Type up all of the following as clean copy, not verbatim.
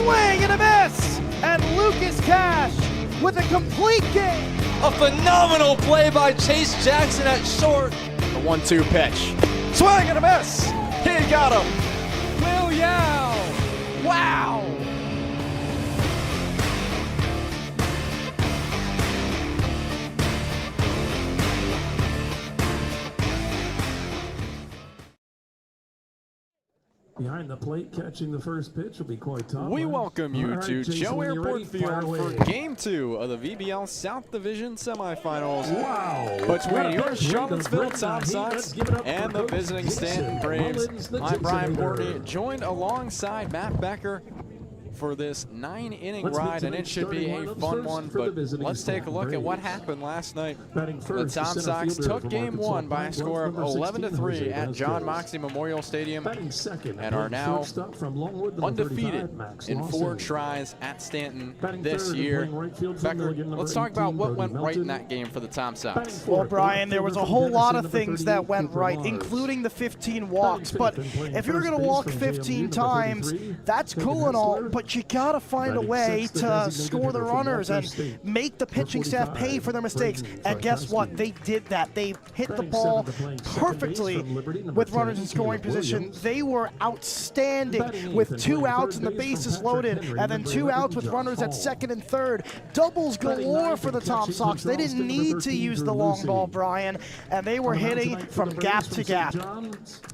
swing and a miss, and Lucas Cash with a complete game. A phenomenal play by Chase Jackson at short. The 1-2 pitch. Swing and a miss. He got him. Will Yao. Wow. Behind the plate, catching the first pitch will be quite tough. We welcome you to Joe Airport Field for Game 2 of the VBL South Division semifinals between your Charlottesville Top Sox and the visiting Staunton Braves. I'm Brian Portney, joined alongside Matt Becker for this 9-inning ride, and it should be a fun one, but let's take a look at what happened last night. The Tom Sox took Game 1 by a score of 11-3 at John Moxley Memorial Stadium and are now undefeated in 4 tries at Staunton this year. Becker, let's talk about what went right in that game for the Tom Sox. Well, Brian, there was a whole lot of things that went right, including the 15 walks, but if you're going to walk 15 times, that's cool and all, but you gotta find a way to score the runners and make the pitching staff pay for their mistakes. And guess what? They did that. They hit the ball perfectly with runners in scoring position. They were outstanding with 2 outs and the bases loaded, and then 2 outs with runners at second and third. Doubles galore for the Tom Sox. They didn't need to use the long ball, Brian, and they were hitting from gap to gap.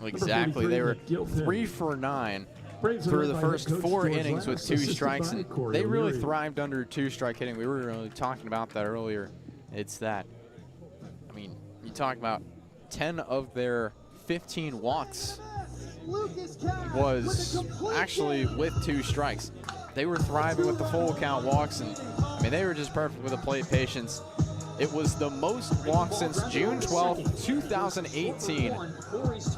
Exactly. They were 3 for 9. Through the first 4 innings with 2 strikes, and they really thrived under 2-strike hitting. We were really talking about that earlier. It's that, I mean, you talk about 10 of their 15 walks was actually with 2 strikes. They were thriving with the full count walks, and I mean, they were just perfect with the plate patience. It was the most walks since June 12th, 2018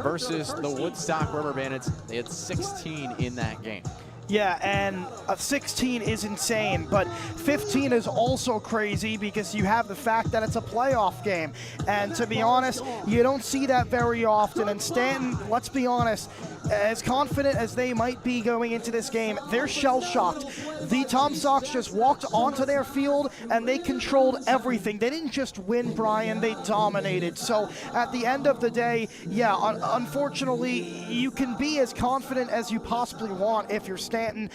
versus the Woodstock River Bandits. They had 16 in that game. Yeah, and 16 is insane, but 15 is also crazy because you have the fact that it's a playoff game. And to be honest, you don't see that very often. And Staunton, let's be honest, as confident as they might be going into this game, they're shell-shocked. The Tom Sox just walked onto their field and they controlled everything. They didn't just win, Brian, they dominated. So at the end of the day, yeah, unfortunately, you can be as confident as you possibly want if you're Staunton.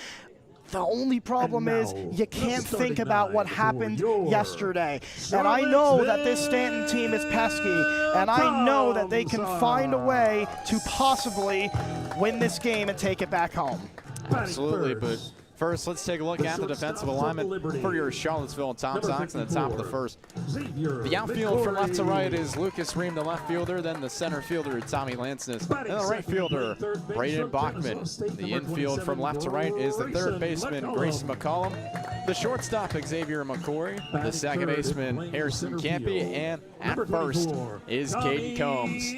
The only problem is you can't think about what happened yesterday. And I know that this Staunton team is pesky, and I know that they can find a way to possibly win this game and take it back home. Absolutely, but first, let's take a look at the defensive alignment for your Charlottesville Tom Sox in the top of the first. The outfield from left to right is Lucas Ream, the left fielder, then the center fielder, Tommy Lansness, and the right fielder, Braden Bachman. The infield from left to right is the third baseman, Grayson McCollum, the shortstop, Xavier McCory, the second baseman, Harrison Campy, and at first is Caden Combs.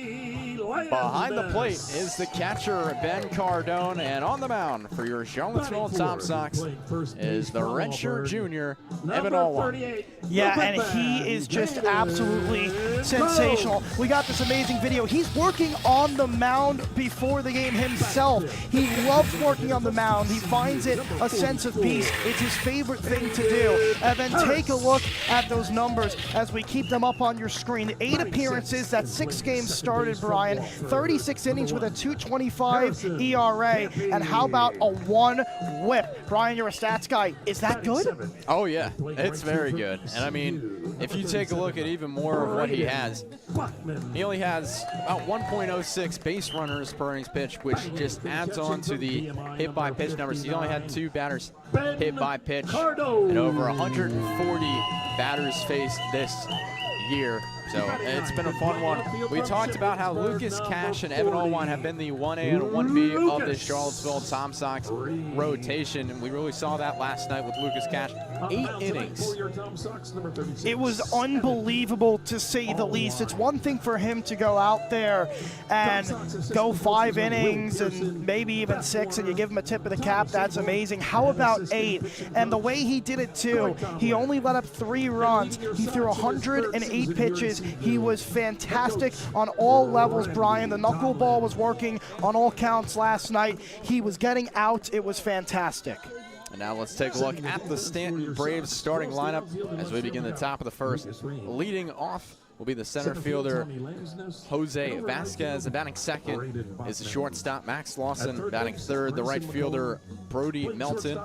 Behind the plate is the catcher, Ben Cardone, and on the mound for your Charlottesville Tom Sox is the redshirt junior, Evan Allwine. Yeah, and he is just absolutely sensational. We got this amazing video. He's working on the mound before the game himself. He loves working on the mound. He finds it a sense of peace. It's his favorite thing to do. And then take a look at those numbers as we keep them up on your screen. 8 appearances, that's 6 games started, Brian. 36 innings with a 2.25 ERA, and how about a 1 whip? Brian, you're a stats guy. Is that good? Oh yeah, it's very good. And I mean, if you take a look at even more of what he has, he only has about 1.06 base runners per innings pitched, which just adds on to the hit by pitch numbers. He only had 2 batters hit by pitch and over 140 batters faced this year. So it's been a fun one. We talked about how Lucas Cash and Evan Allwine have been the 1A and 1B of the Charlottesville Tom Sox rotation, and we really saw that last night with Lucas Cash. 8 innings. It was unbelievable, to say the least. It's one thing for him to go out there and go 5 innings and maybe even 6, and you give him a tip of the cap. That's amazing. How about 8? And the way he did it too, he only let up 3 runs. He threw 108 pitches. He was fantastic on all levels, Brian. The knuckleball was working on all counts last night. He was getting out. It was fantastic. And now let's take a look at the Staunton Braves starting lineup as we begin the top of the first. Leading off will be the center fielder, Jose Vasquez. Batting second is the shortstop, Max Lawson. Batting third, the right fielder, Brody Melton.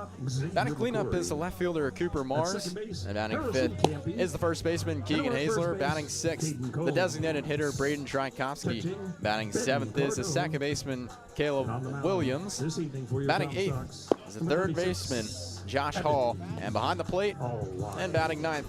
Batting cleanup is the left fielder, Cooper Mars. And batting fifth is the first baseman, Keegan Hazler. Batting sixth, the designated hitter, Braden Trajkovsky. Batting seventh is the second baseman, Caleb Williams. Batting eighth is the third baseman, Josh Hall. And behind the plate and batting ninth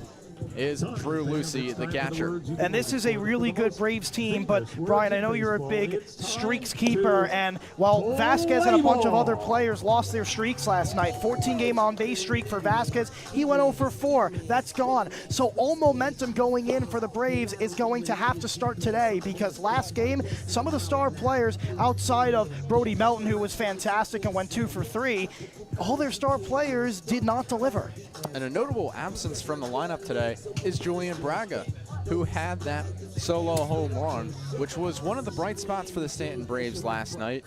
is Drew Lucy, the catcher. And this is a really good Braves team, but Brian, I know you're a big streaks keeper, and while Vasquez and a bunch of other players lost their streaks last night, 14-game on-base streak for Vasquez, he went 0 for 4. That's gone. So all momentum going in for the Braves is going to have to start today, because last game, some of the star players outside of Brody Melton, who was fantastic and went 2 for 3, all their star players did not deliver. And a notable absence from the lineup today is Julian Braga, who had that solo home run, which was one of the bright spots for the Staunton Braves last night.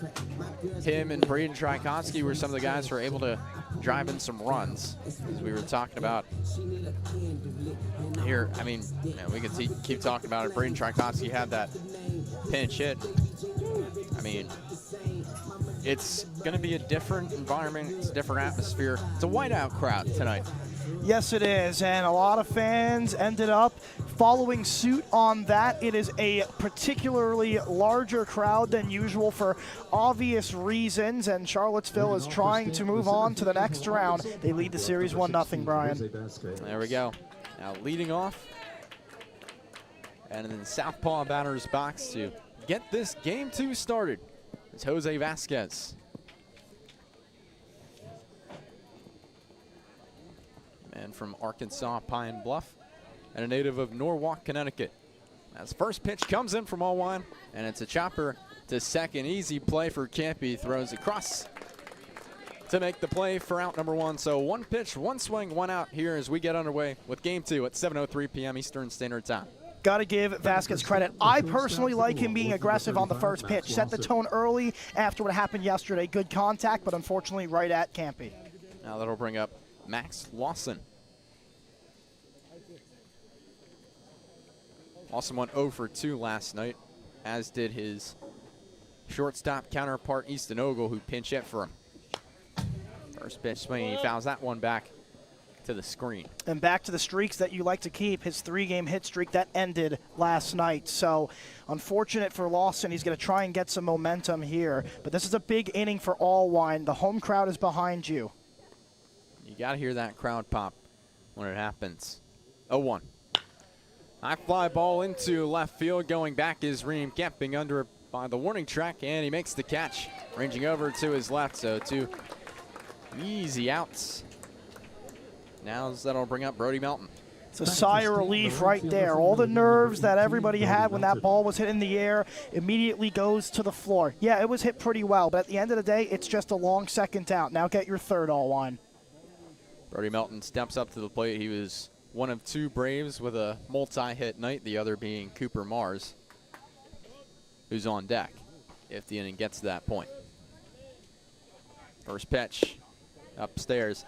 Him and Braden Trajkovsky were some of the guys who were able to drive in some runs, as we were talking about here. I mean, we could keep talking about it. Braden Trajkovsky had that pinch hit. I mean, it's going to be a different environment. It's a different atmosphere. It's a whiteout crowd tonight. Yes, it is, and a lot of fans ended up following suit on that. It is a particularly larger crowd than usual for obvious reasons, and Charlottesville is trying to move on to the next round. They lead the series 1-0, Brian. There we go. Now leading off, and in the southpaw batter's box to get this game 2 started, it's Jose Vasquez. Man from Arkansas, Pine Bluff, and a native of Norwalk, Connecticut. As first pitch comes in from Allwine, and it's a chopper to second. Easy play for Campy. Throws across to make the play for out number 1. So 1 pitch, 1 swing, 1 out here as we get underway with game 2 at 7:03 p.m. Eastern Standard Time. Got to give Vasquez credit. I personally like him being aggressive on the first pitch. Set the tone early after what happened yesterday. Good contact, but unfortunately right at Campy. Now that'll bring up Max Lawson. Lawson went 0 for 2 last night, as did his shortstop counterpart, Easton Ogle, who pinch hit for him. First pitch swing, he fouls that one back to the screen. And back to the streaks that you like to keep, his 3-game hit streak that ended last night. So unfortunate for Lawson. He's going to try and get some momentum here. But this is a big inning for Allwine. The home crowd is behind you. You got to hear that crowd pop when it happens. 0-1. High fly ball into left field. Going back is Reem Kemping under by the warning track, and he makes the catch. Ranging over to his left, so 2 easy outs. Now that'll bring up Brody Melton. It's a sigh of relief right there. All the nerves that everybody had when that ball was hit in the air immediately goes to the floor. Yeah, it was hit pretty well, but at the end of the day, it's just a long second out. Now get your third, Allwine. Brody Melton steps up to the plate. He was one of 2 Braves with a multi-hit night, the other being Cooper Mars, who's on deck if the inning gets to that point. First pitch upstairs.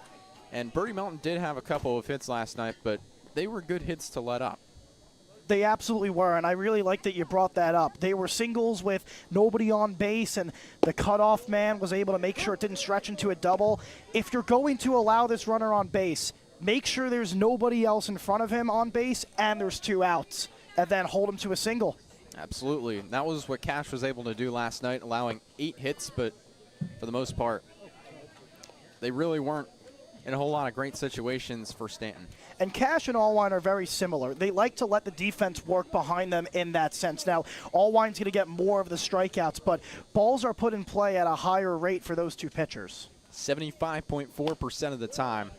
And Brody Melton did have a couple of hits last night, but they were good hits to let up. They absolutely were, and I really like that you brought that up. They were singles with nobody on base, and the cutoff man was able to make sure it didn't stretch into a double. If you're going to allow this runner on base, make sure there's nobody else in front of him on base and there's 2 outs, and then hold him to a single. Absolutely. That was what Cash was able to do last night, allowing 8 hits, but for the most part, they really weren't in a whole lot of great situations for Staunton. And Cash and Allwine are very similar. They like to let the defense work behind them in that sense. Now, Allwine's going to get more of the strikeouts, but balls are put in play at a higher rate for those 2 pitchers. 75.4% of the time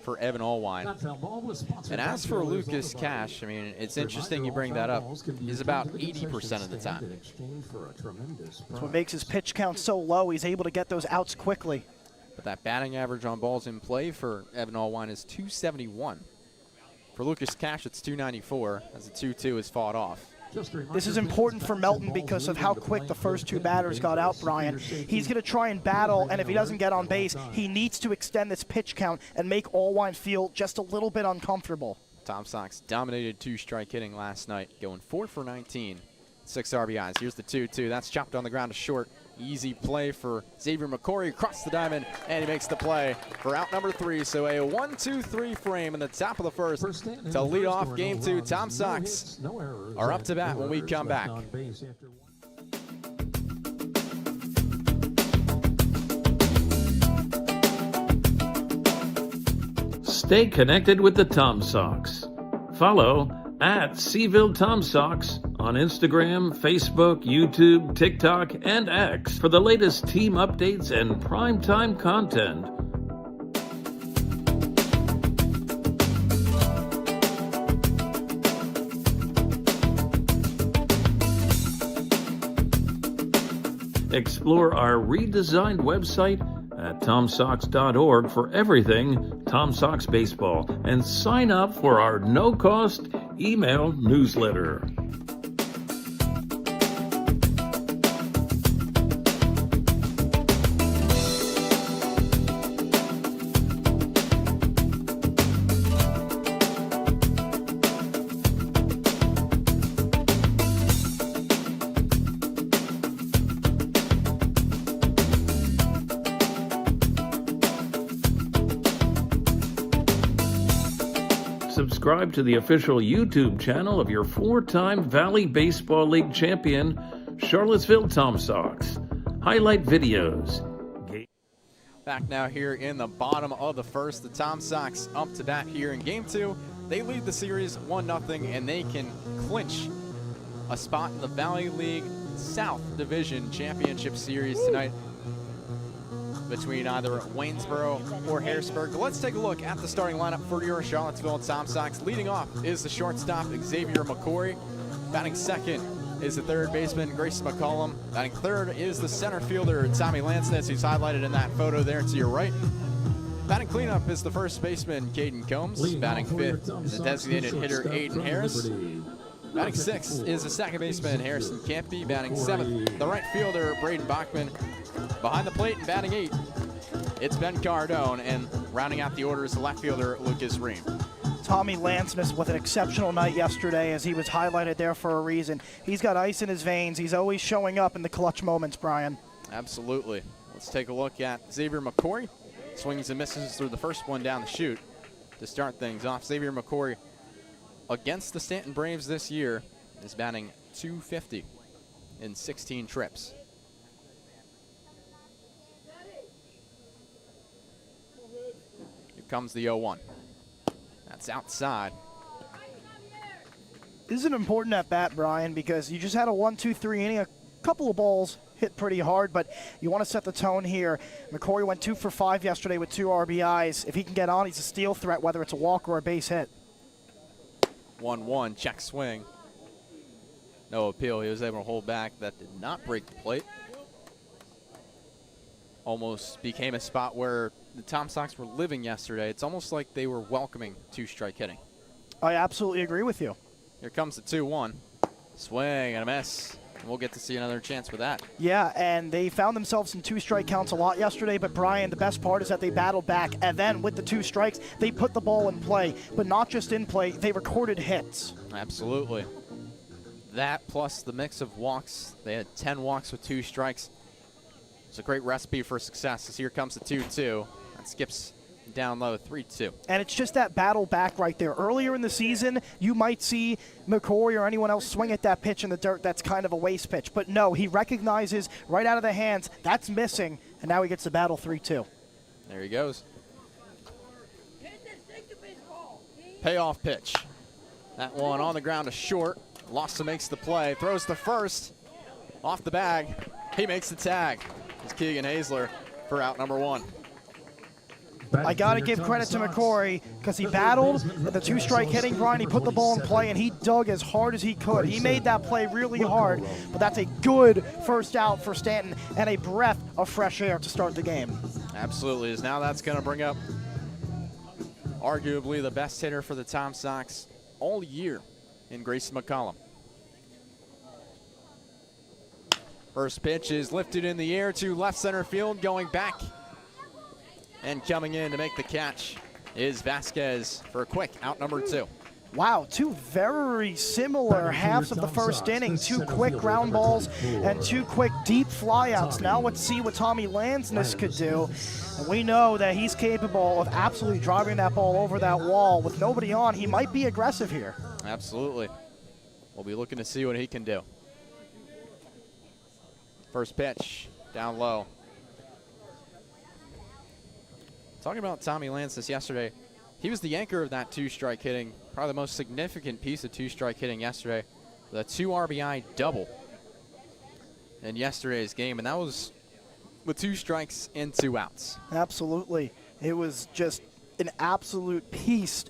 for Evan Allwine. And as for Lucas Cash, I mean, it's interesting you bring that up. He's about 80% of the time. That's what makes his pitch count so low. He's able to get those outs quickly. But that batting average on balls in play for Evan Allwine is 271. For Lucas Cash, it's 294, as the 2-2 is fought off. This is important for Melton because of how quick the first two batters got out, Brian. He's going to try and battle, and if he doesn't get on base, he needs to extend this pitch count and make Allwine feel just a little bit uncomfortable. Tom Sox dominated two-strike hitting last night, going 4 for 19, 6 RBIs. Here's the 2-2. That's chopped on the ground to short. Easy play for Xavier McCory across the diamond, and he makes the play for out number 3. So a 1-2-3 frame in the top of the first to lead off game 2. Tom Sox are up to bat when we come back. Stay connected with the Tom Sox. Follow at Seville Tom Sox on Instagram, Facebook, YouTube, TikTok, and X for the latest team updates and primetime content. Explore our redesigned website at TomSox.org for everything Tom Sox baseball and sign up for our no-cost email newsletter. Subscribe to the official YouTube channel of your 4-time Valley Baseball League champion, Charlottesville Tom Sox. Highlight videos. Back now here in the bottom of the first. The Tom Sox up to bat here in game 2. They lead the series 1-0, and they can clinch a spot in the Valley League South Division Championship Series tonight between either Waynesboro or Harrisburg. Let's take a look at the starting lineup for your Charlottesville Tom Sox. Leading off is the shortstop, Xavier McCory. Batting second is the third baseman, Grayson McCollum. Batting third is the center fielder, Tommy Lansness, who's highlighted in that photo there to your right. Batting cleanup is the first baseman, Caden Combs. Batting fifth is the designated hitter, Aiden Harris. Batting sixth is the second baseman, Harrison Campy. Batting seventh, the right fielder, Braden Bachman. Behind the plate and batting 8, it's Ben Cardone, and rounding out the order is the left fielder, Lucas Ream. Tommy Lansness with an exceptional night yesterday, as he was highlighted there for a reason. He's got ice in his veins. He's always showing up in the clutch moments, Brian. Absolutely. Let's take a look at Xavier McCory. Swings and misses through the first one down the chute to start things off. Xavier McCory against the Staunton Braves this year is batting .250 in 16 trips. Comes the 0-1. That's outside. This is an important at-bat, Brian, because you just had a 1-2-3 inning. A couple of balls hit pretty hard, but you want to set the tone here. McCory went 2 for 5 yesterday with 2 RBIs. If he can get on, he's a steal threat, whether it's a walk or a base hit. 1-1, check swing. No appeal. He was able to hold back. That did not break the plate. Almost became a spot where the Tom Sox were living yesterday. It's almost like they were welcoming two-strike hitting. I absolutely agree with you. Here comes the 2-1. Swing and a miss. And we'll get to see another chance with that. Yeah, and they found themselves in 2-strike counts a lot yesterday, but Brian, the best part is that they battled back, and then with the 2 strikes, they put the ball in play. But not just in play, they recorded hits. Absolutely. That plus the mix of walks. They had 10 walks with 2 strikes. It's a great recipe for success. As here comes the 2-2. That skips down low, 3-2. And it's just that battle back right there. Earlier in the season, you might see McCory or anyone else swing at that pitch in the dirt. That's kind of a waste pitch. But no, he recognizes right out of the hands, that's missing, and now he gets the battle 3-2. There he goes. Payoff pitch. That one on the ground to short. Lawson makes the play, throws the first. Off the bag, he makes the tag. It's Keegan Hazler for out number 1. I got to give credit to McCory because he battled the 2-strike hitting, Brian. He put the ball in play, and he dug as hard as he could. He made that play really hard, but that's a good first out for Staunton and a breath of fresh air to start the game. Absolutely. Now that's going to bring up arguably the best hitter for the Tom Sox all year in Grayson McCollum. First pitch is lifted in the air to left center field, going back. And coming in to make the catch is Vasquez for a quick out number 2. Wow, two very similar halves of the first inning. Two quick ground balls and two quick deep flyouts. Now let's see what Tommy Lansness could do. And we know that he's capable of absolutely driving that ball over that wall. With nobody on, he might be aggressive here. Absolutely. We'll be looking to see what he can do. First pitch, down low. Talking about Tommy Lansness yesterday, he was the anchor of that 2-strike hitting, probably the most significant piece of 2-strike hitting yesterday, with a 2 RBI double in yesterday's game, and that was with 2 strikes and 2 outs. Absolutely. It was just an absolute piece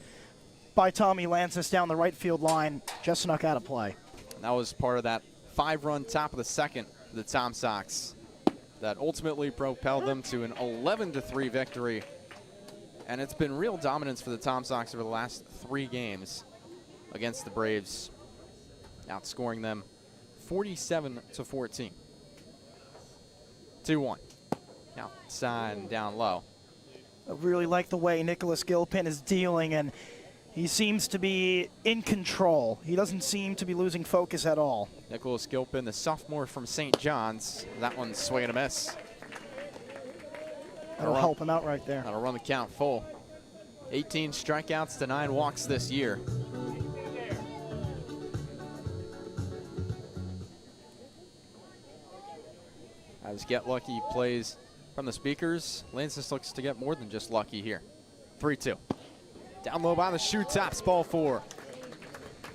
by Tommy Lansness down the right field line, just snuck out of play. And that was part of that 5-run top of the second for the Tom Sox that ultimately propelled them to an 11-3 victory. And it's been real dominance for the Tom Sox over the last 3 games against the Braves, outscoring them 47-14. 2-1. Outside and down low. I really like the way Nicholas Gilpin is dealing, and he seems to be in control. He doesn't seem to be losing focus at all. Nicholas Gilpin, the sophomore from St. John's. That one's swing and a miss. That'll help him out right there. That'll run the count full. 18 strikeouts to 9 walks this year. As Get Lucky plays from the speakers, Lansness looks to get more than just lucky here. 3-2. Down low by the shoe tops, ball 4.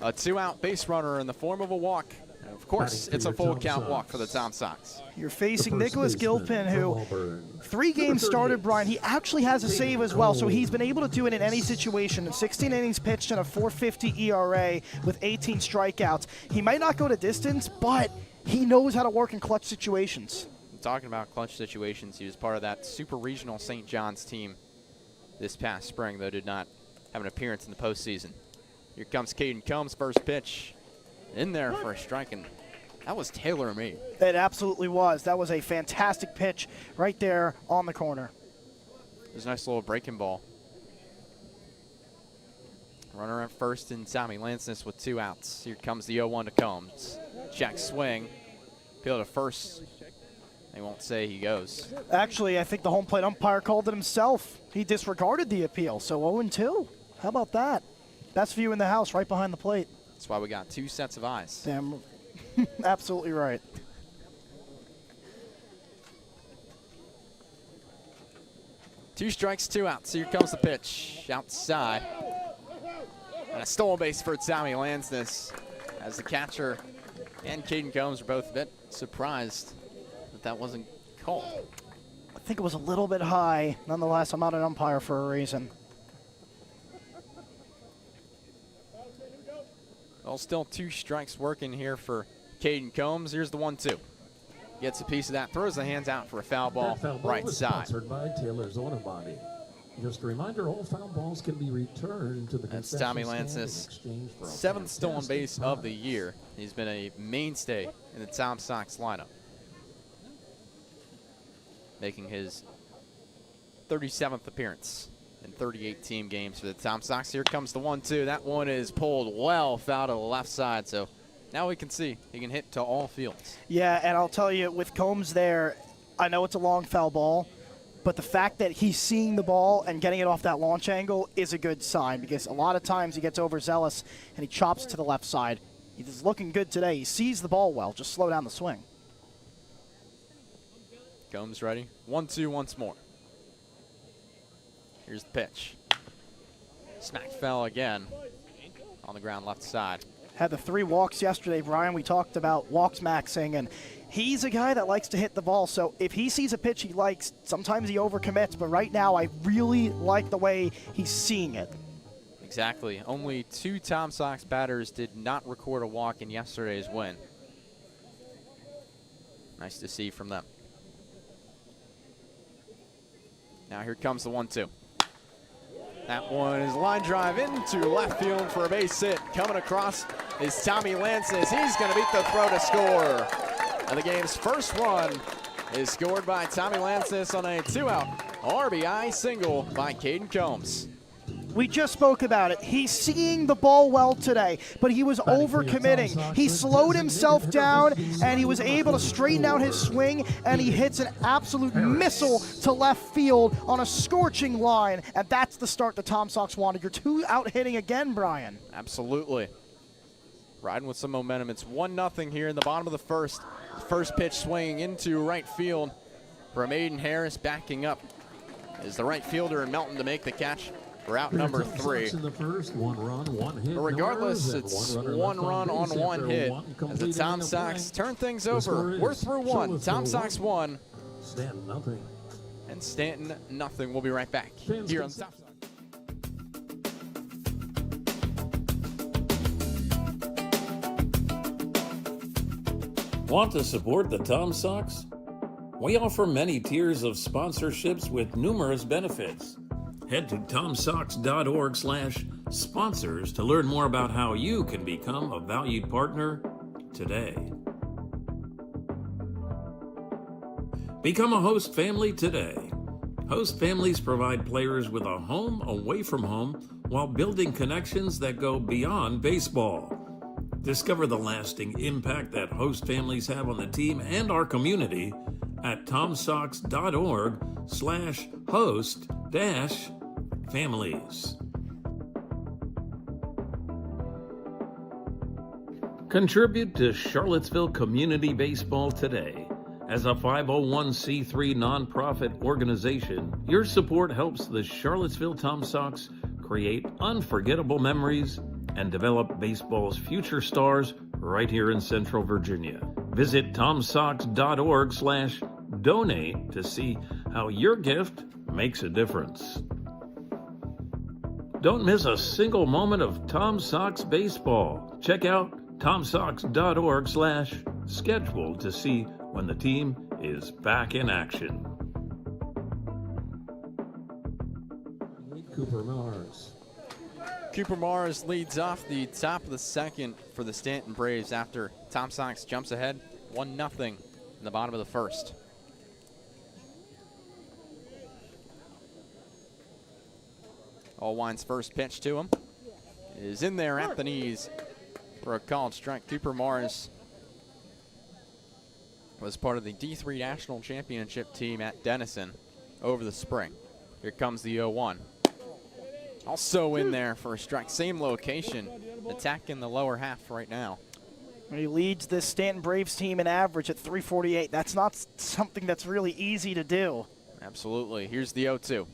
A 2-out base runner in the form of a walk. And of course, it's a full count walk for the Tom Sox. You're facing Nicholas Gilpin, who 3 games started, Brian. He actually has a save as well, so he's been able to do it in any situation. In 16 innings pitched and a 4.50 ERA with 18 strikeouts. He might not go to distance, but he knows how to work in clutch situations. Talking about clutch situations, he was part of that super regional St. John's team this past spring, though did not have an appearance in the postseason. Here comes Caden Combs, first pitch. In there for a strike, and that was tailor-made. It absolutely was. That was a fantastic pitch right there on the corner. It was a nice little breaking ball. Runner at first and Tommy Lansness with 2 outs. Here comes the 0-1 to Combs. Check swing. Appeal to first. They won't say he goes. Actually, I think the home plate umpire called it himself. He disregarded the appeal, so 0-2. How about that? Best view in the house, right behind the plate. That's why we got 2 sets of eyes. Damn, absolutely right. Two strikes, 2 outs. Here comes the pitch. Outside. And a stolen base for Tommy Lansness, as the catcher and Caden Combs are both a bit surprised that wasn't called. I think it was a little bit high. Nonetheless, I'm not an umpire for a reason. Well, still 2 strikes working here for Caden Combs. Here's the 1-2. Gets a piece of that, throws the hands out for a foul ball, right side. Sponsored by Taylor's Auto Body. Just a reminder, all foul balls can be returned to the That's Tommy Lansness, 7th stolen base of the year. He's been a mainstay in the Tom Sox lineup, making his 37th appearance in 38 team games for the Tom Sox. Here comes the 1-2. That one is pulled well foul to the left side, so now we can see he can hit to all fields. Yeah, and I'll tell you, with Combs there, I know it's a long foul ball, but the fact that he's seeing the ball and getting it off that launch angle is a good sign, because a lot of times he gets overzealous and he chops to the left side. He's looking good today. He sees the ball well. Just slow down the swing. Combs ready. 1-2 once more. Here's the pitch. Smack fell again on the ground left side. Had the 3 walks yesterday, Brian. We talked about walks maxing, and he's a guy that likes to hit the ball. So if he sees a pitch he likes, sometimes he overcommits, but right now I really like the way he's seeing it. Exactly. Only 2 Tom Sox batters did not record a walk in yesterday's win. Nice to see from them. Now here comes the 1-2. That one is line drive into left field for a base hit. Coming across is Tommy Lansness. He's going to beat the throw to score. And the game's first run is scored by Tommy Lances on a 2-out RBI single by Caden Combs. We just spoke about it. He's seeing the ball well today, but he was overcommitting. He slowed himself down, and he was able to straighten out his swing, and he hits an absolute missile to left field on a scorching line, and that's the start the Tom Sox wanted. You're 2 out hitting again, Brian. Absolutely. Riding with some momentum. It's 1-0 here in the bottom of the first. First pitch swinging into right field from Aiden Harris. Backing up is the right fielder and Melton to make the catch. We're out number 3. In the first, 1 run, 1 hit. But regardless, it's 1 run on 1 hit as the Tom Sox turn things over. We're through 1. Tom Sox 1. Stanton nothing. And Staunton nothing. We'll be right back here on Top Sox. Want to support the Tom Sox? We offer many tiers of sponsorships with numerous benefits. Head to tomsox.org/sponsors to learn more about how you can become a valued partner today. Become a host family today. Host families provide players with a home away from home while building connections that go beyond baseball. Discover the lasting impact that host families have on the team and our community at tomsox.org/host-families. Contribute to Charlottesville Community Baseball today. As a 501c3 nonprofit organization, your support helps the Charlottesville Tom Sox create unforgettable memories and develop baseball's future stars right here in Central Virginia. Visit tomsox.org/donate to see how your gift makes a difference. Don't miss a single moment of Tom Sox baseball. Check out tomsox.org/schedule to see when the team is back in action. Cooper Mars. Cooper Mars leads off the top of the second for the Staunton Braves after Tom Sox jumps ahead 1-0 in the bottom of the first. Allwine's first pitch to him is in there at the knees for a called strike. Cooper Mars was part of the D3 National Championship team at Denison over the spring. Here comes the 0-1. Also in there for a strike. Same location. Attack in the lower half right now. He leads this Staunton Braves team in average at 348. That's not something that's really easy to do. Absolutely. Here's the 0-2.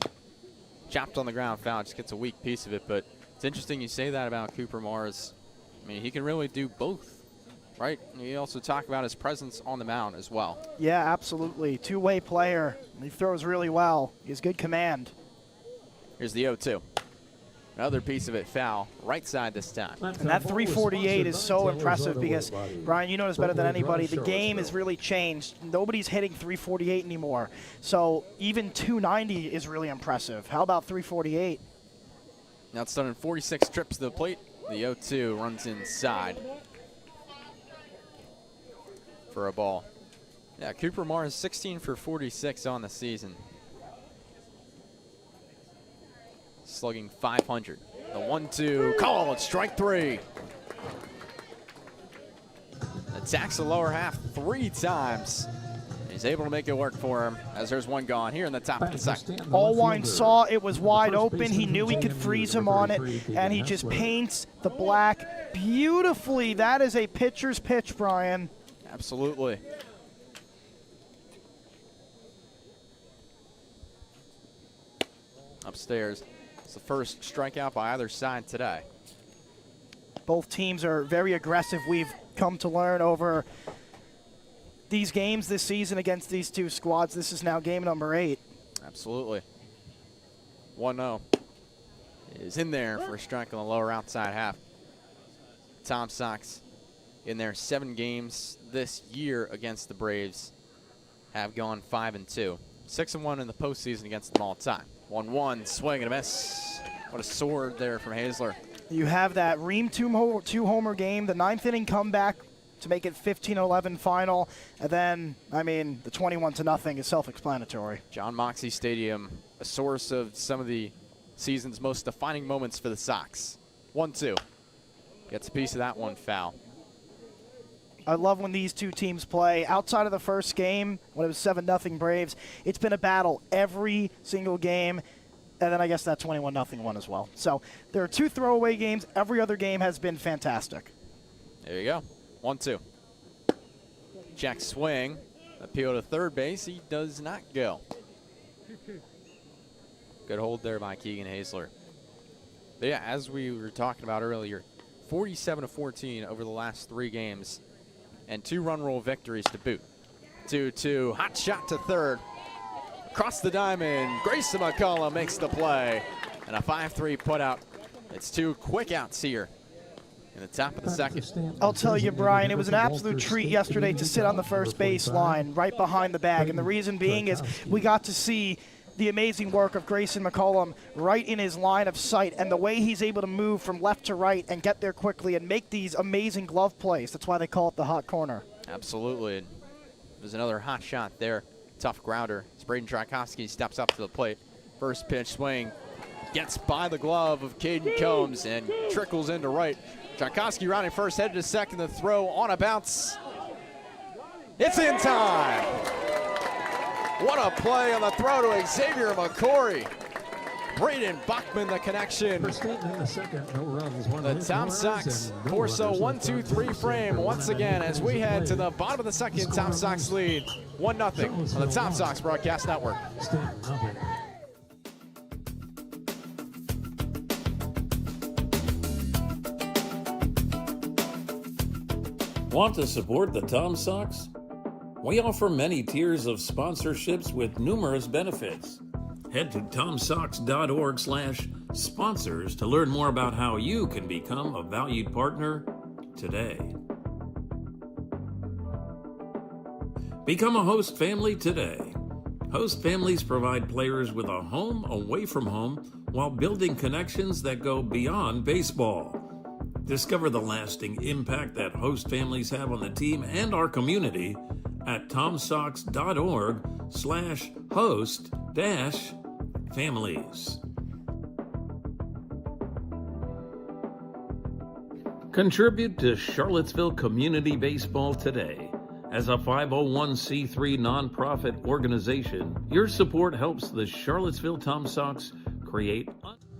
Chopped on the ground, foul. Just gets a weak piece of it. But it's interesting you say that about Cooper Mars. I mean, he can really do both, right? You also talk about his presence on the mound as well. Yeah, absolutely. Two-way player. He throws really well. He has good command. Here's the 0-2. Another piece of it foul, right side this time. And that 348 is so impressive because, Brian, you know this better than anybody, the game has really changed. Nobody's hitting 348 anymore. So even 290 is really impressive. How about 348? Now it's done in 46 trips to the plate. The 0-2 runs inside for a ball. Yeah, Cooper Mars 16 for 46 on the season. Slugging .500. The 1-2 call, it's strike 3. Attacks the lower half 3 times. He's able to make it work for him as there's one gone here in the top of the second. Allwine saw it was wide open. He knew he could freeze him on it, and he just paints the black beautifully. That is a pitcher's pitch, Brian. Absolutely. Upstairs. It's the first strikeout by either side today. Both teams are very aggressive. We've come to learn over these games this season against these two squads. This is now game number 8. Absolutely. 1-0 is in there for a strike on the lower outside half. Tom Sox in their 7 games this year against the Braves have gone 5-2. 6-1 in the postseason against them all time. 1-1, swing and a miss. What a sword there from Hazler. You have that Ream two-homer game, the 9th inning comeback to make it 15-11 final. And then, I mean, the 21-0 is self-explanatory. John Moxley Stadium, a source of some of the season's most defining moments for the Sox. 1-2. Gets a piece of that one foul. I love when these two teams play. Outside of the first game, when it was 7-0 Braves, it's been a battle every single game. And then I guess that 21-0 one as well. So there are 2 throwaway games. Every other game has been fantastic. There you go. 1-2. Check swing. Appeal to third base. He does not go. Good hold there by Keegan Hazler. But yeah, as we were talking about earlier, 47-14 over the last 3 games. And 2 run rule victories to boot. 2-2. Hot shot to third. Across the diamond. Grayson McCullough makes the play. And a 5-3 putout. It's 2 quick outs here in the top of the second. I'll tell you, Brian, it was an absolute treat yesterday to sit on the first base line right behind the bag. And the reason being is we got to see the amazing work of Grayson McCollum right in his line of sight, and the way he's able to move from left to right and get there quickly and make these amazing glove plays. That's why they call it the hot corner. Absolutely. There's another hot shot there. Tough grounder. Braden Tchaikovsky steps up to the plate. First pitch swing. Gets by the glove of Caden Combs and trickles into right. Tchaikovsky rounding first, headed to second. The throw on a bounce. It's in time. What a play on the throw to Xavier McCory. Braden Bachman, the connection. The Tom Sox force a 1-2-3 frame once again as we head to the bottom of the second. Tom Sox lead 1-0 on the Tom Sox Broadcast Network. Want to support the Tom Sox? We offer many tiers of sponsorships with numerous benefits. Head to tomsox.org/sponsors to learn more about how you can become a valued partner today. Become a host family today. Host families provide players with a home away from home while building connections that go beyond baseball. Discover the lasting impact that host families have on the team and our community at tomsox.org/host-families. Contribute to Charlottesville Community Baseball today. As a 501c3 nonprofit organization, your support helps the Charlottesville Tom Sox create.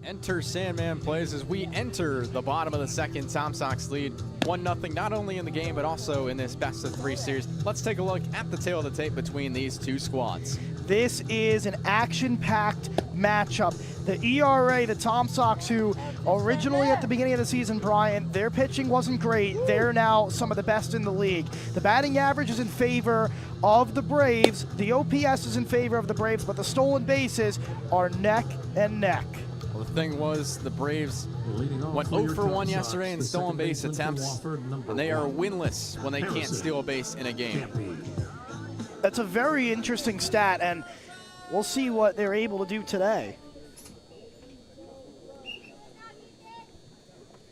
Enter Sandman plays as we enter the bottom of the second. Tom Sox lead 1-0, not only in the game but also in this best-of-3 series. Let's take a look at the tail of the tape between these 2 squads. This is an action-packed matchup. The ERA, the Tom Sox, who originally at the beginning of the season, Brian, their pitching wasn't great. They're now some of the best in the league. The batting average is in favor of the Braves. The OPS is in favor of the Braves, but the stolen bases are neck and neck. Well, the thing was, the Braves went 0 for 1 yesterday in stolen base attempts, and they are winless when they can't steal a base in a game. That's a very interesting stat, and we'll see what they're able to do today.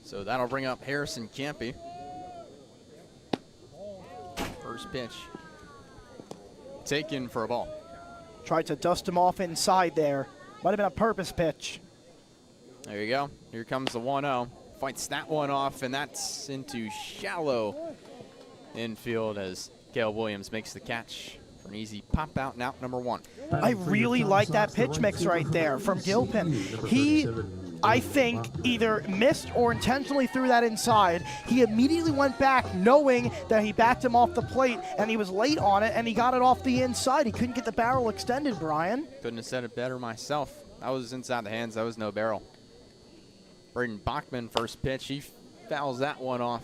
So that'll bring up Harrison Campy. First pitch taken for a ball. Tried to dust him off inside there. Might have been a purpose pitch. There you go. Here comes the 1-0. Fights that one off, and that's into shallow infield as Caleb Williams makes the catch for an easy pop out and out number 1. I really like that pitch mix right there from Gilpin. He, I think, either missed or intentionally threw that inside. He immediately went back knowing that he backed him off the plate, and he was late on it, and he got it off the inside. He couldn't get the barrel extended, Brian. Couldn't have said it better myself. That was inside the hands. That was no barrel. Braden Bachman, first pitch. He fouls that one off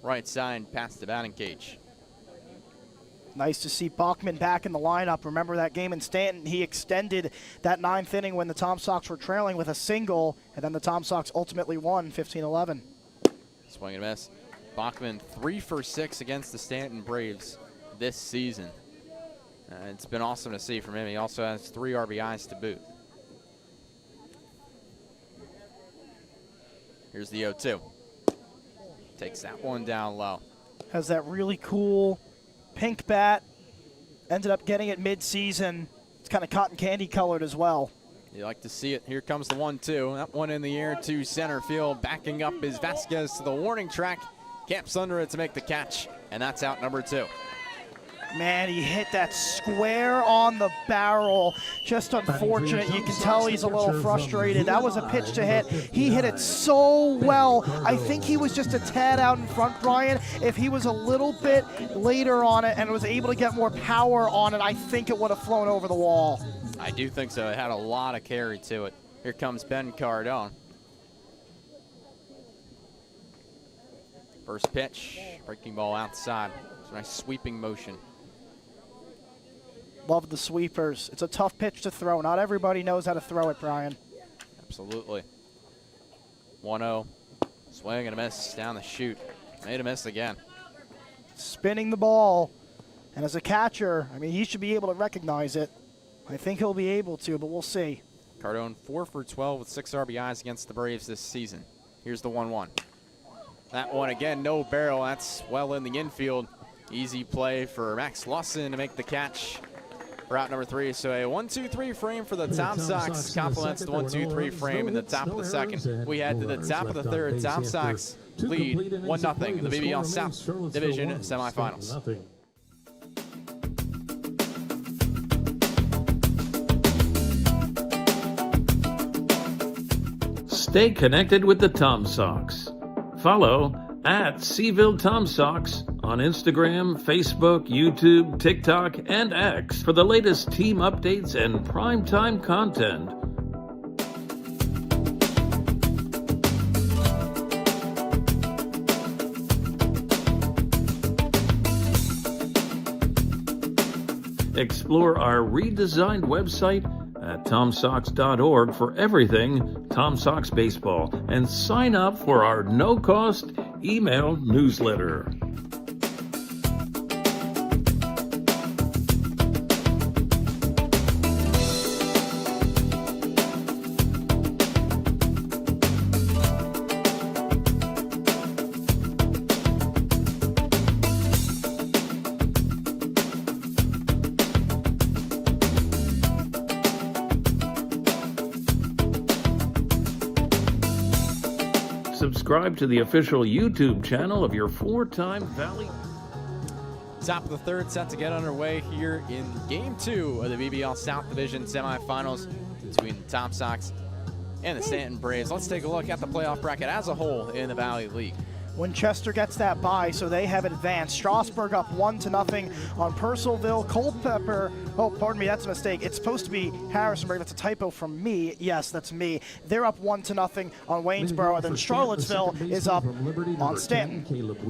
right side past the batting cage. Nice to see Bachman back in the lineup. Remember that game in Staunton? He extended that 9th inning when the Tom Sox were trailing with a single, and then the Tom Sox ultimately won 15-11. Swing and miss. Bachman 3 for 6 against the Staunton Braves this season. It's been awesome to see from him. He also has 3 RBIs to boot. Here's the 0-2. Takes that one down low. Has that really cool pink bat. Ended up getting it mid-season. It's kind of cotton candy colored as well. You like to see it. Here comes the 1-2. That one in the air to center field. Backing up is Vasquez to the warning track. Camps under it to make the catch, and that's out number 2. Man, he hit that square on the barrel. Just unfortunate. You can tell he's a little frustrated. That was a pitch to hit. He hit it so well. I think he was just a tad out in front, Brian. If he was a little bit later on it and was able to get more power on it, I think it would have flown over the wall. I do think so. It had a lot of carry to it. Here comes Ben Cardone. First pitch, breaking ball outside. It's a nice sweeping motion. Love the sweepers. It's a tough pitch to throw. Not everybody knows how to throw it, Brian. Absolutely. 1-0. Swing and a miss down the chute. Made a miss again. Spinning the ball. And as a catcher, I mean, he should be able to recognize it. I think he'll be able to, but we'll see. Cardone 4 for 12 with 6 RBIs against the Braves this season. Here's the 1-1. That one again, no barrel. That's well in the infield. Easy play for Max Lawson to make the catch. Route number 3, so a 1-2-3 frame for the Tom Sox complements the 1-2-3 frame in the top of the second. We head to the top of the third. Tom Sox lead 1-0 in the VBL South Division semifinals. Stay connected with the Tom Sox. Follow at Seville Tom Sox on Instagram, Facebook, YouTube, TikTok, and X for the latest team updates and primetime content. Explore our redesigned website at TomSox.org for everything Tom Sox baseball and sign up for our no-cost email newsletter. Subscribe to the official YouTube channel of your 4-time Valley. Top of the third set to get underway here in Game 2 of the VBL South Division semifinals between the Tom Sox and the Staunton Braves. Let's take a look at the playoff bracket as a whole in the Valley League. Winchester gets that bye, so they have advanced. Strasburg up 1-0 on Purcellville. Culpeper, oh, pardon me, that's a mistake. It's supposed to be Harrisonburg. That's a typo from me. Yes, that's me. They're up 1-0 on Waynesboro, and then Charlottesville is up on Staunton. Caleb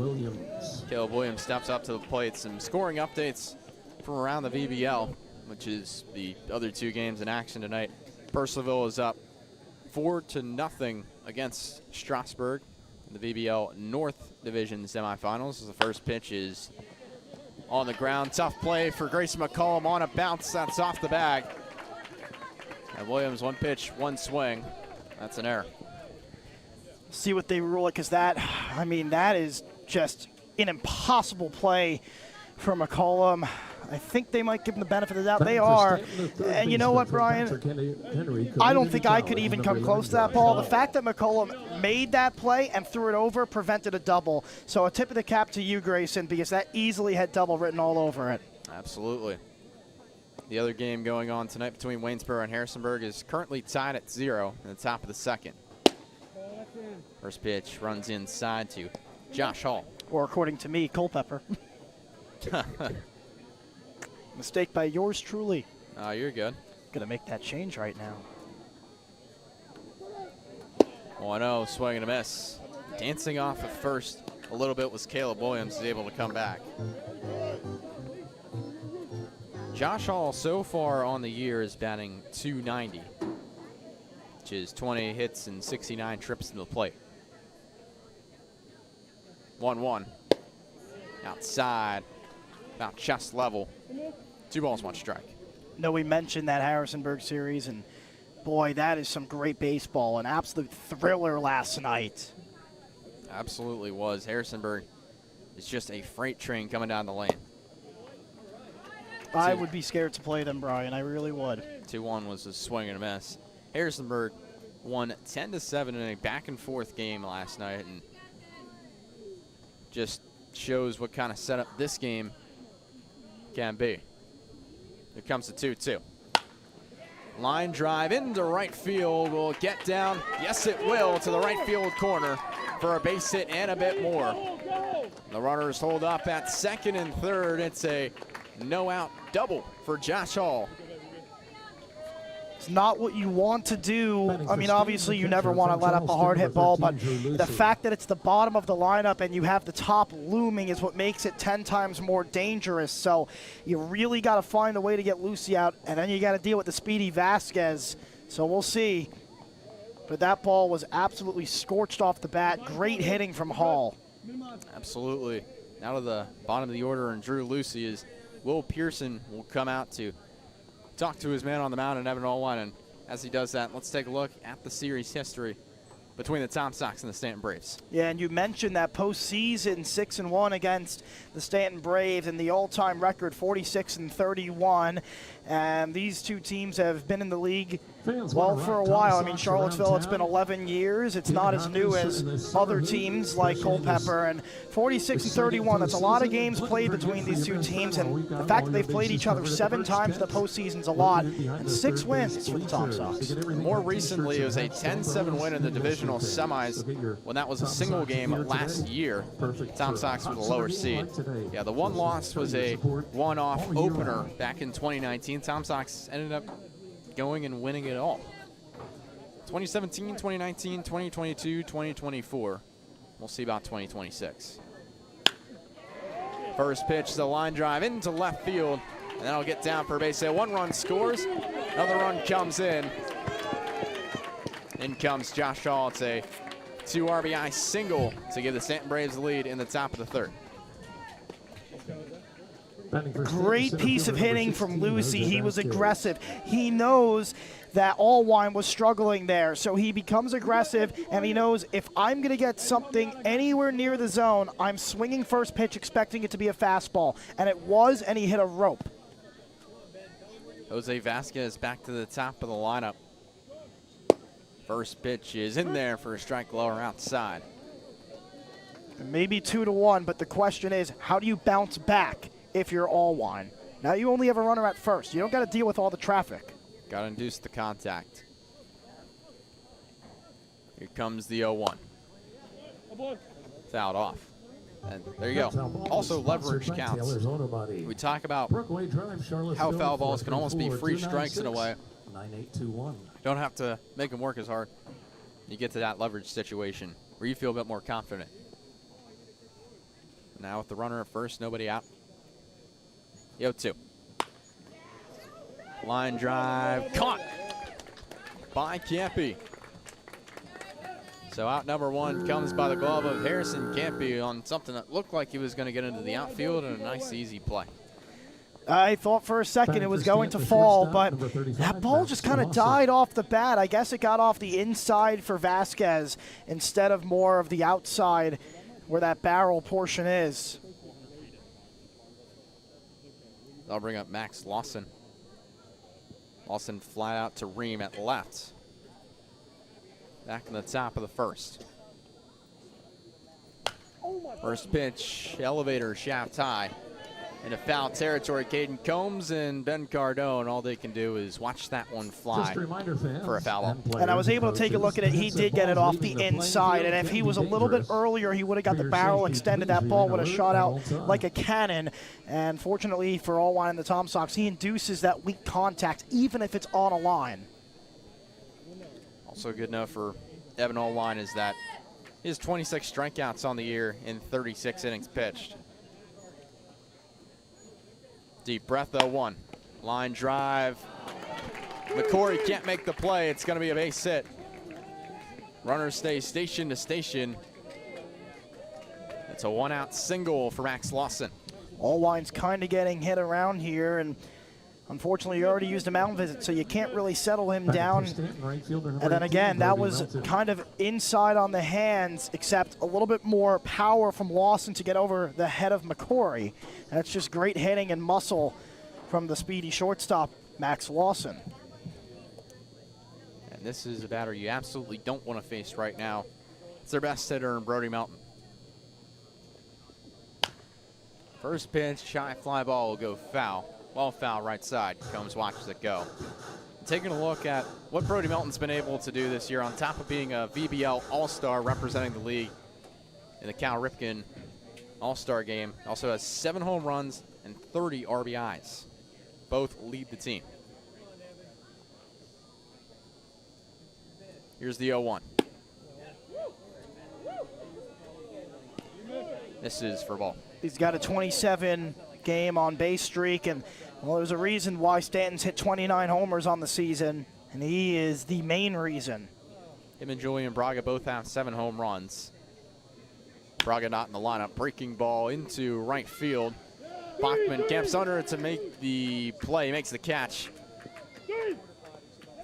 Williams steps up to the plate. Some scoring updates from around the VBL, which is the other 2 games in action tonight. Purcellville is up 4-0 against Strasburg in the VBL North Division semifinals. The first pitch is on the ground. Tough play for Grayson McCollum on a bounce. That's off the bag. And Williams, 1 pitch, 1 swing. That's an error. See what they rule it, because that, I mean, that is just an impossible play for McCollum. I think they might give him the benefit of the doubt. They are. And you know what, Brian? I don't think I could even come close to that ball. The fact that McCollum made that play and threw it over prevented a double. So a tip of the cap to you, Grayson, because that easily had double written all over it. Absolutely. The other game going on tonight between Waynesboro and Harrisonburg is currently tied at 0 in the top of the second. First pitch runs inside to Josh Hall. Or according to me, Culpeper. Mistake by yours truly. Oh, you're good. Gonna make that change right now. 1-0, swing and a miss. Dancing off at first a little bit was Caleb Williams. He's able to come back. Josh Hall so far on the year is batting .290, which is 20 hits and 69 trips to the plate. 1-1. Outside, about chest level. 2 balls, 1 strike. No, we mentioned that Harrisonburg series, and boy, that is some great baseball. An absolute thriller last night. Absolutely was. Harrisonburg is just a freight train coming down the lane. I would be scared to play them, Brian. I really would. 2-1 was a swing and a miss. Harrisonburg won 10-7 in a back-and-forth game last night, and just shows what kind of setup this game can be. Here comes the 2-2. Line drive into right field will get down. Yes, it will, to the right field corner for a base hit and a bit more. The runners hold up at second and third. It's a no-out double for Josh Hall. It's not what you want to do. I mean, obviously you never want to let up a hard hit ball, but the fact that it's the bottom of the lineup and you have the top looming is what makes it 10 times more dangerous. So you really got to find a way to get Lucy out, and then you got to deal with the speedy Vasquez. So we'll see. But that ball was absolutely scorched off the bat. Great hitting from Hall. Absolutely. Now to the bottom of the order, and Drew Lucy is Will Pearson will come out to talk to his man on the mound in Evan Allwine, and as he does that, let's take a look at the series history between the Tom Sox and the Staunton Braves. Yeah, and you mentioned that postseason 6-1 against the Staunton Braves, and the all-time record 46-31. And these two teams have been in the league, well, for a while. I mean, Charlottesville, it's been 11 years. It's not as new as other teams like Culpeper. And 46-31, that's a lot of games played between these two teams. And the fact that they've played each other 7 times in the postseason's a lot. And 6 wins for the Tom Sox. More recently, it was a 10-7 win in the divisional semis when that was a single game last year. Tom Sox with a lower seed. Yeah, the one loss was a one-off opener back in 2019. Tom Sox ended up going and winning it all. 2017, 2019, 2022, 2024. We'll see about 2026. First pitch, the line drive into left field, and that'll get down for a base hit. 1 run scores, another run comes in. In comes Josh Hall. It's a 2 RBI single to give the Staunton Braves the lead in the top of the 3rd. Great piece of hitting from Lucy. He was aggressive. He knows that Allwine was struggling there, so he becomes aggressive, and he knows if I'm going to get something anywhere near the zone, I'm swinging first pitch expecting it to be a fastball, and it was, and he hit a rope. Jose Vasquez back to the top of the lineup. First pitch is in there for a strike lower outside. Maybe 2-1, but the question is, how do you bounce back if you're Allwine? Now you only have a runner at first. You don't got to deal with all the traffic. Got to induce the contact. Here comes the 0-1. Fouled off. And there you go. Also, leverage counts. We talk about how foul balls can almost be free strikes in a way. Don't have to make them work as hard. You get to that leverage situation where you feel a bit more confident. Now with the runner at first, nobody out. 0-2. Line drive, caught by Campy. So out number 1 comes by the glove of Harrison Campy on something that looked like he was going to get into the outfield, and a nice easy play. I thought for a second it was going to fall, but that ball just kind of died off the bat. I guess it got off the inside for Vasquez instead of more of the outside where that barrel portion is. I'll bring up Max Lawson. Lawson fly out to Ream at left. Back in the top of the 1st. First pitch, elevator shaft high. Into foul territory, Caden Combs and Ben Cardone. All they can do is watch that one fly for a foul ball. And I was able to take a look at it. He did get it off the inside, and if he was a little bit earlier, he would have got the barrel extended. That ball would have shot out like a cannon. And fortunately for Allwine and the Tom Sox, he induces that weak contact, even if it's on a line. Also good enough for Evan Allwine is that he has 26 strikeouts on the year in 36 innings pitched. Deep breath, 0-1. Line drive. McCory can't make the play. It's going to be a base hit. Runners stay station to station. It's a 1-out single for Max Lawson. Allwine's kind of getting hit around here, and Unfortunately, you already used a mound visit, so you can't really settle him down. And then again, that was kind of inside on the hands, except a little bit more power from Lawson to get over the head of McCory. And it's just great hitting and muscle from the speedy shortstop, Max Lawson. And this is a batter you absolutely don't want to face right now. It's their best hitter, Brody Melton. First pitch, shy fly ball will go foul. Well, foul right side. Combs watches it go. Taking a look at what Brody Melton's been able to do this year, on top of being a VBL All-Star representing the league in the Cal Ripken All-Star game. Also has 7 home runs and 30 RBIs. Both lead the team. Here's the 0-1. This is for ball. He's got a 27-game on-base streak, and well, there's a reason why Staunton's hit 29 homers on the season, and he is the main reason. Him and Julian Braga both have 7 home runs. Braga not in the lineup. Breaking ball into right field. Bachman camps under it to make the play. He makes the catch.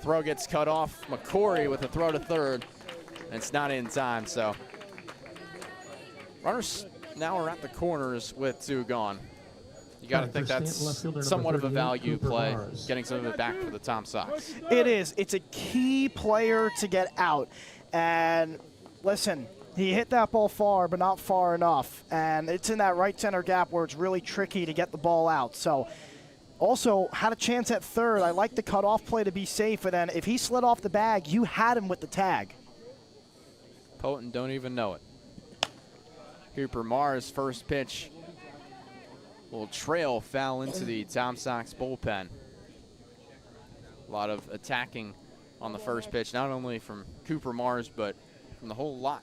Throw gets cut off. McCory with a throw to third. And it's not in time, so. Runners now are at the corners with 2 gone. You got to think that's somewhat of a value play, getting some of it back for the Tom Sox. It is. It's a key player to get out. And listen, he hit that ball far, but not far enough. And it's in that right center gap where it's really tricky to get the ball out. So also had a chance at third. I like the cutoff play to be safe. And then if he slid off the bag, you had him with the tag. Potent don't even know it. Cooper Mars, first pitch. Little trail foul into the Tom Sox bullpen. A lot of attacking on the first pitch, not only from Cooper Mars, but from the whole lot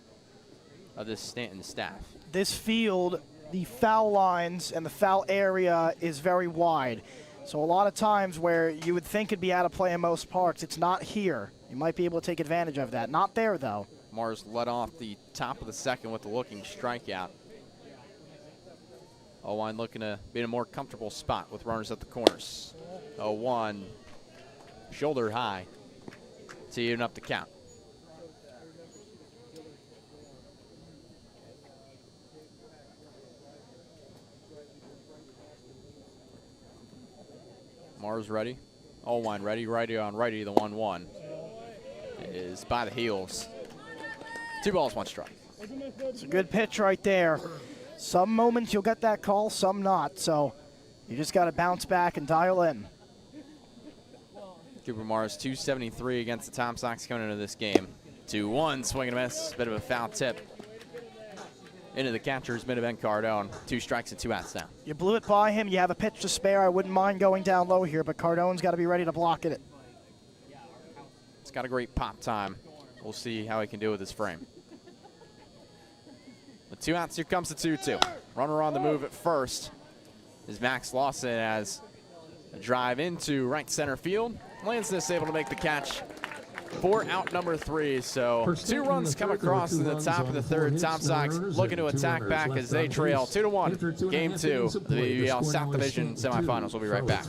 of this Staunton staff. This field, the foul lines and the foul area is very wide. So a lot of times where you would think it'd be out of play in most parks, it's not here. You might be able to take advantage of that. Not there, though. Mars led off the top of the second with a looking strikeout. Owen looking to be in a more comfortable spot with runners at the corners. 0-1, shoulder high to even up the count. Mars ready. Owen ready, righty on righty, the 1-1 is by the heels. 2 balls, 1 strike. It's a good pitch right there. Some moments you'll get that call, some not. So you just got to bounce back and dial in. Cooper Mars, 273 against the Tom Sox coming into this game. 2-1, swing and a miss. Bit of a foul tip into the catcher's mitt of Ben Cardone. 2 strikes and 2 outs now. You blew it by him. You have a pitch to spare. I wouldn't mind going down low here, but Cardone's got to be ready to block it. It's got a great pop time. We'll see how he can do with his frame. With 2 outs, here comes the 2-2. Runner on the move at first is Max Lawson as a drive into right center field. Lansness able to make the catch for out number 3. So 2 runs come across in the top of the third. Tom Sox looking to attack back as they trail 2-1. Game 2 of the VBL South Division semifinals. We'll be right back.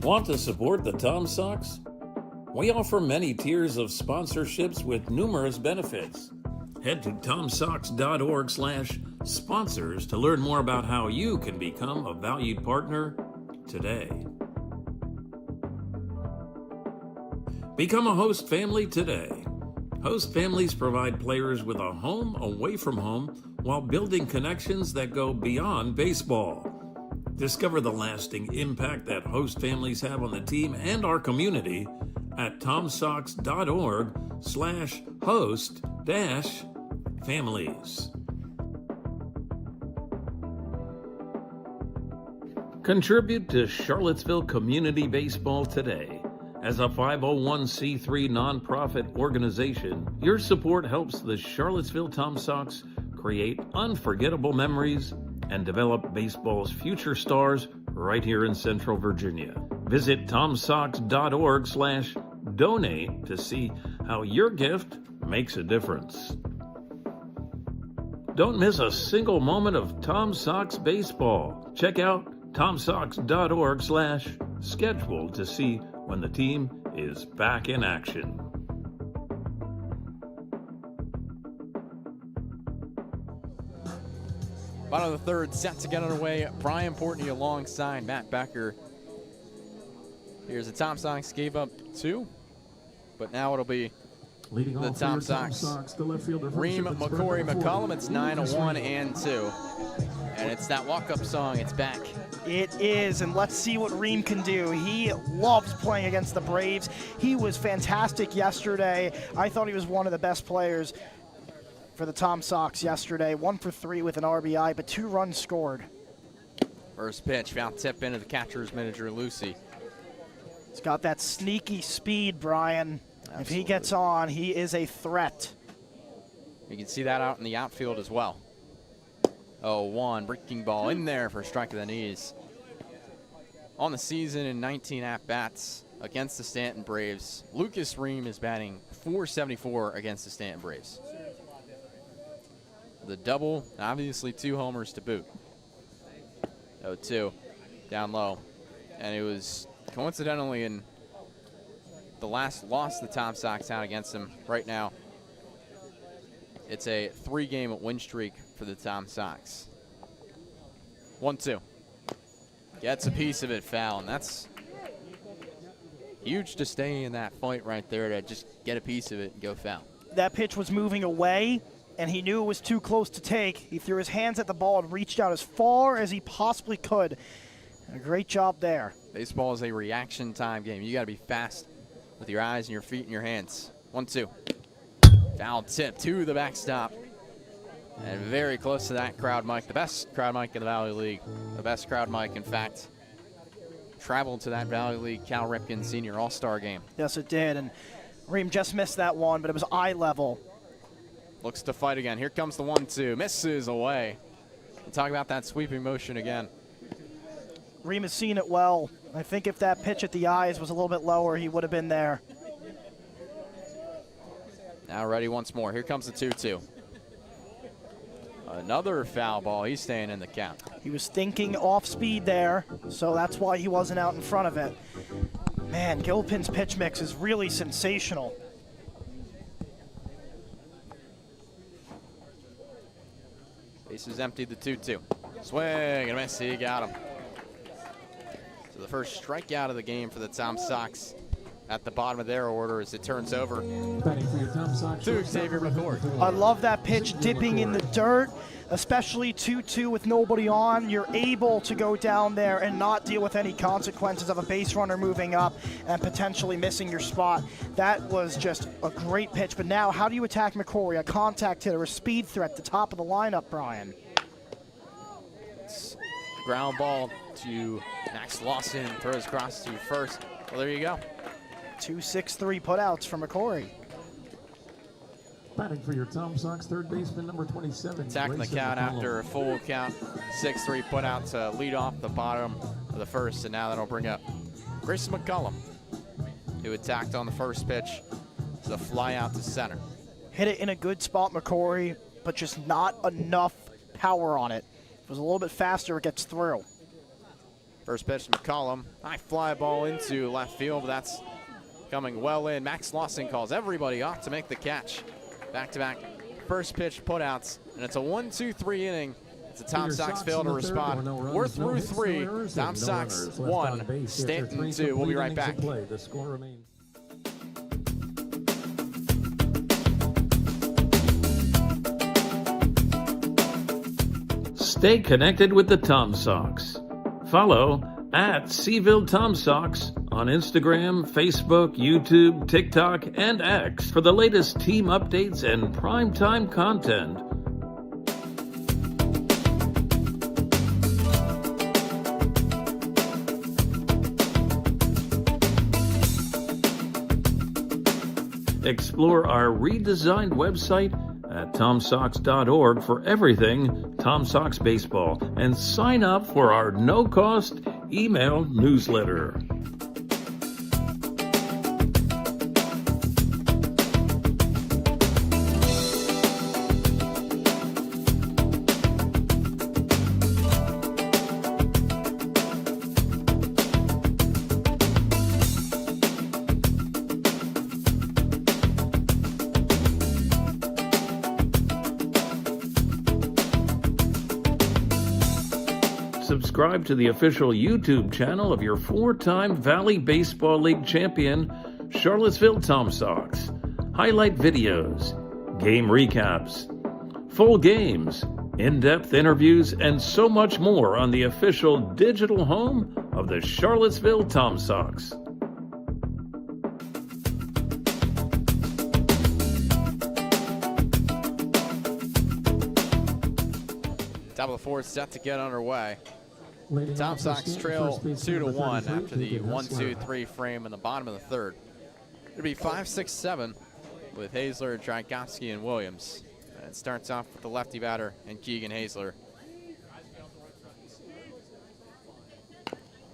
Want to support the Tom Sox? We offer many tiers of sponsorships with numerous benefits. Head to tomsox.org/sponsors to learn more about how you can become a valued partner today. Become a host family today. Host families provide players with a home away from home while building connections that go beyond baseball. Discover the lasting impact that host families have on the team and our community at tomsox.org/host-families. Contribute to Charlottesville Community Baseball today. As a 501c3 nonprofit organization, your support helps the Charlottesville Tom Sox create unforgettable memories and develop baseball's future stars right here in Central Virginia. Visit tomsox.org/donate to see how your gift makes a difference. Don't miss a single moment of Tom Sox baseball. Check out tomsox.org/schedule to see when the team is back in action. Bottom of the third, set to get underway. Brian Portney alongside Matt Becker. Here's the Tom Sox, gave up 2, but now it'll be Leading the off Tom for your Sox. the left fielder. Reem, McCory, McCollum. It's 9-1 and 2. And it's that walk-up song. It's back. It is, and let's see what Reem can do. He loves playing against the Braves. He was fantastic yesterday. I thought he was one of the best players for the Tom Sox yesterday. 1 for 3 with an RBI, but 2 runs scored. First pitch, foul tip into the catcher's manager, Lucy. He's got that sneaky speed, Brian. Absolutely. If he gets on, he is a threat. You can see that out in the outfield as well. 0-1, breaking ball in there for a strike to the knees. On the season in 19 at-bats against the Staunton Braves, Lucas Reem is batting .474 against the Staunton Braves. The double, and obviously 2 homers to boot. 0-2, down low. And it was coincidentally in the last loss the Tom Sox had against him. Right now, it's a 3-game win streak for the Tom Sox. 1-2. Gets a piece of it, foul, and that's huge to stay in that fight right there, to just get a piece of it and go foul. That pitch was moving away, and he knew it was too close to take. He threw his hands at the ball and reached out as far as he possibly could. A great job there. Baseball is a reaction time game. You got to be fast with your eyes and your feet and your hands. 1-2. Foul tip to the backstop. And very close to that crowd mic. The best crowd mic in the Valley League. The best crowd mic, in fact, traveled to that Valley League Cal Ripken Senior All-Star game. Yes, it did. And Reem just missed that one, but it was eye level. Looks to fight again. Here comes the 1-2. Misses away. We'll talk about that sweeping motion again. Reem has seen it well. I think if that pitch at the eyes was a little bit lower, he would have been there. Now ready once more. Here comes the 2-2. Another foul ball. He's staying in the count. He was thinking off speed there, so that's why he wasn't out in front of it. Man, Gilpin's pitch mix is really sensational. Bases empty, the 2-2. Swing and a miss. He got him. So the first strikeout of the game for the Tom Sox at the bottom of their order as it turns over to Xavier McCourt. I love that pitch dipping in the dirt, especially 2-2 with nobody on. You're able to go down there and not deal with any consequences of a base runner moving up and potentially missing your spot. That was just a great pitch. But now, how do you attack McCory? A contact hitter, a speed threat, the top of the lineup, Brian. It's ground ball to Max Lawson, throws across to first. Well, there you go. 2-6-3 putouts for McCory. Batting for your Tom Sox, third baseman, number 27. Attacking the count McCollum. after a full count. 6-3 putout to lead off the bottom of the first, and now that'll bring up Grayson McCollum, who attacked on the first pitch. It's a fly out to center. Hit it in a good spot, McCory, but just not enough power on it. If it was a little bit faster, it gets through. First pitch to McCollum. High fly ball into left field, but that's coming well in. Max Lawson calls everybody off to make the catch. Back-to-back first pitch putouts, and it's a 1-2-3 inning. It's a Tom Sox fail to respond. We're through 3. Tom Sox 1, Staunton 2. We'll be right back. The score remains. Stay connected with the Tom Sox. Follow at Seville Tom Sox on Instagram, Facebook, YouTube, TikTok, and X for the latest team updates and primetime content. Explore our redesigned website at tomsox.org for everything Tom Sox baseball and sign up for our no-cost email newsletter. subscribe to the official YouTube channel of your 4-time Valley Baseball League champion, Charlottesville Tom Sox. Highlight videos, game recaps, full games, in-depth interviews, and so much more on the official digital home of the Charlottesville Tom Sox. Top of the fourth set to get underway. Leading Tom off the Sox stand, trail first baseman 2-1 number after the 33, 1-2-3 frame in the bottom of the third. It'll be 5-6-7 with Hazler, Tchaikovsky, and Williams. And it starts off with the lefty batter and Keegan Hazler.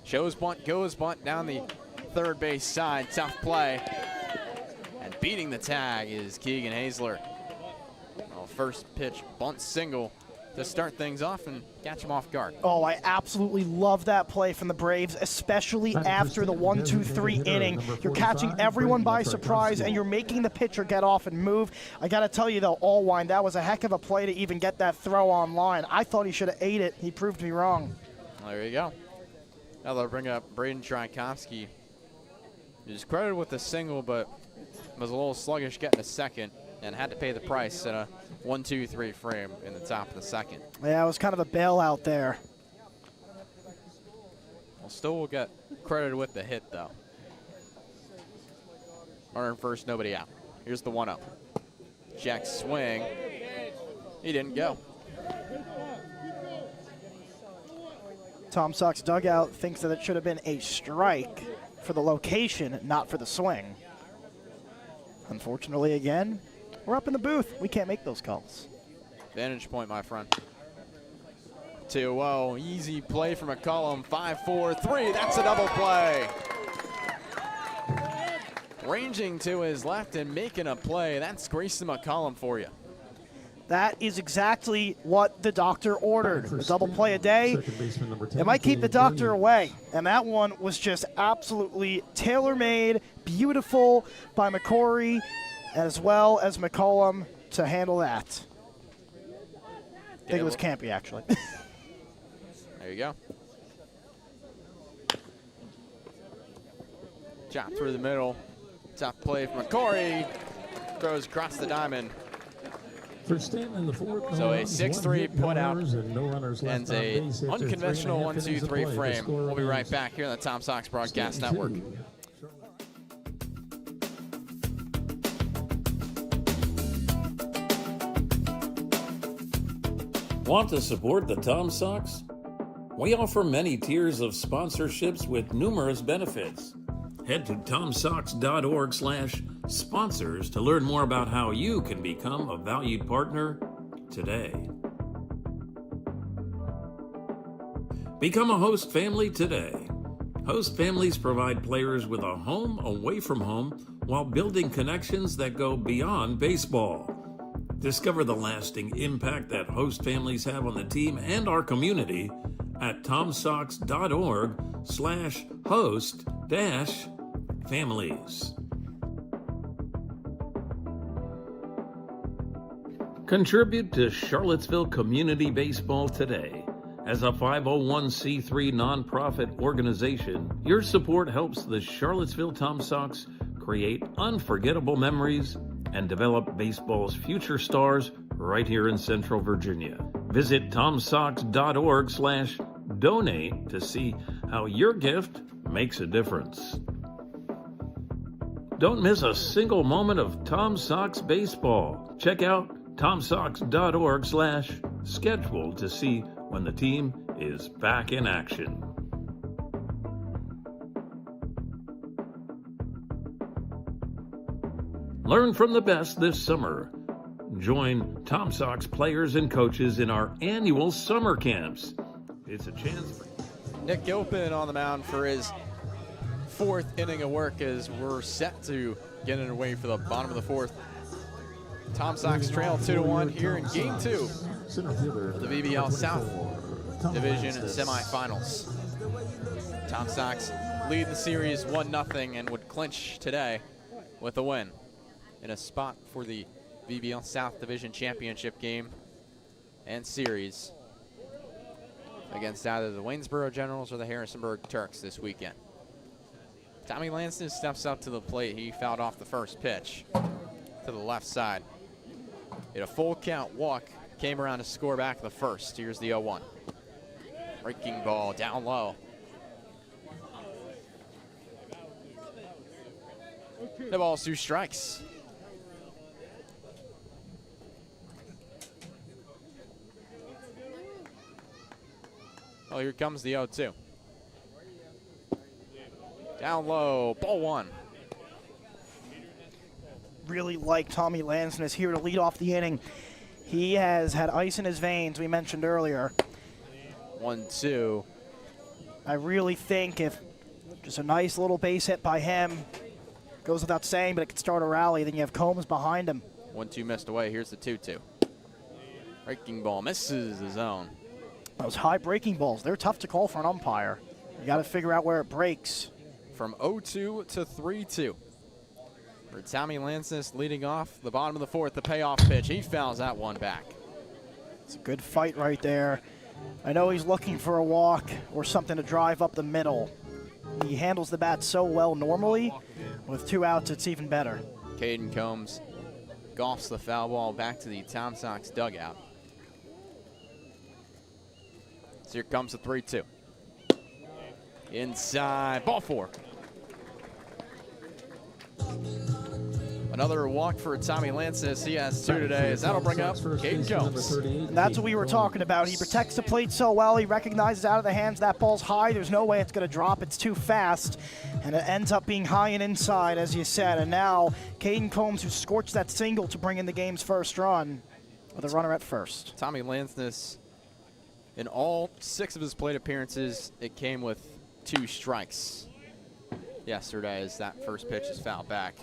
Shows bunt, goes bunt down the third base side. Tough play. And beating the tag is Keegan Hazler. Well, first pitch bunt single to start things off and catch him off guard. Oh, I absolutely love that play from the Braves, especially after the 1-2-3 inning. You're catching everyone by surprise, and you're making the pitcher get off and move. I got to tell you, though, Allwine, that was a heck of a play to even get that throw on line. I thought he should have ate it. He proved me wrong. There you go. Now they'll bring up Braden Tchaikovsky. He's credited with the single, but was a little sluggish getting a second and had to pay the price at a 1-2-3 frame in the top of the second. Yeah, it was kind of a bailout there. Well, still will get credited with the hit, though. Runner in first, nobody out. Here's the 1-0. Jack swing. He didn't go. Tom Sox dugout thinks that it should have been a strike for the location, not for the swing. Unfortunately, again, we're up in the booth. We can't make those calls. Vantage point, my friend. 2-0, easy play from McCollum. 5-4-3, that's a double play. Ranging to his left and making a play. That's Grayson McCollum for you. That is exactly what the doctor ordered. A double play a day. It might keep the doctor away. And that one was just absolutely tailor-made, beautiful by McCory, as well as McCollum to handle that. I think it was Campy, actually. There you go. Chop through the middle. Top play from McCory. Throws across the diamond. For Stanton in the fourth, So a 6-3 put out ends a unconventional 1-2-3 frame. We'll be right back here on the Tom Sox Broadcast Network. Want to support the Tom Sox? We offer many tiers of sponsorships with numerous benefits. Head to tomsox.org/sponsors to learn more about how you can become a valued partner today. Become a host family today. Host families provide players with a home away from home while building connections that go beyond baseball. Discover the lasting impact that host families have on the team and our community at tomsox.org/host-families. Contribute to Charlottesville Community Baseball today. As a 501c3 nonprofit organization, your support helps the Charlottesville Tom Sox create unforgettable memories and develop baseball's future stars right here in Central Virginia. Visit tomsox.org/donate to see how your gift makes a difference. Don't miss a single moment of Tom Sox baseball. Check out tomsox.org/schedule to see when the team is back in action. Learn from the best this summer. Join Tom Sox players and coaches in our annual summer camps. It's a chance for Nick Gilpin on the mound for his fourth inning of work as we're set to get underway for the bottom of the fourth. Tom Sox trail 2-1 here in Game 2 of the VBL South Division semifinals. Tom Sox lead the series 1-0 and would clinch today with a win in a spot for the VBL South Division Championship game and series. against either the Waynesboro Generals or the Harrisonburg Turks this weekend. Tommy Lanston steps up to the plate. He fouled off the first pitch to the left side. Hit a full count walk, came around to score back the first. Here's the 0-1. Breaking ball down low. The ball's 2 strikes. Oh, here comes the 0-2. Down low, ball 1. Really like Tommy Lanston is here to lead off the inning. He has had ice in his veins, we mentioned earlier. 1-2. I really think if just a nice little base hit by him, goes without saying, but it could start a rally, then you have Combs behind him. 1-2 missed away. Here's the 2-2. Breaking ball misses the zone. Those high breaking balls, they're tough to call for an umpire. You got to figure out where it breaks. From 0-2 to 3-2. For Tommy Lanston leading off the bottom of the 4th, the payoff pitch. He fouls that one back. It's a good fight right there. I know he's looking for a walk or something to drive up the middle. He handles the bat so well normally. With 2 outs, it's even better. Caden Combs golfs the foul ball back to the Tom Sox dugout. So here comes the 3-2. Inside, ball 4. Another walk for Tommy Lanston. He has 2 today, as that'll bring up Caden Combs. And that's what we were talking about. He protects the plate so well. He recognizes out of the hands that ball's high. There's no way it's going to drop. It's too fast. And it ends up being high and inside, as you said. And now Caden Combs, who scorched that single to bring in the game's first run, with a runner at first. Tommy Lanston, in all 6 of his plate appearances, it came with 2 strikes yesterday as that first pitch is fouled back.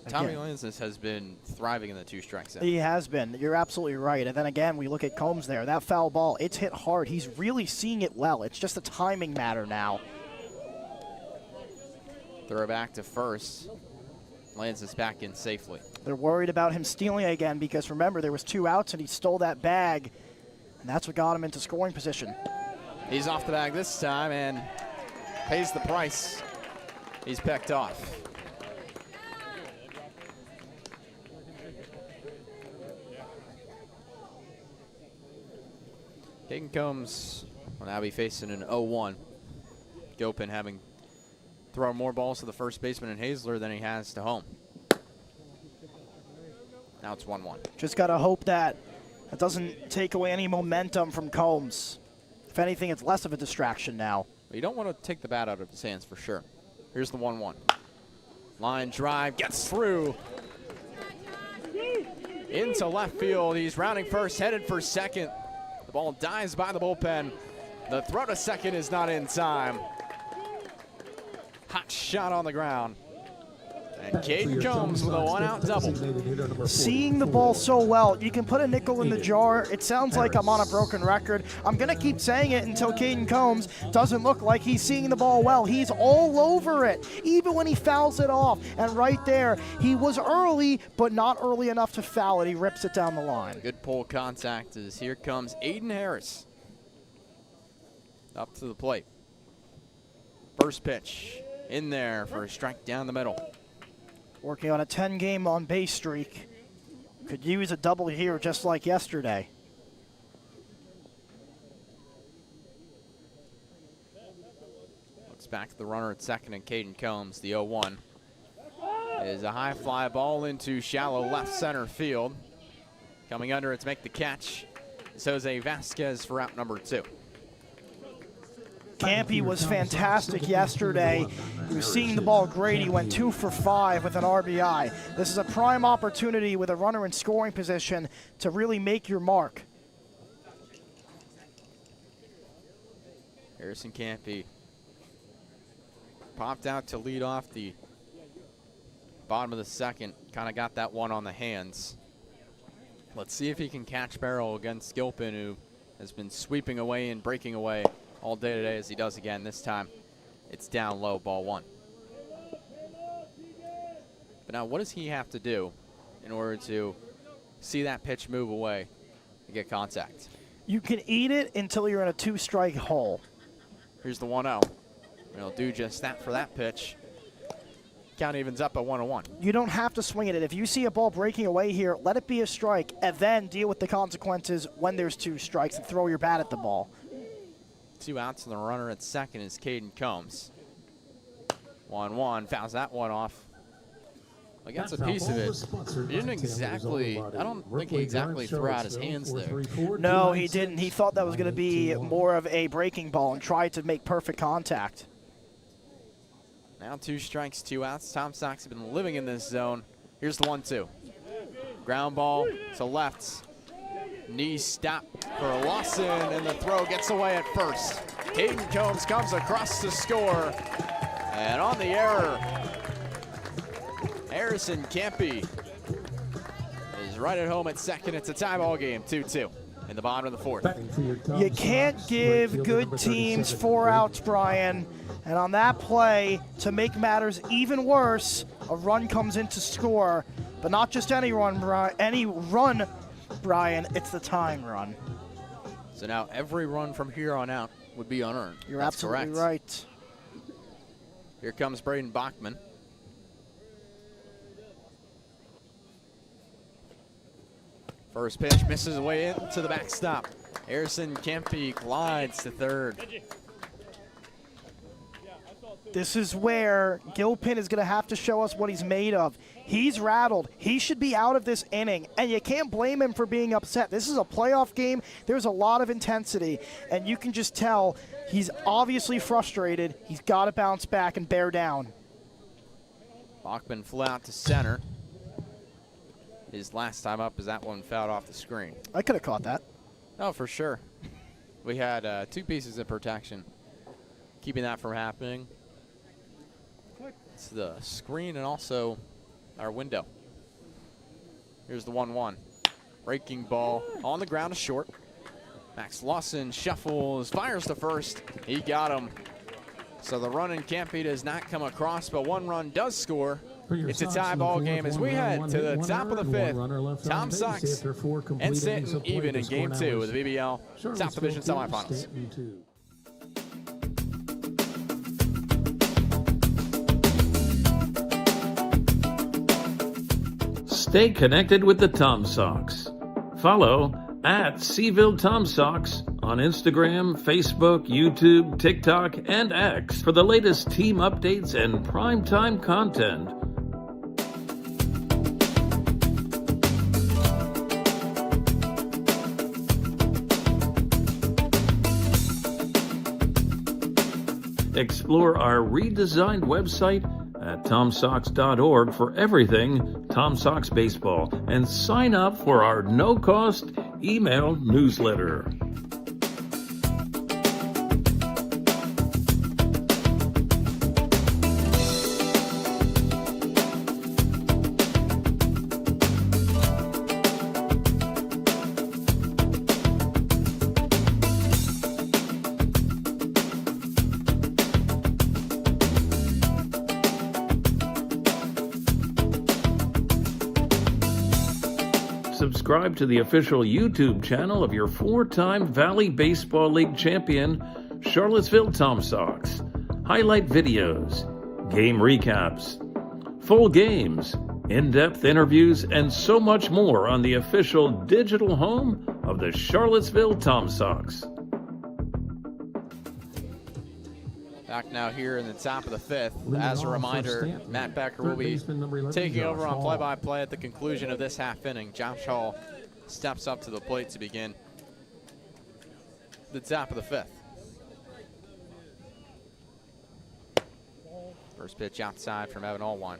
Tommy Lanston has been thriving in the 2 strikes zone. He has been. You're absolutely right. And then again, we look at Combs there. That foul ball, it's hit hard. He's really seeing it well. It's just a timing matter now. Throw back to first. Lanston's back in safely. They're worried about him stealing again because remember, there was 2 outs and he stole that bag. And that's what got him into scoring position. He's off the bag this time and pays the price. He's picked off. Caden Combs will now be facing an 0-1. Gopin having thrown more balls to the first baseman in Hazler than he has to home. Now it's 1-1. Just got to hope that it doesn't take away any momentum from Combs. If anything, it's less of a distraction now. You don't want to take the bat out of his hands for sure. Here's the 1-1. Line drive, gets through. Into left field. He's rounding first, headed for second. The ball dives by the bullpen. The throw to second is not in time. Hot shot on the ground. And Caden Combs with a 1-out double. Seeing the ball so well, you can put a nickel in the jar. It sounds like I'm on a broken record. I'm going to keep saying it until Caden Combs doesn't look like he's seeing the ball well. He's all over it, even when he fouls it off. And right there, he was early, but not early enough to foul it. He rips it down the line. Good pull contact as here comes Aiden Harris. Up to the plate. First pitch in there for a strike down the middle. Working on a 10-game on-base streak. Could use a double here just like yesterday. Looks back at the runner at second and Caden Combs. The 0-1 is a high fly ball into shallow left center field. Coming under it to make the catch is Jose Vasquez for out number 2. Campy was fantastic yesterday. He was seeing the ball great. He went 2 for 5 with an RBI. This is a prime opportunity with a runner in scoring position to really make your mark. Harrison Campy popped out to lead off the bottom of the second. Kind of got that one on the hands. Let's see if he can catch barrel against Gilpin, who has been sweeping away and breaking away all day today, as he does again. This time it's down low, ball 1. But now what does he have to do in order to see that pitch move away and get contact? You can eat it until you're in a 2-strike hole. Here's the 1-0. He'll do just that for that pitch. Count evens up at 1-1. You don't have to swing at it. If you see a ball breaking away here, let it be a strike, and then deal with the consequences when there's 2 strikes and throw your bat at the ball. 2 outs and the runner at second is Caden Combs. 1-1, fouls that one off. Against a piece of it. He didn't exactly, I don't think he exactly threw out his hands there. No, he didn't. He thought that was going to be more of a breaking ball and tried to make perfect contact. Now 2 strikes, 2 outs. Tom Sox have been living in this zone. Here's the 1-2. Ground ball to left. Knee stop for Lawson, and the throw gets away at first. Caden Combs comes across to score. And on the error, Harrison Campy is right at home at second. It's a tie ball game, 2-2 in the bottom of the 4th. You can't give good teams 4 outs, Brian. And on that play, to make matters even worse, a run comes in to score. But not just any run, Brian, it's the time run. So now every run from here on out would be unearned. You're That's absolutely correct. right. Here comes Braden Bachman. First pitch misses away into the backstop. Harrison Campy glides to third. This is where Gilpin is going to have to show us what he's made of. He's rattled. He should be out of this inning, and you can't blame him for being upset. This is a playoff game. There's a lot of intensity, and you can just tell he's obviously frustrated. He's got to bounce back and bear down. Bachman flew out to center. His last time up is that one fouled off the screen. I could have caught that. Oh, for sure. We had 2 pieces of protection keeping that from happening. It's the screen and also our window. Here's the 1-1. Breaking ball on the ground to short. Max Lawson shuffles, fires to first. He got him. So the run in Campy does not come across, but 1 run does score. It's a tie ball game as we head to the top of the 5th. Tom Sox and Staunton even in game 2 of the VBL South Division semifinals. Stay connected with the Tom Sox. Follow at Seville Tom Sox on Instagram, Facebook, YouTube, TikTok, and X for the latest team updates and primetime content. Explore our redesigned website at tomsox.org for everything Tom Sox baseball and sign up for our no-cost email newsletter. Subscribe to the official YouTube channel of your 4-time Valley Baseball League champion, Charlottesville Tom Sox. Highlight videos, game recaps, full games, in-depth interviews, and so much more on the official digital home of the Charlottesville Tom Sox. Back now here in the top of the 5th. As a reminder, Matt Becker will be taking over on play-by-play at the conclusion of this half inning. Josh Hall steps up to the plate to begin the top of the 5th. First pitch outside from Evan Allwine.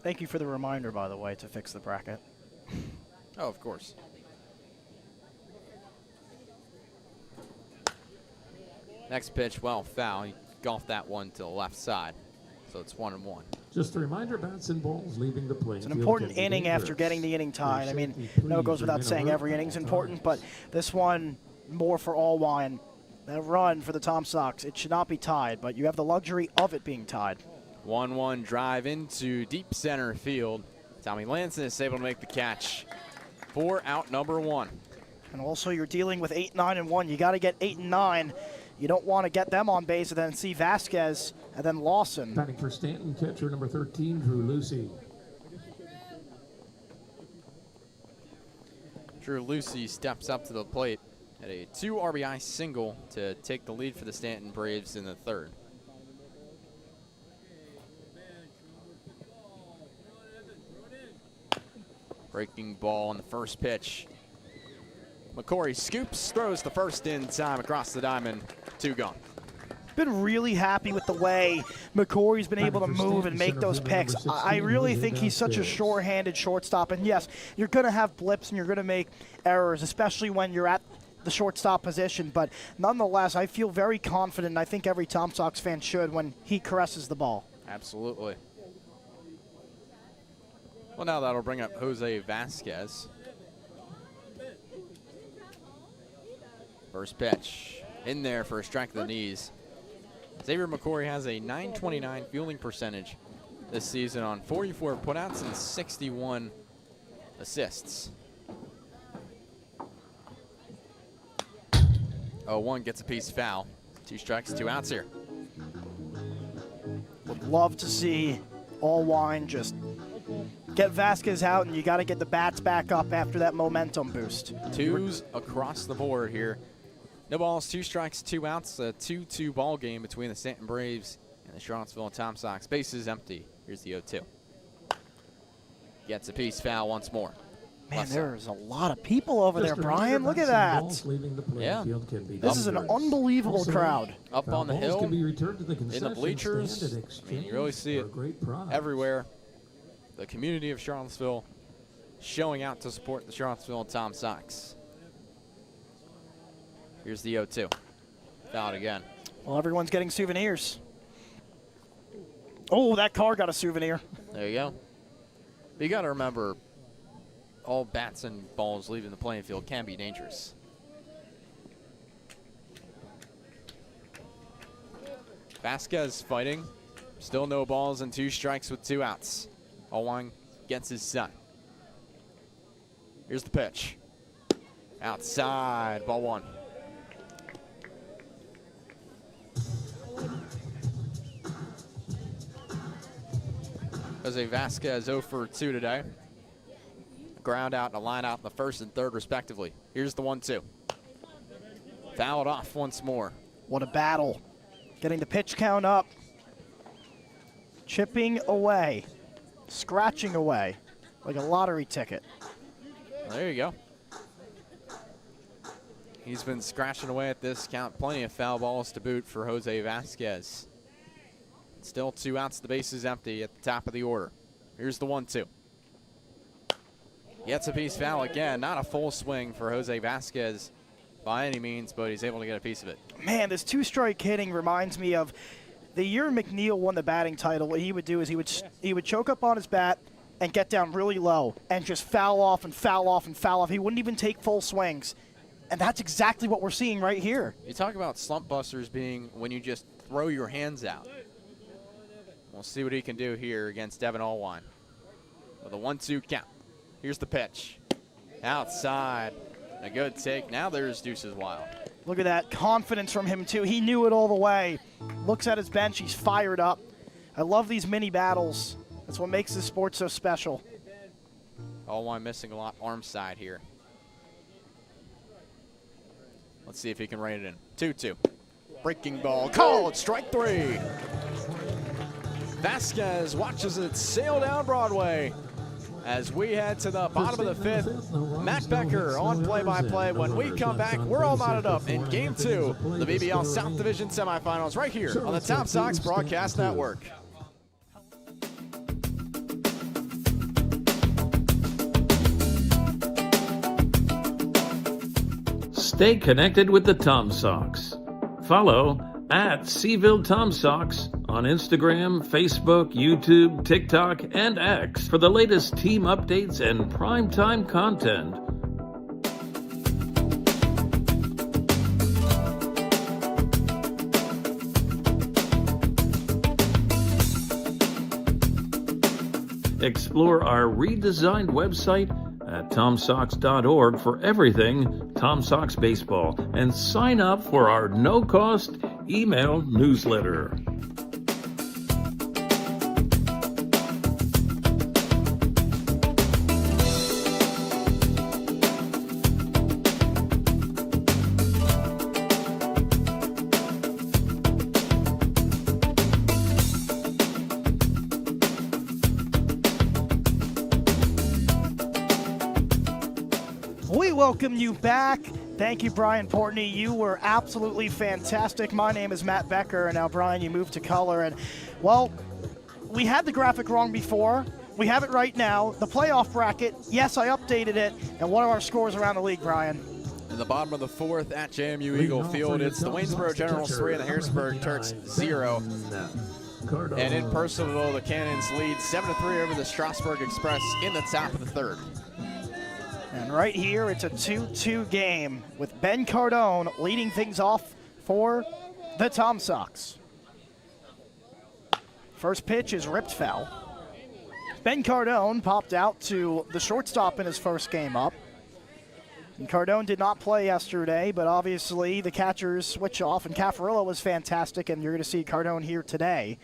Thank you for the reminder, by the way, to fix the bracket. Oh, of course. Next pitch, well, foul. He golfed that one to the left side. So it's 1-1. Just a reminder, bats and balls leaving the plate. It's an important inning after getting the inning tied. I mean, I know it goes without saying every inning's important, but this one more for Allwine. That run for the Tom Sox, it should not be tied, but you have the luxury of it being tied. 1-1 drive into deep center field. Tommy Lanson is able to make the catch for out number 1. And also you're dealing with 8, 9, and 1. You got to get 8 and 9. You don't want to get them on base and then see Vasquez and then Lawson. Batting for Staunton, catcher number 13, Drew Lucy. Drew Lucy steps up to the plate at a 2 RBI single to take the lead for the Staunton Braves in the third. Breaking ball on the first pitch. McCory scoops, throws the first in time across the diamond. 2 gone. Been really happy with the way McCory's been able to move and make those picks. I really think he's such a sure-handed shortstop. And yes, you're going to have blips and you're going to make errors, especially when you're at the shortstop position. But nonetheless, I feel very confident, and I think every Tom Sox fan should, when he caresses the ball. Absolutely. Well, now that'll bring up Jose Vasquez. First pitch in there for a strike to the knees. Xavier McCory has a .929 fielding percentage this season on 44 putouts and 61 assists. 0-1 gets a piece foul. 2 strikes, 2 outs here. Would love to see Allwine just get Vasquez out, and you got to get the bats back up after that momentum boost. 2s across the board here. No balls, 2 strikes, 2 outs. A 2-2 ball game between the Staunton Braves and the Charlottesville Tom Sox. Bases empty. Here's the 0-2. Gets a piece foul once more. Man, there's a lot of people over there, Brian. Look at that. Yeah. This is an unbelievable crowd. Up on the hill, in the bleachers. I mean, you really see it everywhere. The community of Charlottesville showing out to support the Charlottesville Tom Sox. Here's the 0-2. Fouled again. Well, everyone's getting souvenirs. Oh, that car got a souvenir. There you go. But you got to remember, all bats and balls leaving the playing field can be dangerous. Vasquez fighting. Still no balls and 2 strikes with 2 outs. Allwine gets his son. Here's the pitch. Outside, ball 1. Jose Vasquez 0 for 2 today. Ground out and a line out in the first and third, respectively. Here's the 1-2. Fouled off once more. What a battle. Getting the pitch count up. Chipping away. Scratching away. Like a lottery ticket. There you go. He's been scratching away at this count. Plenty of foul balls to boot for Jose Vasquez. Still 2 outs, the base is empty at the top of the order. Here's the 1-2. Gets a piece foul again. Not a full swing for Jose Vasquez by any means, but he's able to get a piece of it. Man, this 2-strike hitting reminds me of the year McNeil won the batting title. What he would do is he would choke up on his bat and get down really low and just foul off and foul off and foul off. He wouldn't even take full swings. And that's exactly what we're seeing right here. You talk about slump busters being when you just throw your hands out. We'll see what he can do here against Devin Allwine. With a 1-2 count. Here's the pitch. Outside. A good take. Now there's Deuces Wild. Look at that confidence from him, too. He knew it all the way. Looks at his bench. He's fired up. I love these mini battles. That's what makes this sport so special. Allwine missing a lot arm side here. Let's see if he can rein it in. 2-2. Breaking ball. Called. Strike 3. Vasquez watches it sail down Broadway as we head to the bottom of the 5th. Matt Becker on play-by-play. When we come back, we're all knotted up in Game 2, the VBL South Division semifinals, right here on the Tom Sox Broadcast Network. Stay connected with the Tom Sox. Follow at Seville Tom Sox on Instagram, Facebook, YouTube, TikTok, and X for the latest team updates and primetime content. Explore our redesigned website at TomSox.org for everything Tom Sox baseball and sign up for our no-cost email newsletter. We welcome you back. Thank you, Brian Portney. You were absolutely fantastic. My name is Matt Becker, and now, Brian, you moved to color. And, well, we had the graphic wrong before. We have it right now. The playoff bracket, yes, I updated it. And what are our scores around the league, Brian? In the bottom of the fourth at JMU Eagle Field, it's the Waynesboro Generals 3 and the Harrisburg Turks 0. And in Purcellville, the Cannons lead 7-3 over the Strasburg Express in the top of the third. And right here, it's a 2-2 game with Ben Cardone leading things off for the Tom Sox. First pitch is ripped foul. Ben Cardone popped out to the shortstop in his first game up. And Cardone did not play yesterday, but obviously the catchers switch off, and Caffarilla was fantastic, and you're going to see Cardone here today.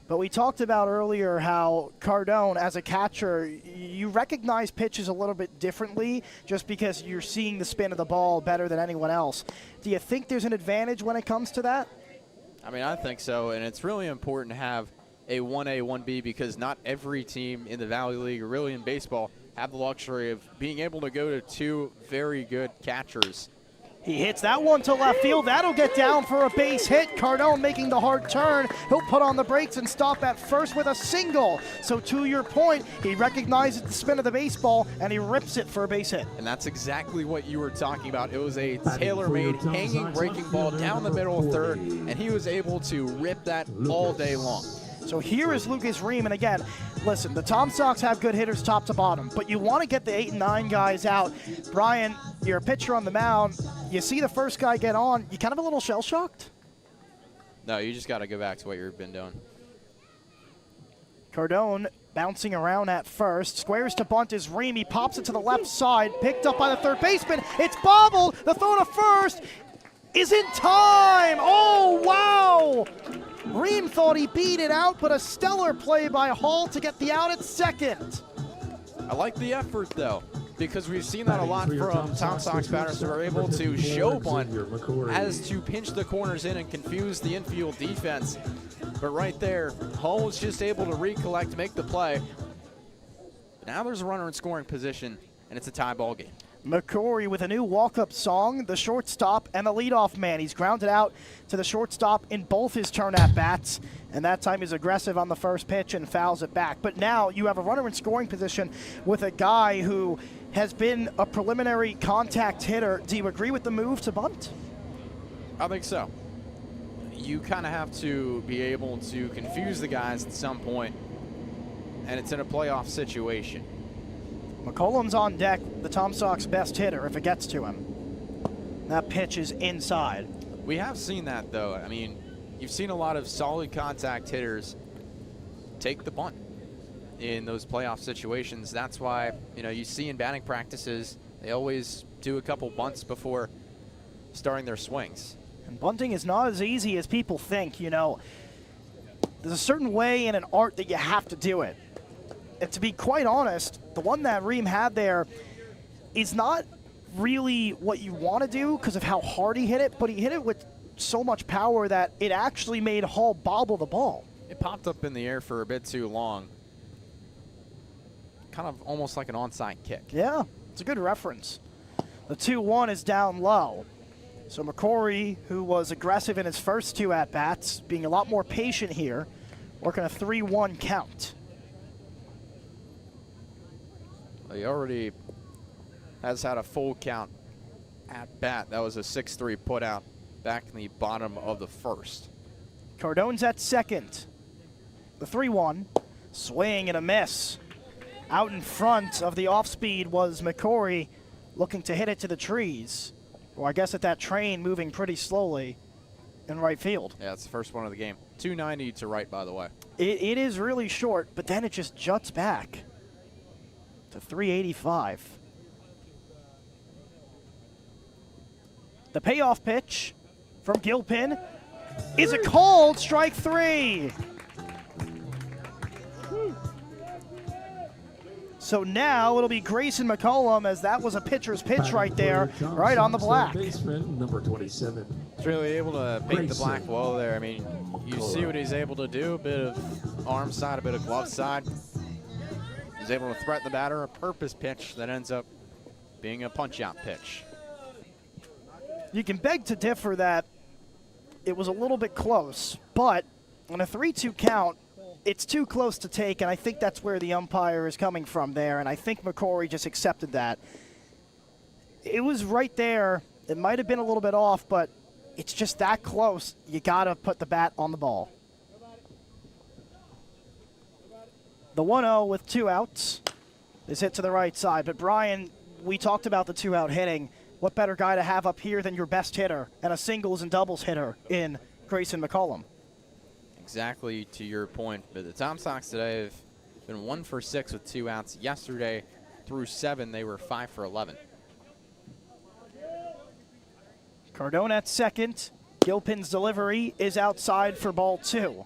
But we talked about earlier how Cardone, as a catcher, you recognize pitches a little bit differently just because you're seeing the spin of the ball better than anyone else. Do you think there's an advantage when it comes to that? I mean, I think so, and it's really important to have a 1A, 1B because not every team in the Valley League or really in baseball have the luxury of being able to go to two very good catchers. He hits that one to left field. That'll get down for a base hit. Cardone making the hard turn. He'll put on the brakes and stop at first with a single. So to your point, he recognizes the spin of the baseball, and he rips it for a base hit. And that's exactly what you were talking about. It was a tailor-made hanging breaking ball down the middle of third, and he was able to rip that all day long. So here is Lucas Ream, and again, listen, the Tom Sox have good hitters top to bottom, but you want to get the 8 and 9 guys out. Brian, you're a pitcher on the mound. You see the first guy get on, you kind of a little shell-shocked? No, you just got to go back to what you've been doing. Cardone bouncing around at first. Squares to bunt is Ream. He pops it to the left side, picked up by the third baseman. It's bobbled. The throw to first is in time. Oh, wow. Ream thought he beat it out, but a stellar play by Hall to get the out at second. I like the effort, though, because we've seen that a lot from Tom Sox batters who are able to show bunt as to pinch the corners in and confuse the infield defense. But right there, Hall was just able to recollect, make the play. Now there's a runner in scoring position, and it's a tie ball game. McCrory with a new walk-up song, the shortstop and the leadoff man. He's grounded out to the shortstop in both his turn at-bats, and that time he's aggressive on the first pitch and fouls it back. But now you have a runner in scoring position with a guy who has been a preliminary contact hitter. Do you agree with the move to bunt? I think so. You kind of have to be able to confuse the guys at some point, and it's in a playoff situation. McCollum's on deck, the Tom Sox best hitter if it gets to him. That pitch is inside. We have seen that, though. I mean, you've seen a lot of solid contact hitters take the bunt in those playoff situations. That's why, you know, you see in batting practices, they always do a couple bunts before starting their swings. And bunting is not as easy as people think, you know. There's a certain way in an art that you have to do it. And to be quite honest, the one that Ream had there is not really what you want to do because of how hard he hit it, but he hit it with so much power that it actually made Hall bobble the ball. It popped up in the air for a bit too long. Kind of almost like an onside kick. Yeah, it's a good reference. The 2-1 is down low. So McCrory, who was aggressive in his first two at-bats, being a lot more patient here, working a 3-1 count. He already has had a full count at bat. That was a 6-3 put out back in the bottom of the first. Cardone's at second. The 3-1, swing and a miss. Out in front of the off-speed was McCrory looking to hit it to the trees. Or I guess at that train moving pretty slowly in right field. Yeah, it's the first one of the game. 290 to right, by the way. It is really short, but then it just juts back. to 385. The payoff pitch from Gilpin is a called strike 3. So now it'll be Grayson McCollum, as that was a pitcher's pitch right there, right on the black. Baseman, number 27. He's really able to paint the black well there. I mean, you see what he's able to do, a bit of arm side, a bit of glove side. He's able to threaten the batter, a purpose pitch that ends up being a punch-out pitch. You can beg to differ that it was a little bit close, but on a 3-2 count, it's too close to take, and I think that's where the umpire is coming from there, and I think McCrory just accepted that. It was right there. It might have been a little bit off, but it's just that close. You got to put the bat on the ball. The 1-0 with 2 outs is hit to the right side, but Brian, we talked about the 2-out hitting. What better guy to have up here than your best hitter and a singles and doubles hitter in Grayson McCollum? Exactly to your point, but the Tom Sox today have been 1 for 6 with 2 outs. Yesterday, through 7, they were 5 for 11. Cardone at second. Gilpin's delivery is outside for ball 2.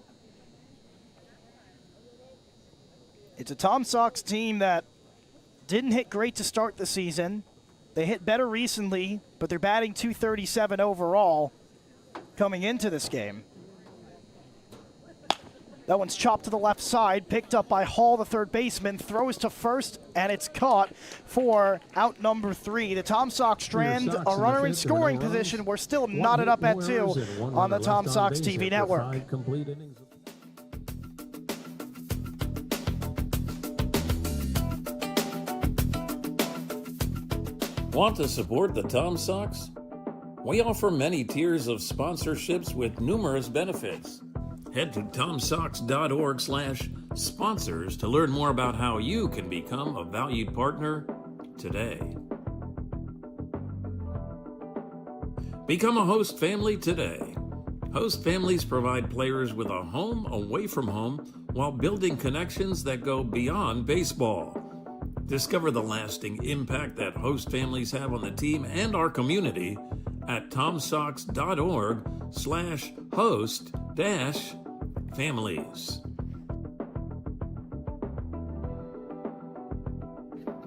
It's a Tom Sox team that didn't hit great to start the season. They hit better recently, but they're batting .237 overall coming into this game. That one's chopped to the left side, picked up by Hall, the third baseman, throws to first, and it's caught for out number 3. The Tom Sox strand a runner in scoring position. We're still knotted up at 2 on the Tom Sox TV network. Want to support the Tom Sox? We offer many tiers of sponsorships with numerous benefits. Head to tomsox.org/sponsors to learn more about how you can become a valued partner today. Become a host family today. Host families provide players with a home away from home while building connections that go beyond baseball. Discover the lasting impact that host families have on the team and our community at tomsox.org/host-families.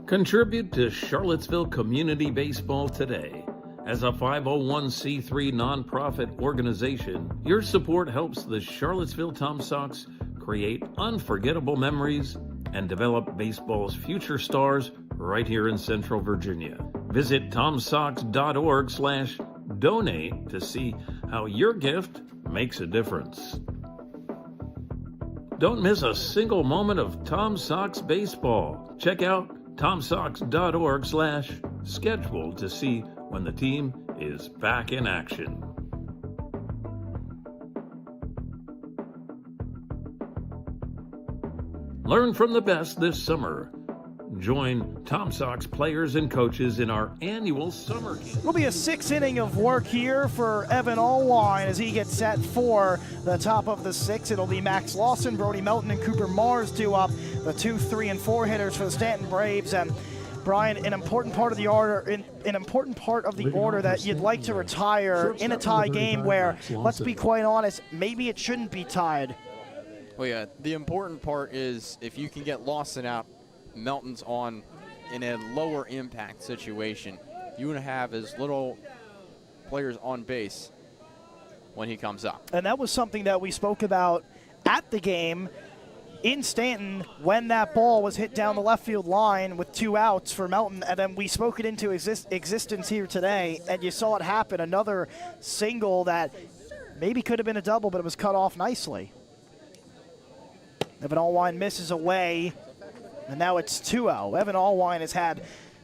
Contribute to Charlottesville Community Baseball today. As a 501c3 nonprofit organization, your support helps the Charlottesville Tom Sox create unforgettable memories and develop baseball's future stars right here in Central Virginia. Visit tomsox.org/donate to see how your gift makes a difference. Don't miss a single moment of Tom Sox baseball. Check out tomsox.org/schedule to see when the team is back in action. Learn from the best this summer. Join Tom Sox players and coaches in our annual summer camp. It'll be a 6th inning of work here for Evan Allwine as he gets set for the top of the 6th. It'll be Max Lawson, Brody Melton, and Cooper Mars due up, the 2, 3, and 4 hitters for the Staunton Braves. And Brian, an important part of the order, that you'd like to retire in a tie game where, let's be quite honest, maybe it shouldn't be tied. Well, yeah, the important part is if you can get Lawson out, Melton's on in a lower impact situation. You want to have as little players on base when he comes up. And that was something that we spoke about at the game in Staunton when that ball was hit down the left field line with 2 outs for Melton, and then we spoke it into existence here today, and you saw it happen. Another single that maybe could have been a double, but it was cut off nicely. Evan Allwine misses away, and now it's 2-0. Evan Allwine has had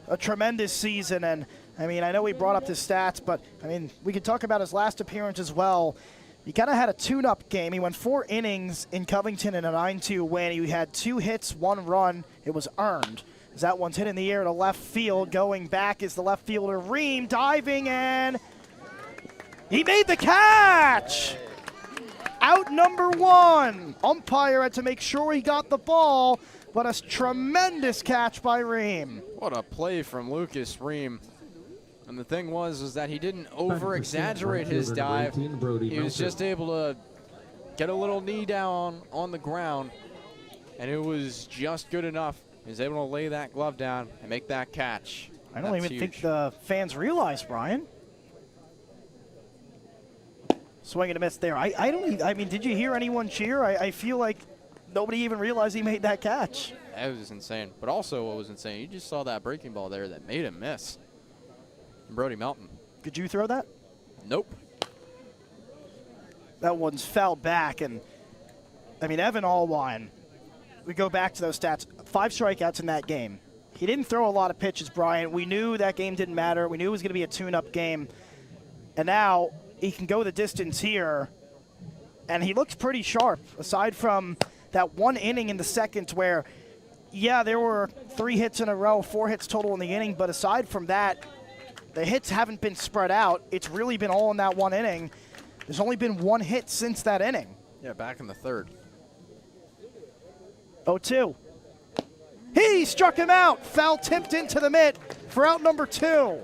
a tremendous season, and I mean, I know we brought up his stats, but I mean, we could talk about his last appearance as well. He kind of had a tune-up game. He went 4 innings in Covington in a 9-2 win. He had 2 hits, 1 run. It was earned. As that one's hit in the air to left field. Going back is the left fielder, Ream, diving, and he made the catch! Out number 1. Umpire had to make sure he got the ball, but a tremendous catch by Ream. What a play from Lucas Ream. And the thing was that he didn't over-exaggerate his dive. He was just able to get a little knee down on the ground, and it was just good enough. He was able to lay that glove down and make that catch. I don't even think the fans realize, Brian. Swing and a miss there. I mean, did you hear anyone cheer? I feel like nobody even realized he made that catch. That was insane. But also what was insane, you just saw that breaking ball there that made him miss. Brody Melton. Could you throw that? Nope. That one's fouled back. And, I mean, Evan Allwine, we go back to those stats, 5 strikeouts in that game. He didn't throw a lot of pitches, Brian. We knew that game didn't matter. We knew it was going to be a tune-up game. And now he can go the distance here, and he looks pretty sharp, aside from that one inning in the second where, yeah, there were 3 hits in a row, 4 hits total in the inning, but aside from that, the hits haven't been spread out. It's really been all in that one inning. There's only been 1 hit since that inning. Yeah, back in the third. 0-2. He struck him out. Foul tipped into the mitt for out number 2.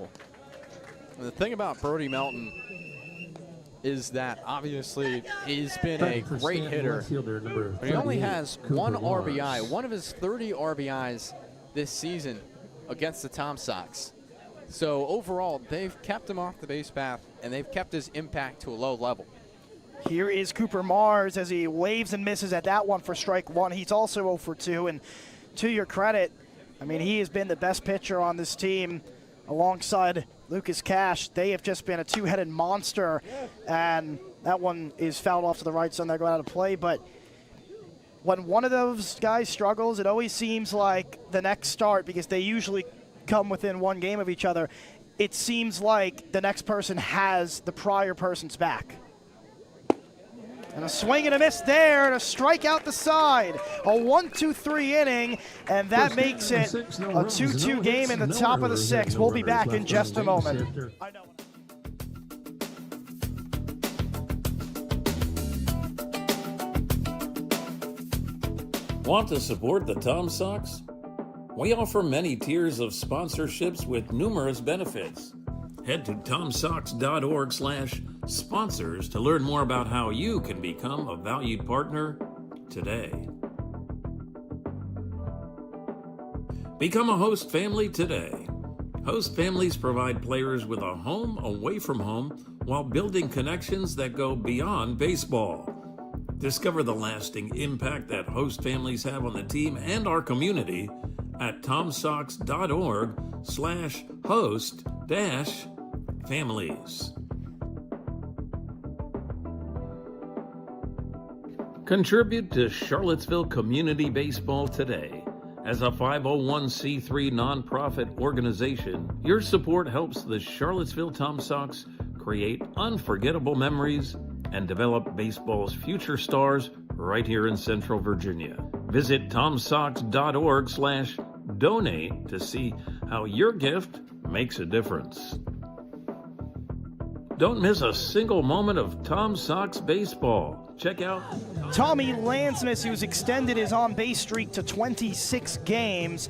And the thing about Brody Melton is that obviously he's been a great hitter, but he only has 1 RBI, one of his 30 RBIs this season against the Tom Sox. So overall, they've kept him off the base path, and they've kept his impact to a low level. Here is Cooper Mars as he waves and misses at that one for strike 1. He's also 0 for 2, and to your credit, I mean, he has been the best pitcher on this team alongside Lucas Cash. They have just been a 2-headed monster, and that one is fouled off to the right, so they're going out of play. But when one of those guys struggles, it always seems like the next start, because they usually come within 1 game of each other, it seems like the next person has the prior person's back. And a swing and a miss there to strike out the side. A 1-2-3 inning, and that makes it a 2-2 game in the top of the 6th. We'll be back in just a moment. Want to support the Tom Sox? We offer many tiers of sponsorships with numerous benefits. Head to tomsox.org/sponsors to learn more about how you can become a valued partner today. Become a host family today. Host families provide players with a home away from home while building connections that go beyond baseball. Discover the lasting impact that host families have on the team and our community at tomsox.org/host-families. Contribute to Charlottesville Community Baseball today. As a 501c3 nonprofit organization, your support helps the Charlottesville Tom Sox create unforgettable memories and develop baseball's future stars right here in Central Virginia. Visit tomsox.org/donate to see how your gift makes a difference. Don't miss a single moment of Tom Sox baseball. Check out Tommy Lansness, who's extended his on-base streak to 26 games.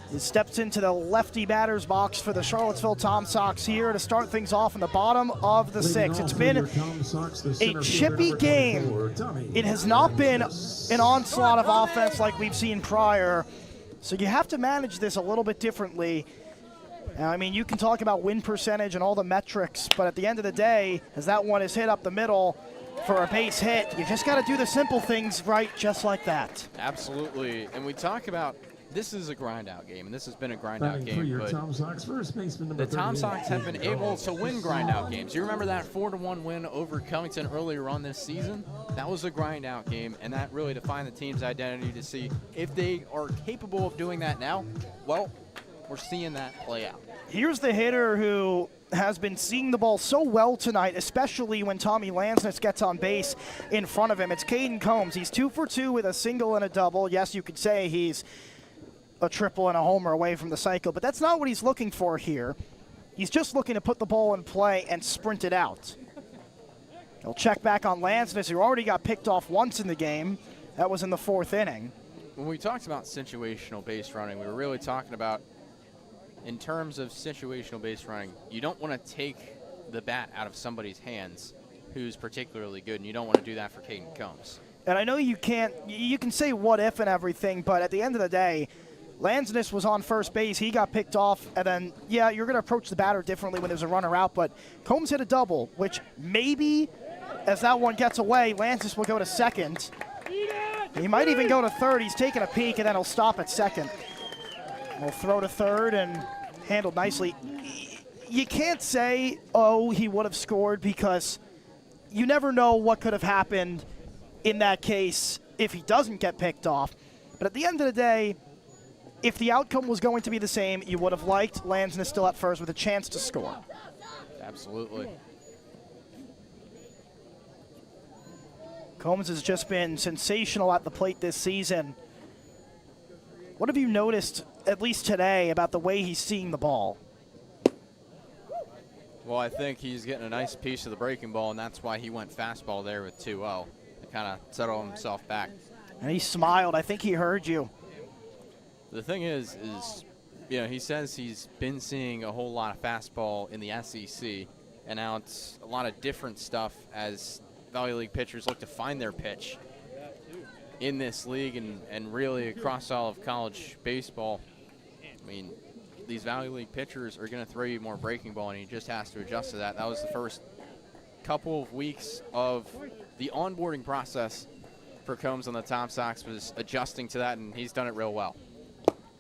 He steps into the lefty batter's box for the Charlottesville Tom Sox here to start things off in the bottom of the 6th. It's been a chippy game. It has not been an onslaught of offense like we've seen prior, so you have to manage this a little bit differently. I mean, you can talk about win percentage and all the metrics, but at the end of the day, as that one is hit up the middle for a base hit, you just got to do the simple things right, just like that. Absolutely, and we talk about this is a grind-out game, and this has been a grind-out game, but the Tom Sox have been able to win grind-out games. You remember that 4-1 win over Covington earlier on this season? That was a grind-out game, and that really defined the team's identity to see if they are capable of doing that now. Well, we're seeing that play out. Here's the hitter who has been seeing the ball so well tonight, especially when Tommy Lansness gets on base in front of him. It's Caden Combs. He's 2 for 2 with a single and a double. Yes, you could say he's a triple and a homer away from the cycle, but that's not what he's looking for here. He's just looking to put the ball in play and sprint it out. He'll check back on Lansness, who already got picked off once in the game. That was in the 4th inning. when we talked about situational base running, we were really talking about, in terms of situational base running, you don't want to take the bat out of somebody's hands who's particularly good, and you don't want to do that for Caden Combs. And I know you can say what if and everything, but at the end of the day, Lansness was on first base. He got picked off, and then, yeah, you're going to approach the batter differently when there's a runner out, but Combs hit a double, which maybe, as that one gets away, Lansness will go to second. He might even go to third. He's taking a peek, and then he'll stop at second. We'll throw to third and handled nicely. You can't say, oh, he would have scored, because you never know what could have happened in that case if he doesn't get picked off. But at the end of the day, if the outcome was going to be the same, you would have liked Lansness still at first with a chance to score. Absolutely. Combs has just been sensational at the plate this season. What have you noticed, at least today, about the way he's seeing the ball? Well, I think he's getting a nice piece of the breaking ball, and that's why he went fastball there with 2-0 to kind of settle himself back. And he smiled. I think he heard you. The thing is, you know, he says he's been seeing a whole lot of fastball in the SEC, and now it's a lot of different stuff as Valley League pitchers look to find their pitch in this league and really across all of college baseball. I mean, these Valley League pitchers are going to throw you more breaking ball, and he just has to adjust to that. That was the first couple of weeks of the onboarding process for Combs on the Tom Sox, was adjusting to that, and he's done it real well.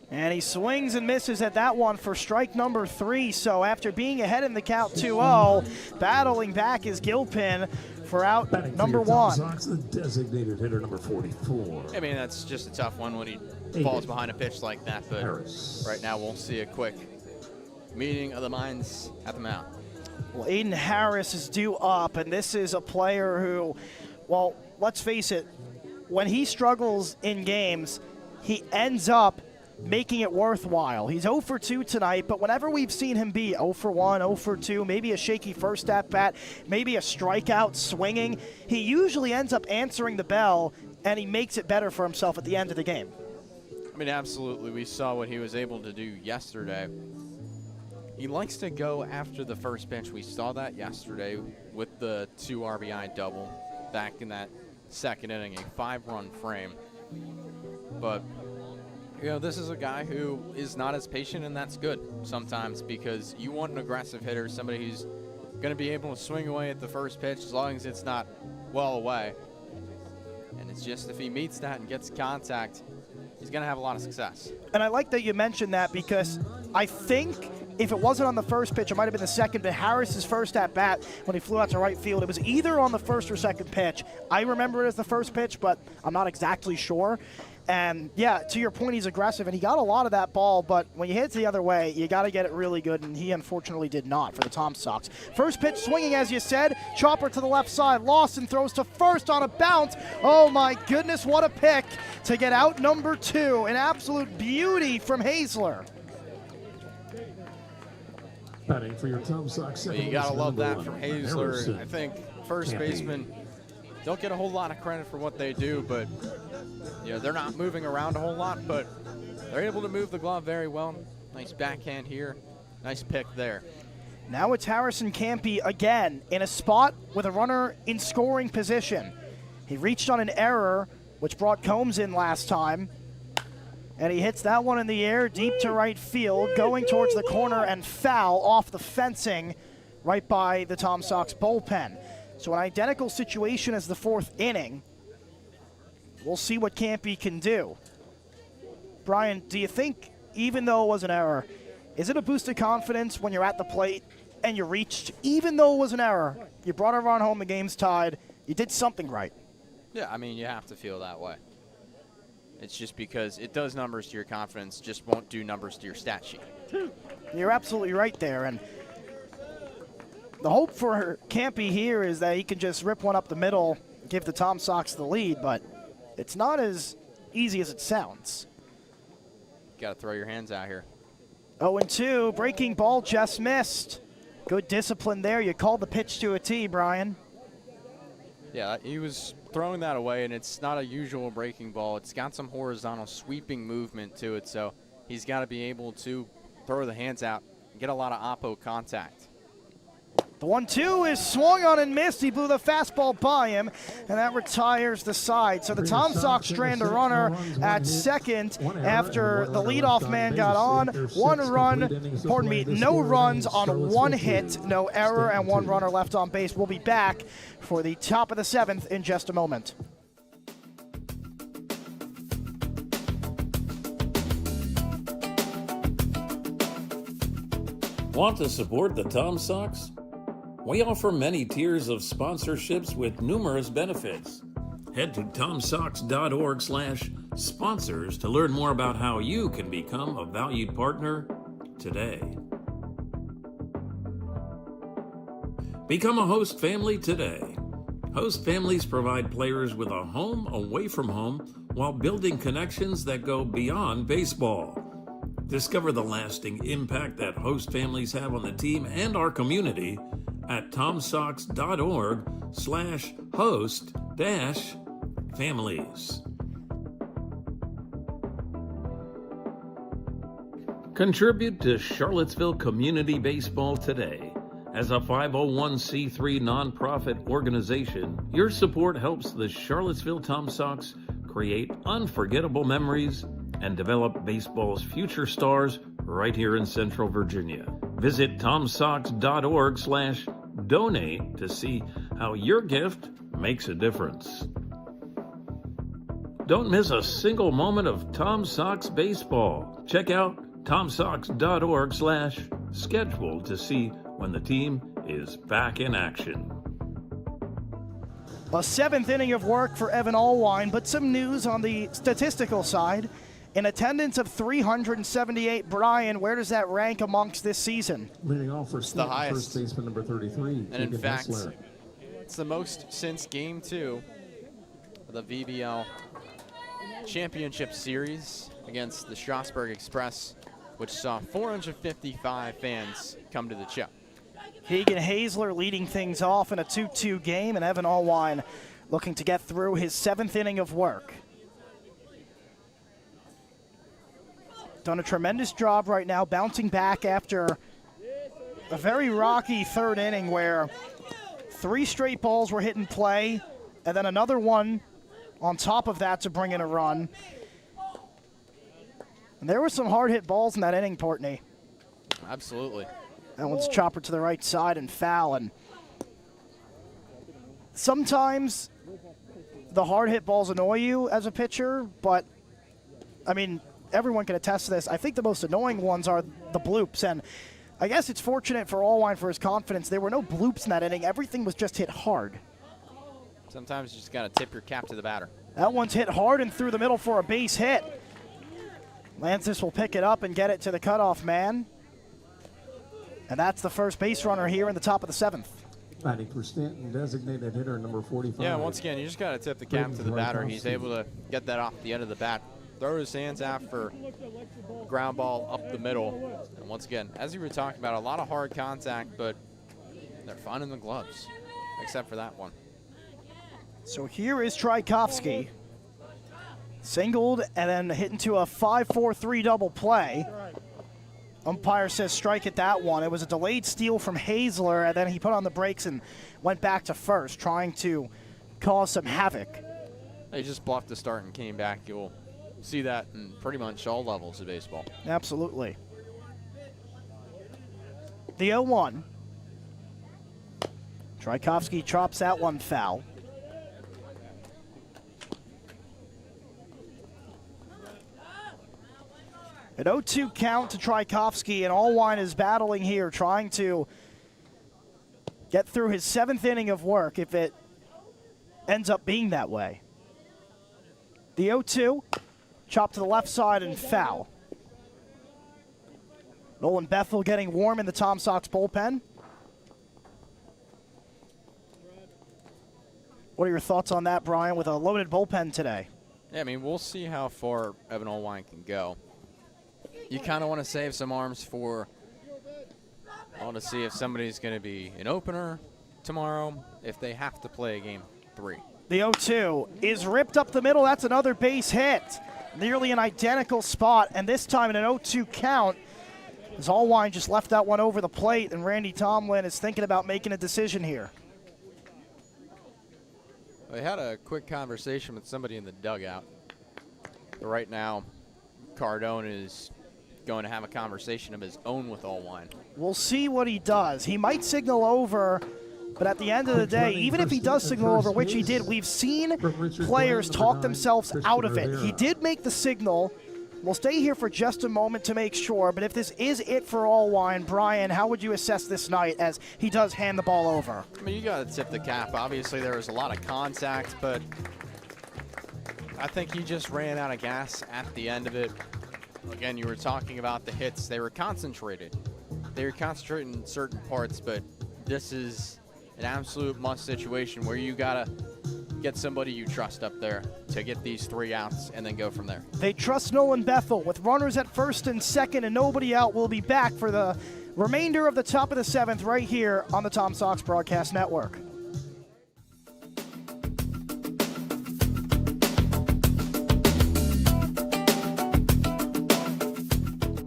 And he swings and misses at that one for strike number 3. So after being ahead in the count 2-0, battling back is Gilpin for out number 1. Sox, the designated hitter number 44. I mean, that's just a tough one when he falls behind a pitch like that, but right now we'll see a quick meeting of the minds at the mound. Well, Aiden Harris is due up, and this is a player who, well, let's face it, when he struggles in games, he ends up making it worthwhile. He's 0 for 2 tonight, but whenever we've seen him be 0 for 1, 0 for 2, maybe a shaky first at bat, maybe a strikeout swinging, he usually ends up answering the bell, and he makes it better for himself at the end of the game. I mean, absolutely. We saw what he was able to do yesterday. He likes to go after the first pitch. We saw that yesterday with the 2 RBI double back in that second inning, a 5-run frame. But you know, this is a guy who is not as patient, and that's good sometimes, because you want an aggressive hitter, somebody who's going to be able to swing away at the first pitch as long as it's not well away. And it's just if he meets that and gets contact, he's going to have a lot of success. And I like that you mentioned that, because I think if it wasn't on the first pitch, it might have been the second, but Harris's first at-bat when he flew out to right field, it was either on the first or second pitch. I remember it as the first pitch, but I'm not exactly sure. And, yeah, to your point, he's aggressive, and he got a lot of that ball, but when you hit it the other way, you got to get it really good, and he unfortunately did not for the Tom Sox. First pitch swinging, as you said, chopper to the left side. Lawson throws to first on a bounce. Oh, my goodness, what a pick to get out number 2. An absolute beauty from Hazler. Batting for your Tom Sox. Well, you got to love that from Hazler. I think first baseman don't get a whole lot of credit for what they do, but you know, they're not moving around a whole lot, but they're able to move the glove very well. Nice backhand here, nice pick there. Now it's Harrison Campy again in a spot with a runner in scoring position. He reached on an error, which brought Combs in last time, and he hits that one in the air deep to right field, going towards the corner and foul off the fencing right by the Tom Sox bullpen. So an identical situation as the 4th inning. We'll see what Campy can do. Brian, do you think, even though it was an error, is it a boost of confidence when you're at the plate and you reached, even though it was an error, you brought a run home, the game's tied, you did something right? Yeah, I mean, you have to feel that way. It's just because it does numbers to your confidence, just won't do numbers to your stat sheet. You're absolutely right there, and the hope for Campy here is that he can just rip one up the middle, give the Tom Sox the lead, but it's not as easy as it sounds. Got to throw your hands out here. 0-2, breaking ball just missed. Good discipline there. You called the pitch to a T, Brian. Yeah, he was throwing that away, and it's not a usual breaking ball. It's got some horizontal sweeping movement to it, so he's got to be able to throw the hands out and get a lot of oppo contact. The 1-2 is swung on and missed. He blew the fastball by him, and that retires the side. So the Tom Sox strand a runner at second after the leadoff man got on. No runs on one hit, no error, and one runner left on base. We'll be back for the top of the 7th in just a moment. Want to support the Tom Sox? We offer many tiers of sponsorships with numerous benefits. Head to tomsox.org/sponsors to learn more about how you can become a valued partner today. Become a host family today. Host families provide players with a home away from home while building connections that go beyond baseball. Discover the lasting impact that host families have on the team and our community at tomsox.org/host-families. Contribute to Charlottesville Community Baseball today. As a 501c3 nonprofit organization, your support helps the Charlottesville Tom Sox create unforgettable memories and develop baseball's future stars right here in Central Virginia. Visit tomsox.org/donate to see how your gift makes a difference. Don't miss a single moment of Tom Sox baseball. Check out tomsox.org/schedule to see when the team is back in action. A 7th inning of work for Evan Allwine, but some news on the statistical side. An attendance of 378. Brian, where does that rank amongst this season? Leading off for the highest. First baseman number 33. And in fact, it's the most since Game 2 of the VBL Championship Series against the Strasburg Express, which saw 455 fans come to the show. Keegan Hazler leading things off in a 2-2 game, and Evan Allwine looking to get through his 7th inning of work. Done a tremendous job right now, bouncing back after a very rocky 3rd inning where 3 straight balls were hit in play, and then another one on top of that to bring in a run. And there were some hard-hit balls in that inning, Portney. Absolutely. That one's chopper to the right side and foul. And sometimes the hard-hit balls annoy you as a pitcher, but, I mean, everyone can attest to this. I think the most annoying ones are the bloops, and I guess it's fortunate for Allwine for his confidence. There were no bloops in that inning. Everything was just hit hard. Sometimes you just got to tip your cap to the batter. That one's hit hard and through the middle for a base hit. Lancis will pick it up and get it to the cutoff man. And that's the first base runner here in the top of the 7th. Batting for Staunton, designated hitter number 45. Yeah, once again, you just got to tip the cap to the batter. He's able to get that off the end of the bat, throw his hands out for ground ball up the middle. And once again, as you were talking about, a lot of hard contact, but they're finding the gloves, except for that one. So here is Tchaikovsky. Singled and then hit into a 5-4-3 double play. Umpire says strike at that one. It was a delayed steal from Hazler, and then he put on the brakes and went back to first, trying to cause some havoc. He just bluffed the start and came back. You'll see that in pretty much all levels of baseball. Absolutely. The 0-1. Tchaikovsky chops that one foul. An 0-2 count to Tchaikovsky, and Allwine is battling here, trying to get through his 7th inning of work if it ends up being that way. The 0-2, chop to the left side and foul. Nolan Bethel getting warm in the Tom Sox bullpen. What are your thoughts on that, Brian, with a loaded bullpen today? Yeah, I mean, we'll see how far Evan Allwine can go. You kind of want to save some arms for, well, to see if somebody's going to be an opener tomorrow, if they have to play Game 3. The 0-2 is ripped up the middle. That's another base hit. Nearly an identical spot, and this time in an 0-2 count, as Allwine just left that one over the plate, and Randy Tomlin is thinking about making a decision here. I had a quick conversation with somebody in the dugout. Right now, Cardone is going to have a conversation of his own with Allwine. We'll see what he does. He might signal over, but at the end of the day, even if he does signal over, which he did, we've seen players talk themselves out of it. He did make the signal. We'll stay here for just a moment to make sure, but if this is it for Allwine, Brian, how would you assess this night as he does hand the ball over? I mean, you got to tip the cap. Obviously, there was a lot of contact, but I think he just ran out of gas at the end of it. Again, you were talking about the hits. They were concentrated. They were concentrated in certain parts, but this is an absolute must situation where you got to get somebody you trust up there to get these 3 outs and then go from there. They trust Nolan Bethel with runners at first and second and nobody out. We'll be back for the remainder of the top of the 7th right here on the Tom Sox Broadcast Network.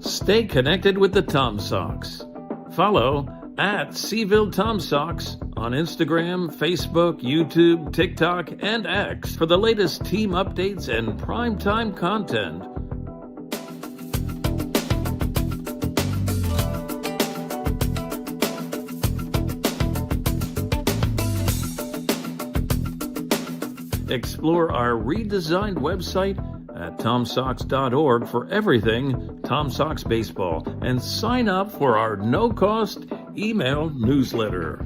Stay connected with the Tom Sox. Follow at Seville Tom Sox on Instagram, Facebook, YouTube, TikTok, and X for the latest team updates and primetime content. Explore our redesigned website at TomSox.org for everything Tom Sox baseball and sign up for our no-cost email newsletter.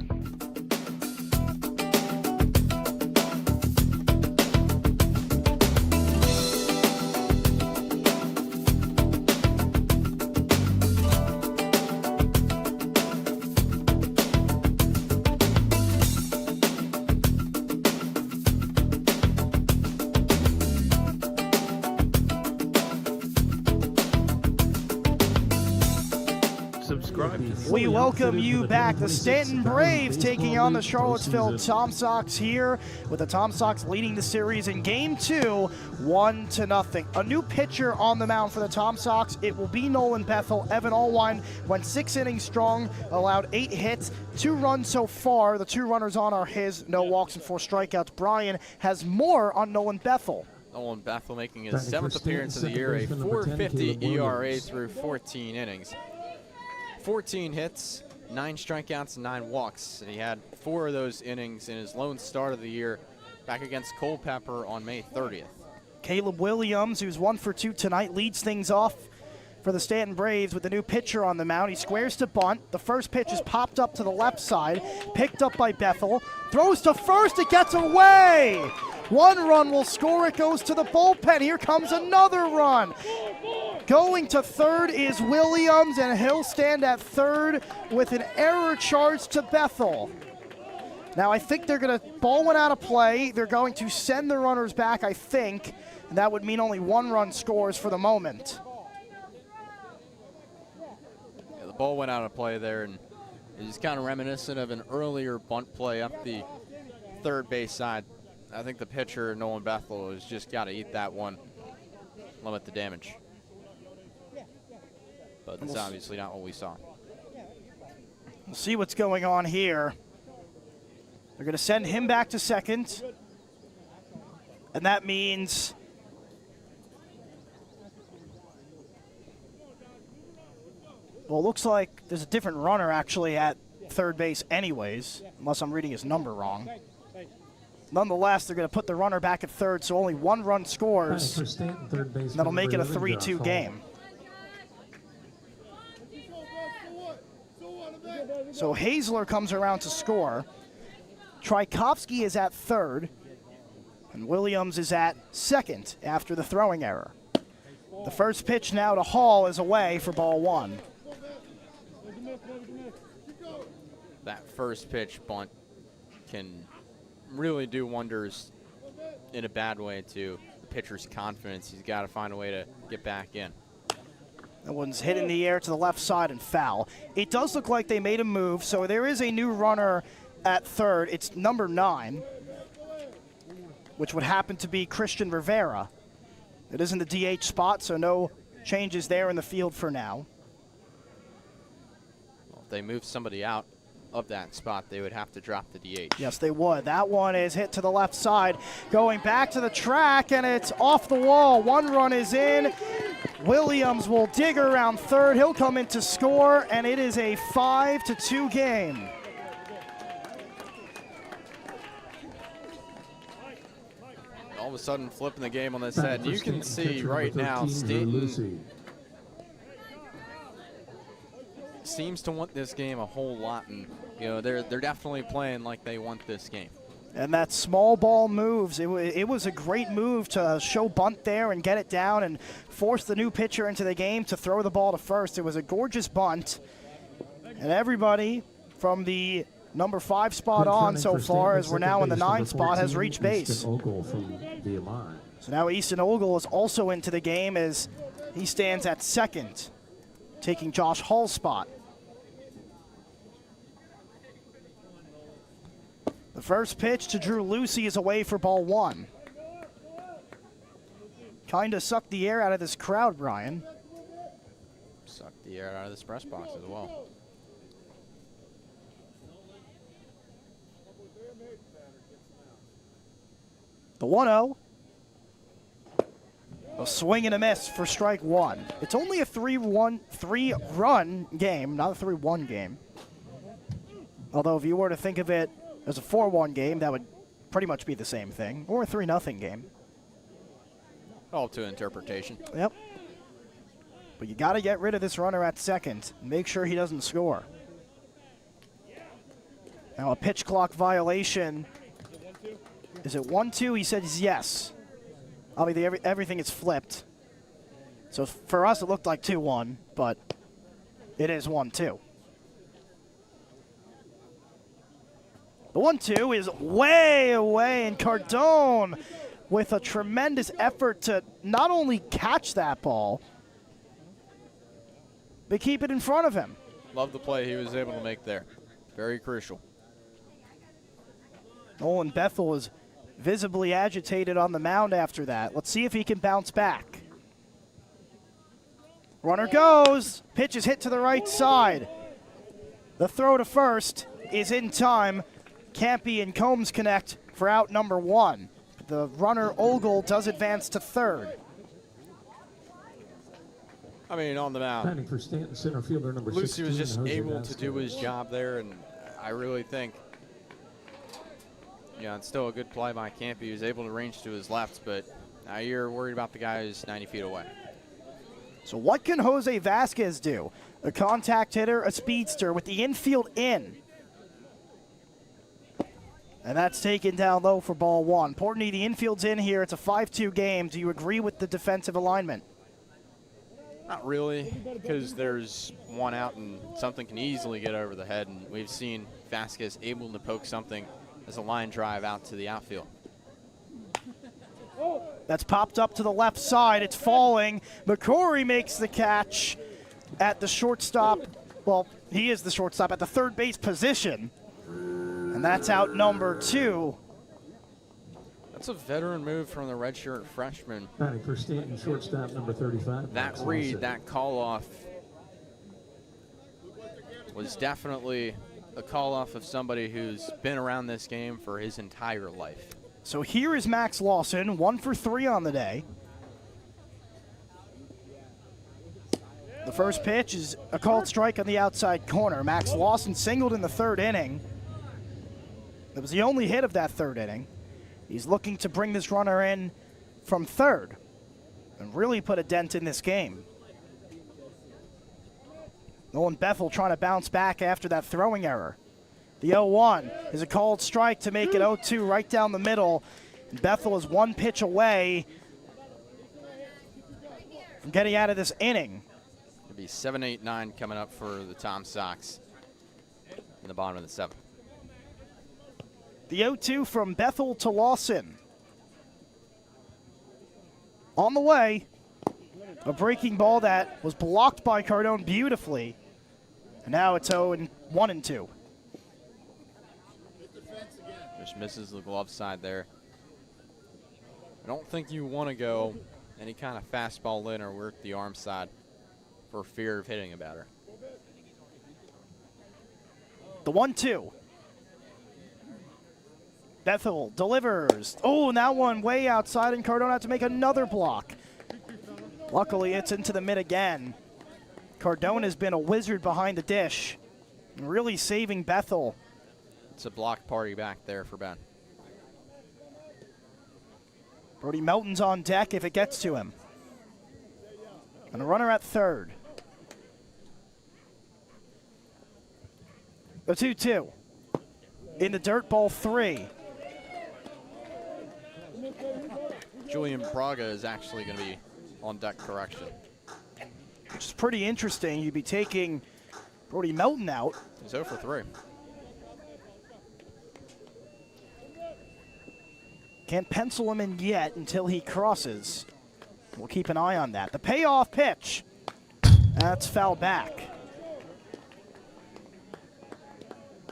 We welcome you back. The Staunton Braves taking on the Charlottesville Tom Sox here, with the Tom Sox leading the series in Game 2, 1-0. A new pitcher on the mound for the Tom Sox. It will be Nolan Bethel. Evan Allwine went 6 innings strong, allowed 8 hits, 2 runs so far. The 2 runners on are his, no walks and 4 strikeouts. Brian has more on Nolan Bethel. Nolan Bethel making his 7th appearance of the year, a 4.50 ERA through 14 innings. 14 hits, 9 strikeouts, and 9 walks. And he had 4 of those innings in his lone start of the year back against Culpeper on May 30th. Caleb Williams, who's 1 for 2 tonight, leads things off for the Staunton Braves with the new pitcher on the mound. He squares to bunt. The first pitch is popped up to the left side, picked up by Bethel. Throws to first, it gets away! 1 run will score, it goes to the bullpen. Here comes another run. Going to third is Williams, and he'll stand at third with an error charge to Bethel. Now I think they're going to ball one out of play. They're going to send the runners back, I think. And that would mean only 1 run scores for the moment. Yeah, the ball went out of play there, and it's kind of reminiscent of an earlier bunt play up the third base side. I think the pitcher, Nolan Bethel, has just got to eat that one, limit the damage. But that's obviously not what we saw. We'll see what's going on here. They're going to send him back to second. And that means well, it looks like there's a different runner actually at third base anyways, unless I'm reading his number wrong. Nonetheless, they're going to put the runner back at third, so only 1 run scores. That'll make it a 3-2 game. So Hazler comes around to score. Tchaikovsky is at third, and Williams is at second after the throwing error. The first pitch now to Hall is away for ball 1. That first pitch bunt can really do wonders in a bad way to the pitcher's confidence. He's got to find a way to get back in. That one's hit in the air to the left side and foul. It does look like they made a move, so there is a new runner at third. It's number 9. which would happen to be Christian Rivera. It is in the DH spot, so no changes there in the field for now. Well, if they move somebody out of that spot, they would have to drop the DH. Yes, they would. That one is hit to the left side, going back to the track, and it's off the wall. One run is in. Williams will dig around third. He'll come in to score, and it is a 5-2 game. All of a sudden flipping the game on this head. And you can see right now Staunton seems to want this game a whole lot, and you know they're definitely playing like they want this game. And that small ball moves. It was a great move to show bunt there and get it down and force the new pitcher into the game to throw the ball to first. It was a gorgeous bunt, and everybody from the number 5 spot on so far, as we're now in the 9 spot, has reached base. So now Easton Ogle is also into the game as he stands at second, taking Josh Hall's spot. The first pitch to Drew Lucy is away for ball 1. Kind of sucked the air out of this crowd, Brian. Sucked the air out of this press box as well. The 1-0. A swing and a miss for strike 1. It's only a 3-run game, not a 3-1 game. Although if you were to think of it as a 4-1 game, that would pretty much be the same thing. Or a 3-0 game. All to interpretation. Yep. But you got to get rid of this runner at second and make sure he doesn't score. Now a pitch clock violation. Is it 1-2? He says yes. Obviously, everything is flipped. So for us, it looked like 2-1, but it is 1-2. The 1-2 is way away, and Cardone with a tremendous effort to not only catch that ball, but keep it in front of him. Love the play he was able to make there. Very crucial. Nolan Bethel is visibly agitated on the mound after that. Let's see if he can bounce back. Runner goes. Pitch is hit to the right side. The throw to first is in time. Campy and Combs connect for out number 1. The runner Ogle does advance to third. I mean, on the mound, for Staunton, center fielder number Lucy was 16, just Jose able to Vasquez. do his job there, and I really think, yeah, it's still a good play by Campy. He was able to range to his left, but now you're worried about the guy who's 90 feet away. So what can Jose Vasquez do? A contact hitter, a speedster with the infield in. And that's taken down low for ball 1. Portney, the infield's in here. It's a 5-2 game. Do you agree with the defensive alignment? Not really, because there's one out and something can easily get over the head, and we've seen Vasquez able to poke something as a line drive out to the outfield. That's popped up to the left side. It's falling. McCrory makes the catch at the shortstop. Well, he is the shortstop at the third base position. And that's out number 2. That's a veteran move from the redshirt freshman. Batting for Staunton, shortstop number 35. That read, that call-off was definitely a call-off of somebody who's been around this game for his entire life. So here is Max Lawson, 1 for 3 on the day. The first pitch is a called strike on the outside corner. Max Lawson singled in the 3rd inning. It was the only hit of that 3rd inning. He's looking to bring this runner in from 3rd and really put a dent in this game. Nolan Bethel trying to bounce back after that throwing error. The 0-1 is a called strike to make it 0-2 right down the middle. And Bethel is 1 pitch away from getting out of this inning. It'll be 7, 8, 9 coming up for the Tom Sox in the bottom of the 7th. The 0-2 from Bethel to Lawson. On the way, a breaking ball that was blocked by Cardone beautifully. And now it's 0-1-2. Just misses the glove side there. I don't think you want to go any kind of fastball in or work the arm side for fear of hitting a batter. The 1-2. Bethel delivers. Oh, and that one way outside, and Cardone had to make another block. Luckily, it's into the mid again. Cardone has been a wizard behind the dish, really saving Bethel. It's a block party back there for Ben. Brody Melton's on deck if it gets to him. And a runner at third. The 2-2. In the dirt, ball 3. Julian Braga is actually going to be on deck correction. Which is pretty interesting. You'd be taking Brody Melton out. He's 0 for 3. Can't pencil him in yet until he crosses. We'll keep an eye on that. The payoff pitch. That's foul back.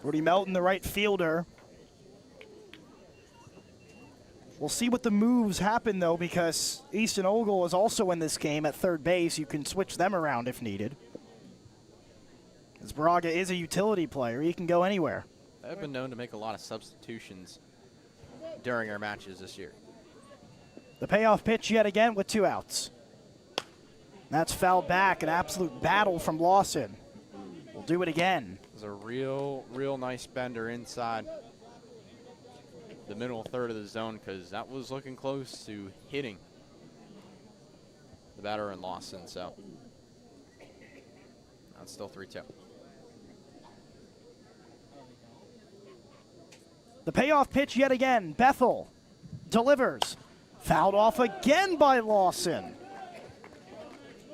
Brody Melton, the right fielder. We'll see what the moves happen, though, because Easton Ogle is also in this game at third base. You can switch them around if needed. As Braga is a utility player, he can go anywhere. I've been known to make a lot of substitutions during our matches this year. The payoff pitch yet again with 2 outs. That's fouled back, an absolute battle from Lawson. We'll do it again. It's a real nice bender inside the middle third of the zone, because that was looking close to hitting the batter in Lawson. So that's still 3-2. The payoff pitch yet again. Bethel delivers. Fouled off again by Lawson.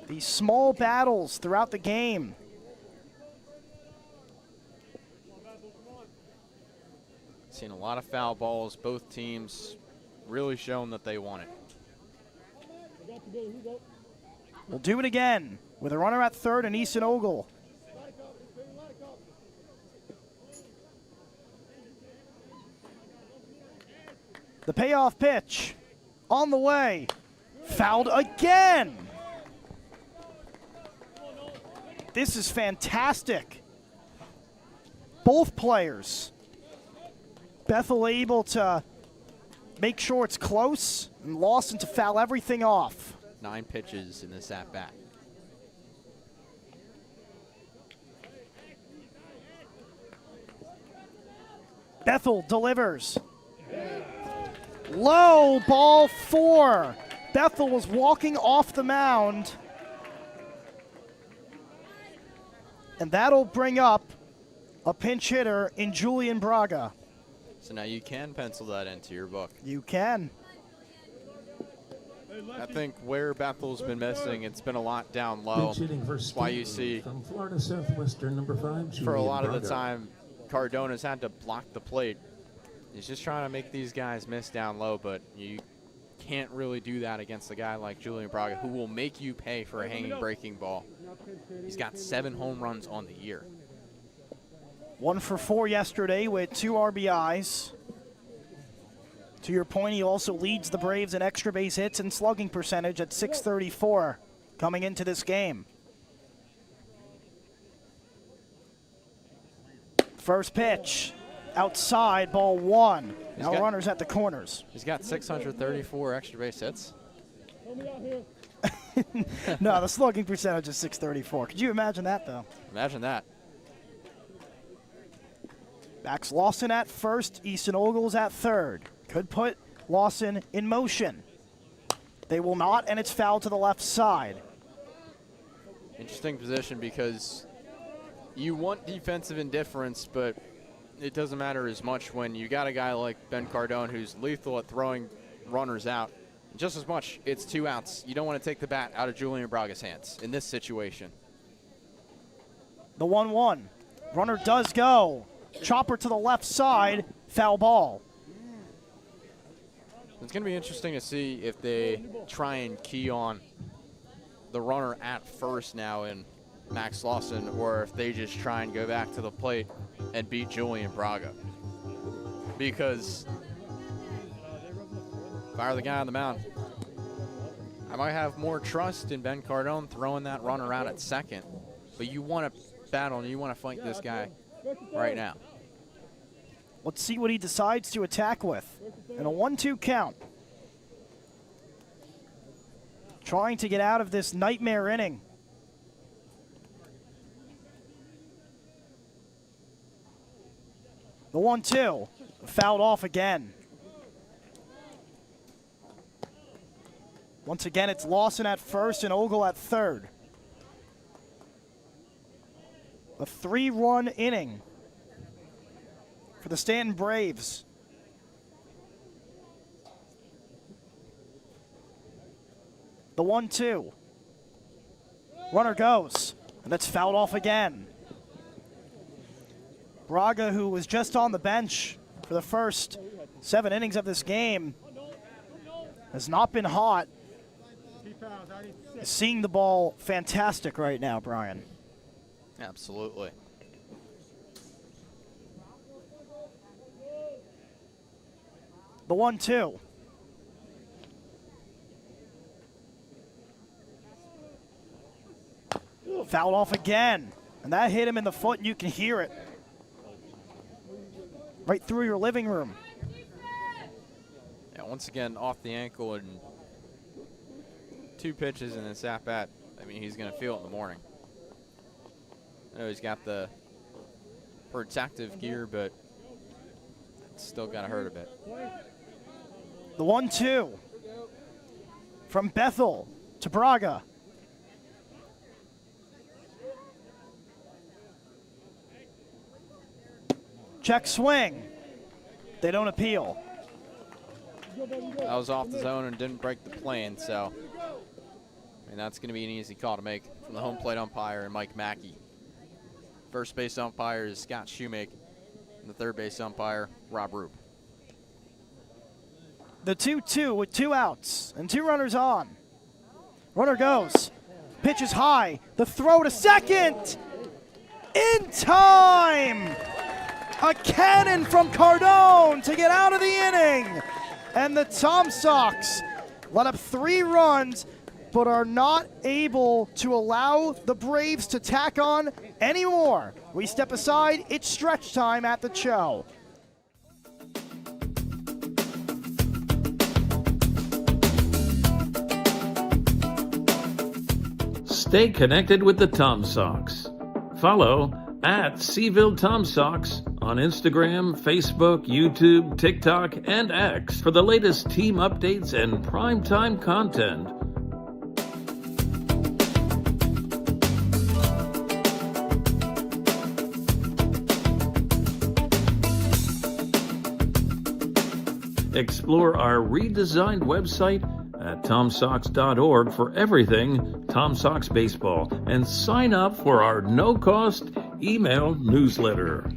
These small battles throughout the game. Seen a lot of foul balls. Both teams really showing that they want it. We'll do it again with a runner at third and Easton Ogle. The payoff pitch on the way. Fouled again. This is fantastic. Both players. Bethel able to make sure it's close, and Lawson to foul everything off. 9 pitches in this at-bat. Bethel delivers. Low, ball 4. Bethel was walking off the mound. And that'll bring up a pinch hitter in Julian Braga. So now you can pencil that into your book. You can. I think where Bethel's been missing, it's been a lot down low. That's why you see from Florida Southwestern, number 5, for a lot of the Braga. time, Cardona's had to block the plate. He's just trying to make these guys miss down low, but you can't really do that against a guy like Julian Braga, who will make you pay for a hanging breaking ball. He's got 7 home runs on the year. 1 for 4 yesterday with 2 RBIs. To your point, he also leads the Braves in extra base hits and slugging percentage at .634 coming into this game. First pitch, outside, ball 1. Now runners at the corners. He's got 634 extra base hits. No, the slugging percentage is .634. Could you imagine that, though? Imagine that. Backs Lawson at first, Easton Ogle's at third. Could put Lawson in motion. They will not, and it's fouled to the left side. Interesting position, because you want defensive indifference, but it doesn't matter as much when you got a guy like Ben Cardone who's lethal at throwing runners out. Just as much, it's 2 outs. You don't want to take the bat out of Julian Braga's hands in this situation. The 1-1. Runner does go. Chopper to the left side, foul ball. It's going to be interesting to see if they try and key on the runner at first now in Max Lawson, or if they just try and go back to the plate and beat Julian Braga. Because if I were the guy on the mound, I might have more trust in Ben Cardone throwing that runner out at second. But you want to battle and you want to fight this guy right now. Let's see what he decides to attack with. In a 1-2 count. Trying to get out of this nightmare inning. The 1-2. Fouled off again. Once again, it's Lawson at first and Ogle at third. A 3-run inning for the Staunton Braves. The 1-2. Runner goes, and that's fouled off again. Braga, who was just on the bench for the first 7 innings of this game, has not been hot. Seeing the ball fantastic right now, Brian. Absolutely. The 1-2. Fouled off again. And that hit him in the foot, and you can hear it. Right through your living room. Yeah, once again, off the ankle and 2 pitches and this at-bat. I mean, he's going to feel it in the morning. I know he's got the protective gear, but it's still going to hurt a bit. The 1-2. From Bethel to Braga. Check swing. They don't appeal. That was off the zone and didn't break the plane, so I mean, that's going to be an easy call to make from the home plate umpire and Mike Mackey. First base umpire is Scott Shoemake, and the third base umpire, Rob Roop. The 2-2 with 2 outs and 2 runners on. Runner goes. Pitch is high. The throw to second. In time. A cannon from Cardone to get out of the inning. And the Tom Sox let up 3 runs, but are not able to allow the Braves to tack on anymore. We step aside. It's stretch time at the Cho. Stay connected with the Tom Sox. Follow at Seville Tom Sox on Instagram, Facebook, YouTube, TikTok, and X for the latest team updates and primetime content. Explore our redesigned website at TomSox.org for everything Tom Sox baseball and sign up for our no-cost email newsletter.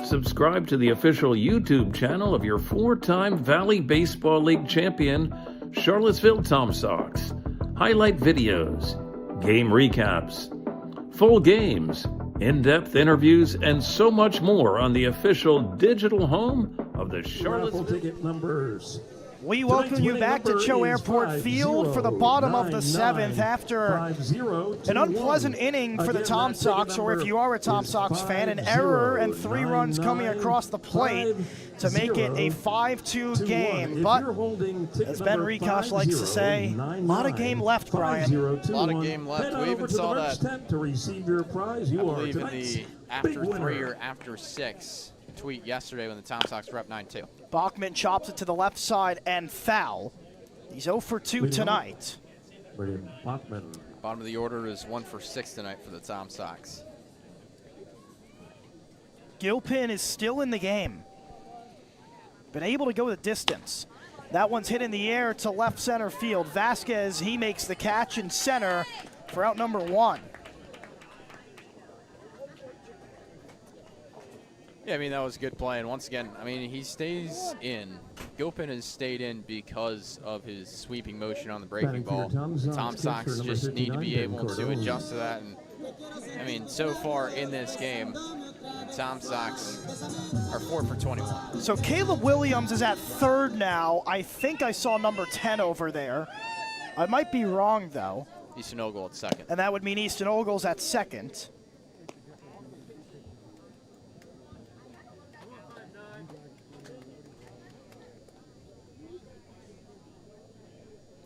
Subscribe to the official YouTube channel of your 4-time Valley Baseball League champion, Charlottesville Tom Sox. Highlight videos, game recaps, full games, in-depth interviews, and so much more on the official digital home of the Charlottesville ticket numbers. We welcome you back to Cho Airport Field for the bottom of the 7th after an unpleasant inning for the Tom Sox, or if you are a Tom Sox fan, an error and 3 runs coming across the plate to make it a 5-2 game. But as Ben Rikosh likes to say, a lot of game left, Brian. A lot of game left. We even saw that, I believe, in the after 3 or after 6 tweet yesterday when the Tom Sox were up 9-2. Bachman chops it to the left side and foul. He's 0 for 2 tonight. Bachman. Bottom of the order is 1 for 6 tonight for the Tom Sox. Gilpin is still in the game. Been able to go the distance. That one's hit in the air to left center field. Vasquez, he makes the catch in center for out number 1. Yeah, I mean, that was good play. And once again, I mean, he stays in. Gilpin has stayed in because of his sweeping motion on the breaking ball. Tom Sox just need to be able to adjust to that. And I mean, so far in this game, Tom Sox are 4 for 21. So Caleb Williams is at third now. I think I saw number 10 over there. I might be wrong, though. Easton Ogle at second. And that would mean Easton Ogle's at second.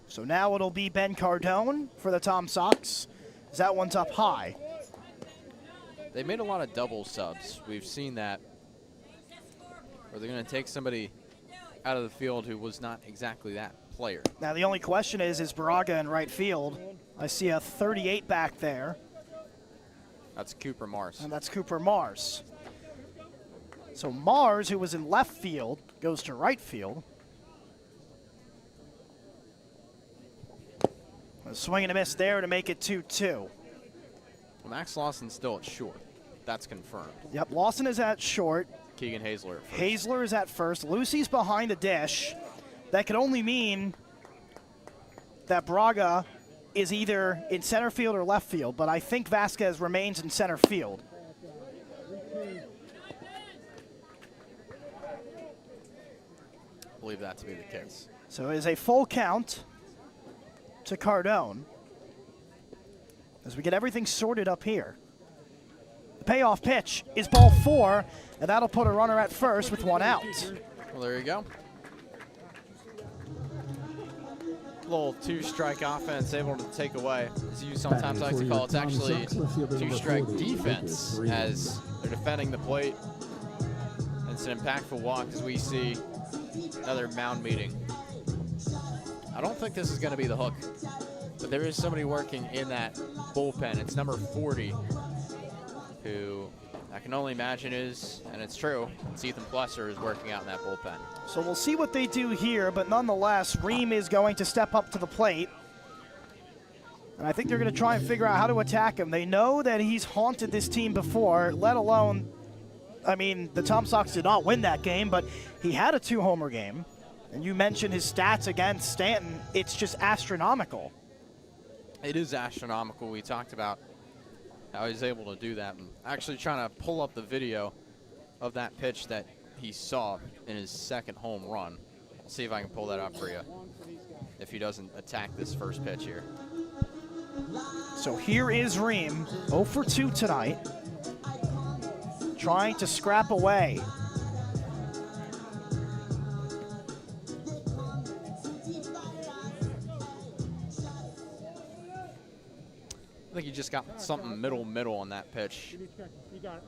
So now it'll be Ben Cardone for the Tom Sox, as that one's up high. They made a lot of double subs. We've seen that. Or they're going to take somebody out of the field who was not exactly that player. Now the only question is Braga in right field? I see a 38 back there. That's Cooper Mars. And that's Cooper Mars. So Mars, who was in left field, goes to right field. A swing and a miss there to make it 2-2. Well, Max Lawson's still at short. That's confirmed. Yep, Lawson is at short. Keegan Hazler at first. Hazler is at first. Lucy's behind the dish. That could only mean that Braga is either in center field or left field, but I think Vasquez remains in center field. I believe that to be the case. So it is a full count to Cardone as we get everything sorted up here. The payoff pitch is ball 4, and that'll put a runner at first with 1 out. Well, there you go. Little 2-strike offense able to take away, as you sometimes like to call it. It's actually 2-strike defense as they're defending the plate. It's an impactful walk as we see another mound meeting. I don't think this is going to be the hook, but there is somebody working in that bullpen. It's number 40, who I can only imagine is, and it's true, it's Ethan Plesser is working out in that bullpen. So we'll see what they do here, but nonetheless, Ream is going to step up to the plate. And I think they're going to try and figure out how to attack him. They know that he's haunted this team before, let alone, I mean, the Tom Sox did not win that game, but he had a 2-homer game. And you mentioned his stats against Staunton. It's just astronomical. It is astronomical. We talked about how he's able to do that. And actually trying to pull up the video of that pitch that he saw in his second home run. I'll see if I can pull that up for you if he doesn't attack this first pitch here. So here is Ream, 0 for 2 tonight, trying to scrap away. I think you just got something middle on that pitch.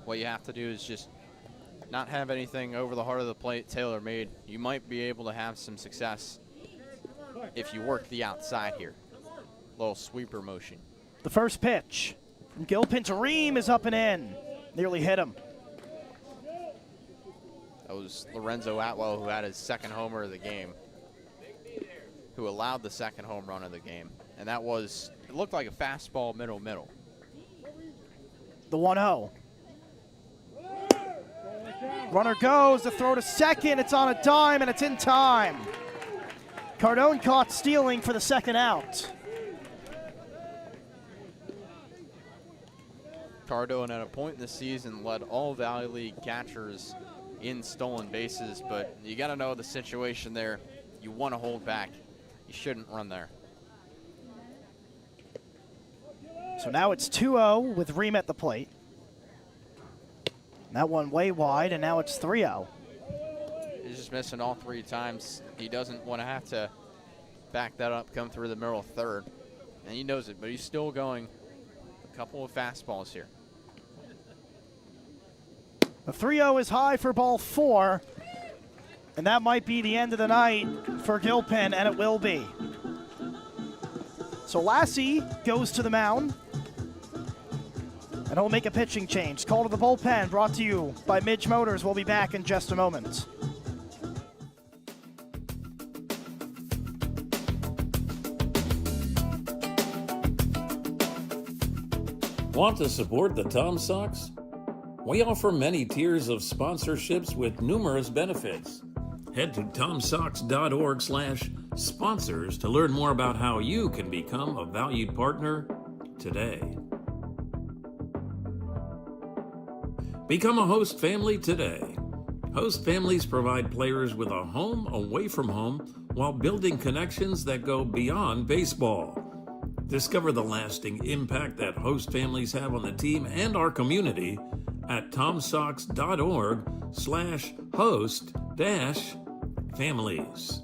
What you have to do is just not have anything over the heart of the plate tailor-made. You might be able to have some success if you work the outside here. Little sweeper motion. The first pitch from Gilpin to Ream is up and in. Nearly hit him. That was Lorenzo Atwell, who had his second homer of the game, who allowed the second home run of the game. And that was, it looked like a fastball middle. The 1-0. Runner goes, the throw to second. It's on a dime, and it's in time. Cardone caught stealing for the second out. Cardone at a point in the season led all Valley League catchers in stolen bases, but you got to know the situation there. You want to hold back. You shouldn't run there. So now it's 2-0 with Ream at the plate. That one way wide, and now it's 3-0. He's just missing all 3 times. He doesn't want to have to back that up, come through the middle of third. And he knows it, but he's still going a couple of fastballs here. The 3-0 is high for ball 4. And that might be the end of the night for Gilpin, and it will be. So Lassie goes to the mound. And he'll make a pitching change. Call to the bullpen, brought to you by Midge Motors. We'll be back in just a moment. Want to support the Tom Sox? We offer many tiers of sponsorships with numerous benefits. Head to tomsox.org/sponsors to learn more about how you can become a valued partner today. Become a host family today. Host families provide players with a home away from home while building connections that go beyond baseball. Discover the lasting impact that host families have on the team and our community at tomsox.org/host-families.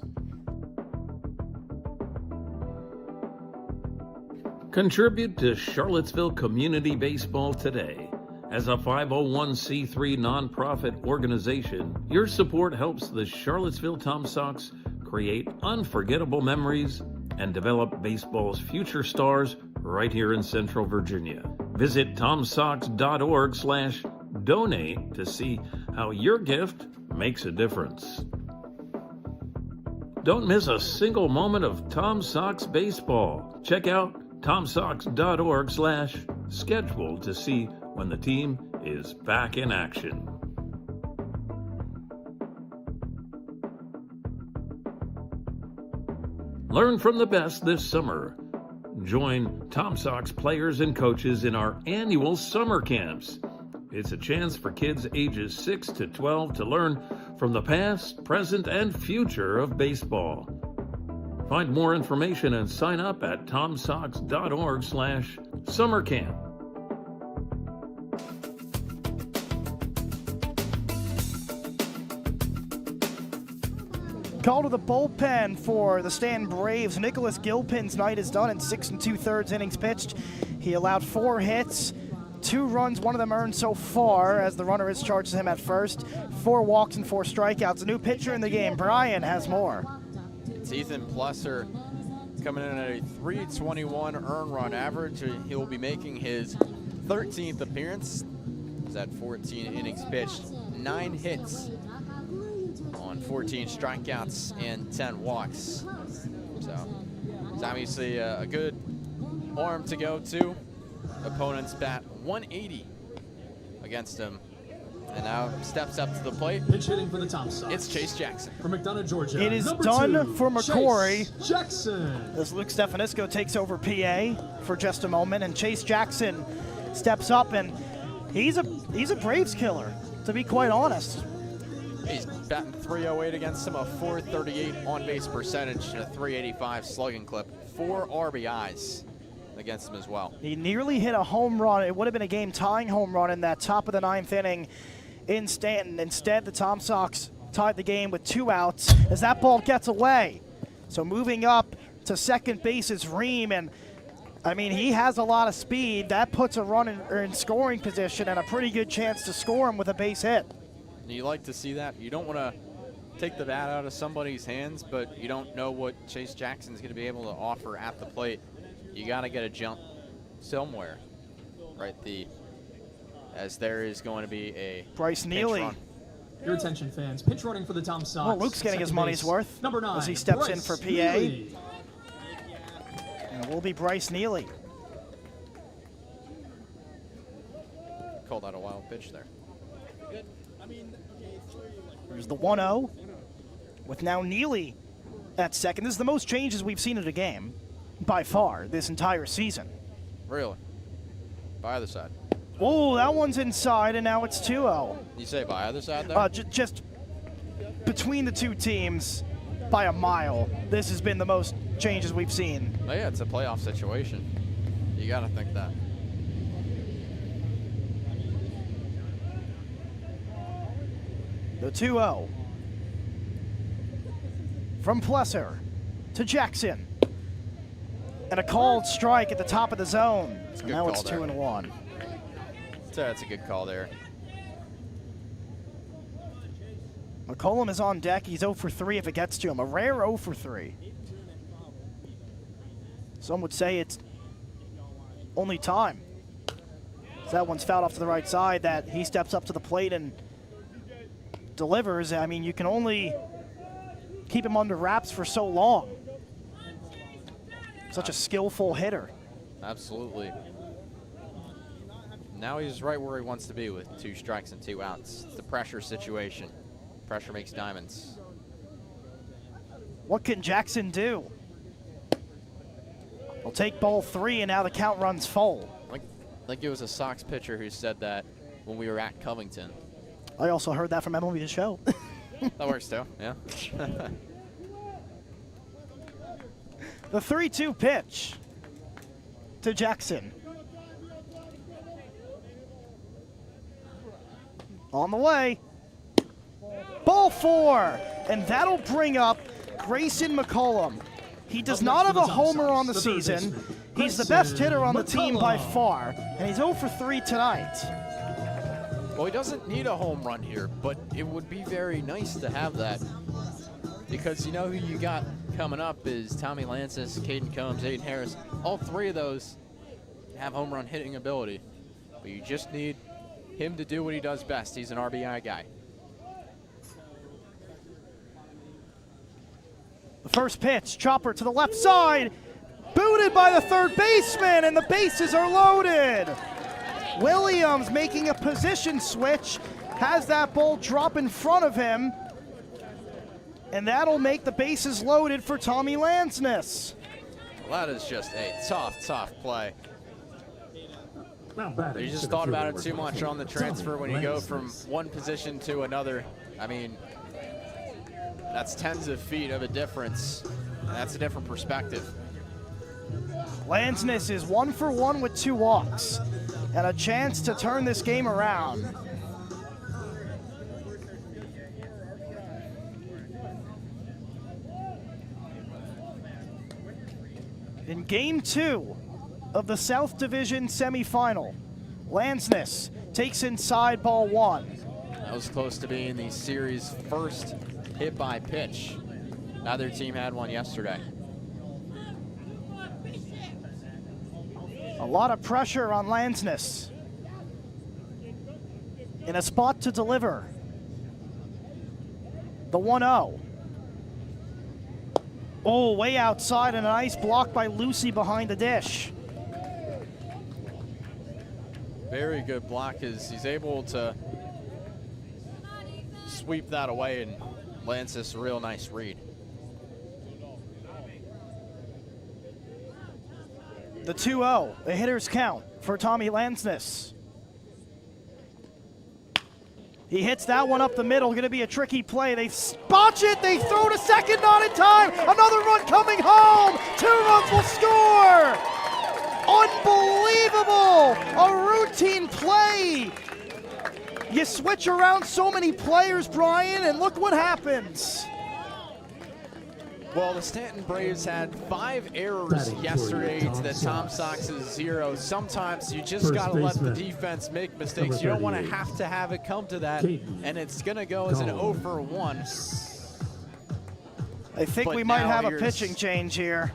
Contribute to Charlottesville Community Baseball today. As a 501c3 nonprofit organization, your support helps the Charlottesville Tom Sox create unforgettable memories and develop baseball's future stars right here in Central Virginia. Visit tomsox.org/donate to see how your gift makes a difference. Don't miss a single moment of Tom Sox baseball. Check out tomsox.org/schedule to see when the team is back in action. Learn from the best this summer. Join Tom Sox players and coaches in our annual summer camps. It's a chance for kids ages 6 to 12 to learn from the past, present, and future of baseball. Find more information and sign up at tomsox.org/summercamp. Call to the bullpen for the Staunton Braves. Nicholas Gilpin's night is done in 6 2/3 innings pitched. He allowed 4 hits, 2 runs, one of them earned so far as the runner is charged to him at first. 4 walks and 4 strikeouts. A new pitcher in the game. Brian has more. It's Ethan Plesser coming in at a .321 earned run average. He will be making his 13th appearance. He's at 14 innings pitched, 9 hits on 14 strikeouts and 10 walks. So it's obviously a good arm to go to. Opponents bat 180 against him. And now steps up to the plate. Pitch hitting for the Tom Sox. It's Chase Jackson. From McDonough, Georgia. It is Number done 2, for McCory. Chase Jackson. As Luke Stefanisco takes over PA for just a moment, and Chase Jackson steps up, and he's a Braves killer, to be quite honest. He's batting .308 against him, a .438 on-base percentage, and a .385 slugging clip. 4 RBIs against him as well. He nearly hit a home run. It would have been a game-tying home run in that top of the 9th inning in Staunton. Instead, the Tom Sox tied the game with 2 outs as that ball gets away. So moving up to second base is Ream, and I mean, he has a lot of speed. That puts a run in scoring position and a pretty good chance to score him with a base hit. You like to see that. You don't want to take the bat out of somebody's hands, but you don't know what Chase Jackson's going to be able to offer at the plate. You got to get a jump somewhere, right? As there is going to be a Bryce Neely. run. Your attention, fans. Pitch running for the Tom Sox. Well, Luke's getting his money's worth. Number 9. As he steps in Bryce for PA. Neely. And it will be Bryce Neely. Called out a wild pitch there. There's the 1-0 with now Neely at second. This is the most changes we've seen in a game by far this entire season. Really? By either side. Oh, that one's inside, and now it's 2-0. You say by either side there? Just between the two teams by a mile. This has been the most changes we've seen. Oh, yeah, it's a playoff situation. You got to think that. The 2-0 from Plesser to Jackson. And a called strike at the top of the zone. It's a Now good it's call 2-1. That's a good call there. McCollum is on deck. He's 0 for 3 if it gets to him. A rare 0 for 3. Some would say it's only time. So that one's fouled off to the right side, that he steps up to the plate and delivers. I mean, you can only keep him under wraps for so long. Such a skillful hitter. Absolutely. Now he's right where he wants to be with 2 strikes and 2 outs. It's the pressure situation. Pressure makes diamonds. What can Jackson do? We'll take ball 3, and now the count runs full. Like it was a Sox pitcher who said that when we were at Covington. I also heard that from Emily the show. That works too, yeah. The 3-2 pitch to Jackson. On the way. Ball 4, and that'll bring up Grayson McCollum. He does not have a homer on the season. He's the best hitter on the team by far, and he's 0 for 3 tonight. Well, he doesn't need a home run here, but it would be very nice to have that. Because you know who you got coming up is Tommy Lances, Caden Combs, Aiden Harris. All 3 of those have home run hitting ability. But you just need him to do what he does best. He's an RBI guy. The first pitch, chopper to the left side, booted by the third baseman, and the bases are loaded. Williams making a position switch, has that ball drop in front of him, and that'll make the bases loaded for Tommy Lansness. Well, that is just a tough play. Now You just thought about it too much on the transfer when you go from one position to another. I mean, that's tens of feet of a difference. And that's a different perspective. Lansness is 1 for 1 with 2 walks and a chance to turn this game around. In game 2 of the South Division semifinal, Lansness takes inside ball 1. That was close to being the series' first hit by pitch. Neither team had one yesterday. A lot of pressure on Lansness. In a spot to deliver. The 1-0. Oh, way outside, and a nice block by Lucy behind the dish. Very good block as he's able to sweep that away and lands this real nice read. The 2-0, the hitter's count for Tommy Lansness. He hits that one up the middle, gonna be a tricky play. They botch it, they throw to second, not in time. Another run coming home, 2 runs will score. Unbelievable, a routine play. You switch around so many players, Brian, and look what happens. Well, the Staunton Braves had 5 errors yesterday to the Tom Sox's 0. Sometimes you just got to let the defense make mistakes. You don't want to have it come to that, and it's going to go as an 0 for 1. I think we might have a pitching change here.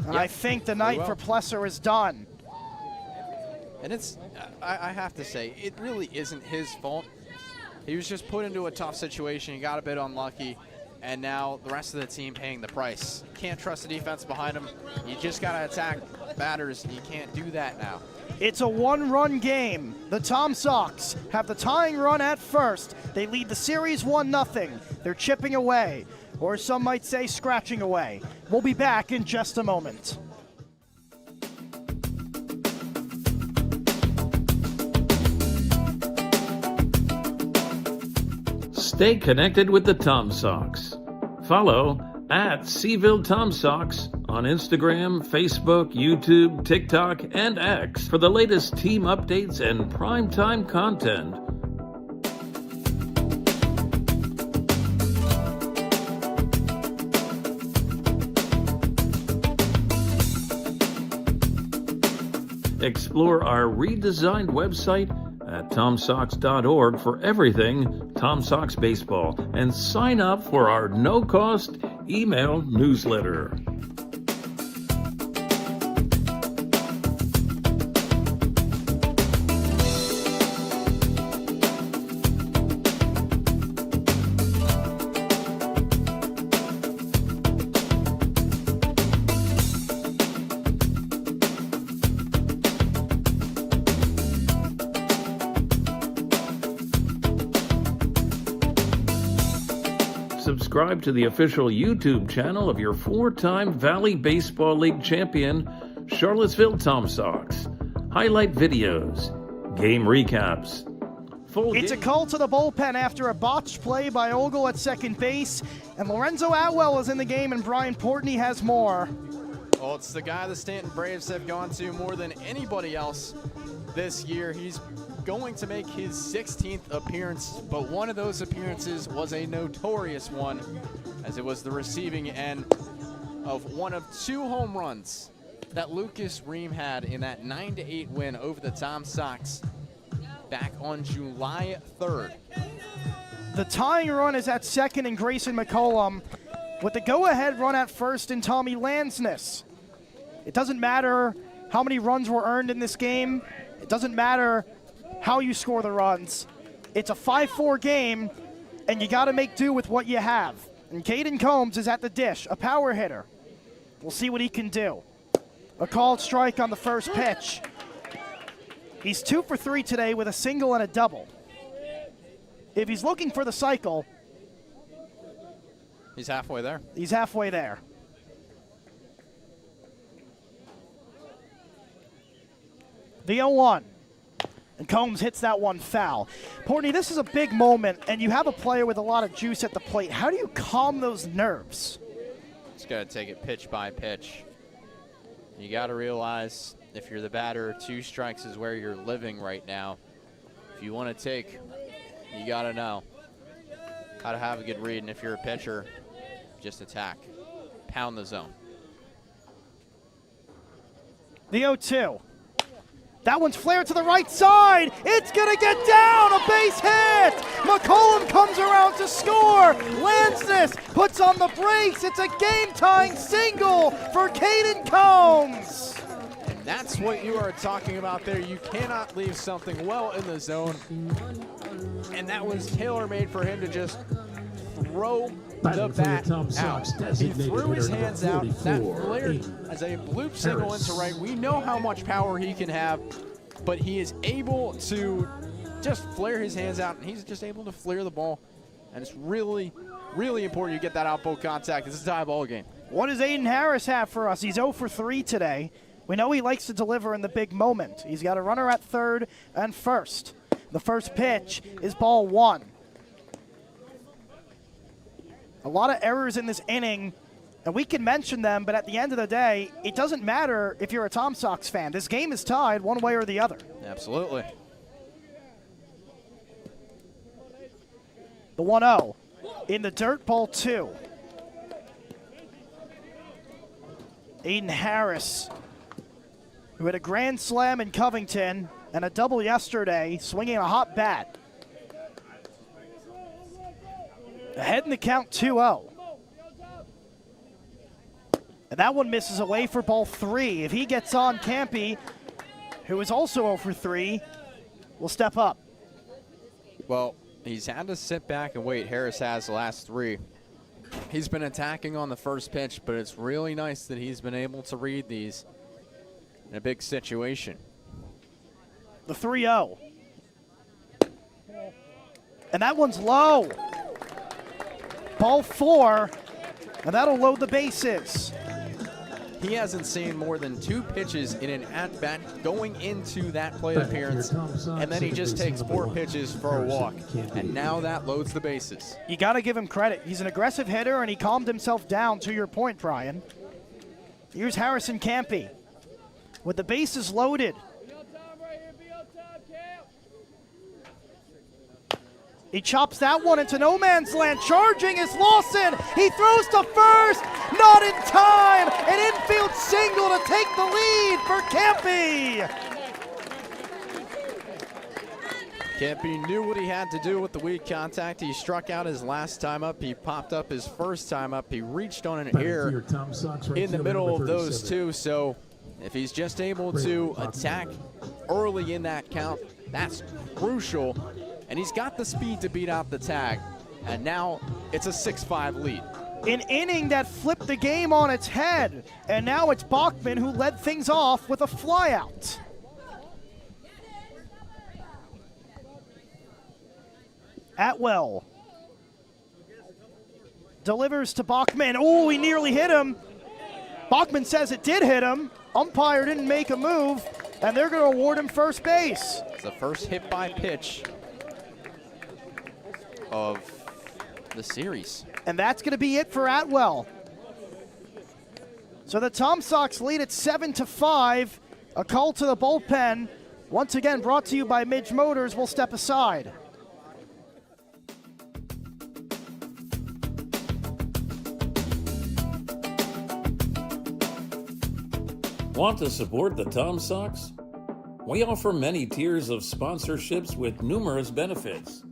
And I think the night for Plesser is done. And it's, I have to say, it really isn't his fault. He was just put into a tough situation. He got a bit unlucky. And now the rest of the team paying the price. Can't trust the defense behind him. You just got to attack batters. You can't do that now. It's a 1-run game. The Tom Sox have the tying run at first. They lead the series 1-0. They're chipping away, or some might say scratching away. We'll be back in just a moment. Stay connected with the Tom Sox. Follow at Seville Tom Sox on Instagram, Facebook, YouTube, TikTok, and X for the latest team updates and primetime content. Explore our redesigned website at TomSox.org for everything Tom Sox baseball, and sign up for our no-cost email newsletter. subscribe to the official YouTube channel of your 4-time Valley Baseball League champion, Charlottesville Tom Sox. Highlight videos, game recaps. It's a call to the bullpen after a botched play by Ogle at second base, and Lorenzo Atwell is in the game, and Brian Portney has more. Well, it's the guy the Staunton Braves have gone to more than anybody else this year. He's going to make his 16th appearance, but one of those appearances was a notorious one, as it was the receiving end of one of 2 home runs that Lucas Ream had in that 9-8 win over the Tom Sox back on July 3rd. The tying run is at second in Grayson McCollum, with the go-ahead run at first in Tommy Lansness. It doesn't matter how many runs were earned in this game. It doesn't matter how you score the runs. It's a 5-4 game, and you got to make do with what you have. And Caden Combs is at the dish, a power hitter. We'll see what he can do. A called strike on the first pitch. He's 2 for 3 today with a single and a double. If he's looking for the cycle, he's halfway there. He's halfway there. The 0-1. And Combs hits that one foul. Portney, this is a big moment, and you have a player with a lot of juice at the plate. How do you calm those nerves? Just got to take it pitch by pitch. You got to realize if you're the batter, 2 strikes is where you're living right now. If you want to take, you got to know how to have a good read. And if you're a pitcher, just attack. Pound the zone. The 0-2. That one's flared to the right side. It's going to get down. A base hit. McCollum comes around to score. Lansness puts on the brakes. It's a game-tying single for Caden Combs. And that's what you are talking about there. You cannot leave something well in the zone. And that was tailor-made for him to just throw the bat out. He threw his hands out. That flared as a bloop single into right. We know how much power he can have, but he is able to just flare his hands out, and he's just able to flare the ball. And it's really, really important you get that outfield contact. This is a tie ball game. What does Aiden Harris have for us? He's 0 for 3 today. We know he likes to deliver in the big moment. He's got a runner at third and first. The first pitch is ball 1. A lot of errors in this inning, and we can mention them, but at the end of the day, it doesn't matter if you're a Tom Sox fan. This game is tied one way or the other. Absolutely. The 1-0 in the dirt, ball 2. Aiden Harris, who had a grand slam in Covington and a double yesterday, swinging a hot bat. Ahead in the count, 2-0. And that one misses away for ball 3. If he gets on, Campy, who is also 0 for 3, will step up. Well, he's had to sit back and wait. Harris has the last 3. He's been attacking on the first pitch, but it's really nice that he's been able to read these in a big situation. The 3-0. And that one's low. Ball 4, and that'll load the bases. He hasn't seen more than 2 pitches in an at-bat going into that plate appearance, and then he just takes 4 pitches for a walk, and now that loads the bases. You got to give him credit. He's an aggressive hitter, and he calmed himself down, to your point, Brian. Here's Harrison Campy with the bases loaded. He chops that one into no man's land. Charging is Lawson. He throws to first. Not in time. An infield single to take the lead for Campy. Campy knew what he had to do with the weak contact. He struck out his last time up. He popped up his first time up. He reached on an error in the middle of those 2. So if he's just able to attack early in that count, that's crucial. And he's got the speed to beat out the tag. And now it's a 6-5 lead. An inning that flipped the game on its head. And now it's Bachman who led things off with a flyout. Atwell delivers to Bachman. Oh, he nearly hit him. Bachman says it did hit him. Umpire didn't make a move, and they're going to award him first base. It's the first hit by pitch of the series. And that's going to be it for Atwell. So the Tom Sox lead at 7-5. A call to the bullpen. Once again, brought to you by Midge Motors. We'll step aside. Want to support the Tom Sox? We offer many tiers of sponsorships with numerous benefits.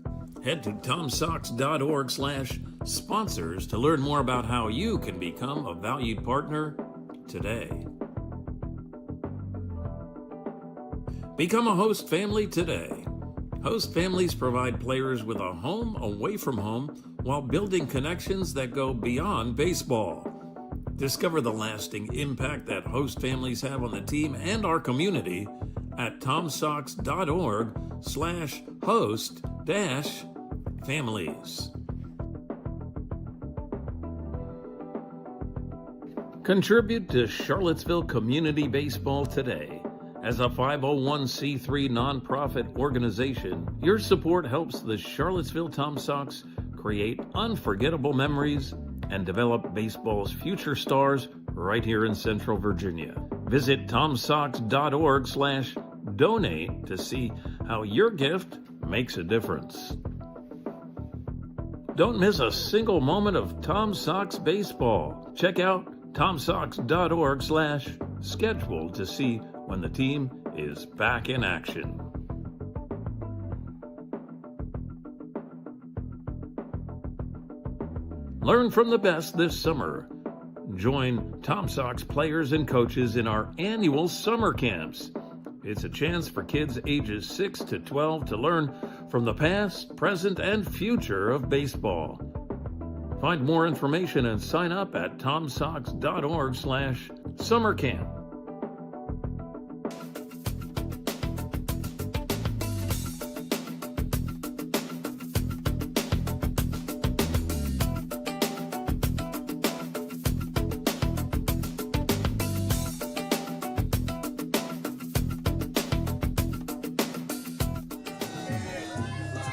Head to tomsox.org/sponsors to learn more about how you can become a valued partner today. Become a host family today. Host families provide players with a home away from home while building connections that go beyond baseball. Discover the lasting impact that host families have on the team and our community at tomsox.org/host-families. Contribute to Charlottesville Community Baseball today. As a 501c3 nonprofit organization, your support helps the Charlottesville Tom Sox create unforgettable memories and develop baseball's future stars right here in Central Virginia. Visit tomsox.org/donate to see how your gift makes a difference. Don't miss a single moment of Tom Sox baseball. Check out tomsox.org/schedule to see when the team is back in action. Learn from the best this summer. Join Tom Sox players and coaches in our annual summer camps. It's a chance for kids ages 6 to 12 to learn from the past, present, and future of baseball. Find more information and sign up at tomsox.org/summercamp.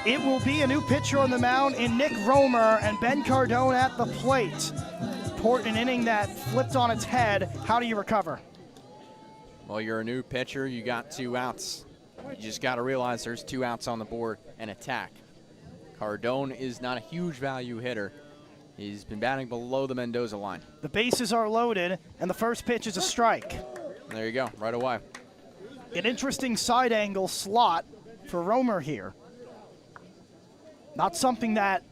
It will be a new pitcher on the mound in Nick Romer and Ben Cardone at the plate. Important inning that flipped on its head. How do you recover? Well, you're a new pitcher. You got 2 outs. You just got to realize there's 2 outs on the board and attack. Cardone is not a huge value hitter. He's been batting below the Mendoza line. The bases are loaded, and the first pitch is a strike. There you go, right away. An interesting side angle slot for Romer here. Not something that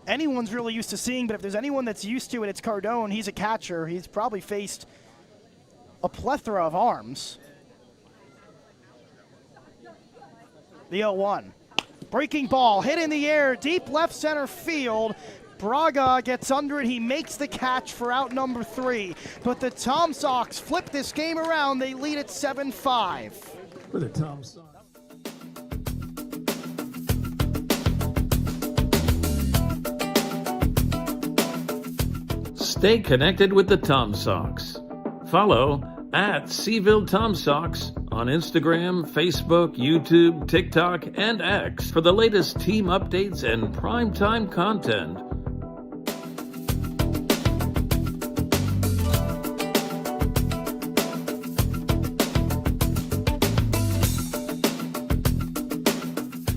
anyone's really used to seeing, but if there's anyone that's used to it, it's Cardone. He's a catcher. He's probably faced a plethora of arms. The 0-1. Breaking ball, hit in the air, deep left center field. Braga gets under it. He makes the catch for out number 3. But the Tom Sox flip this game around. They lead at 7-5. For the Tom Sox. Stay connected with the Tom Sox. Follow at Seville Tom Sox on Instagram, Facebook, YouTube, TikTok, and X for the latest team updates and primetime content.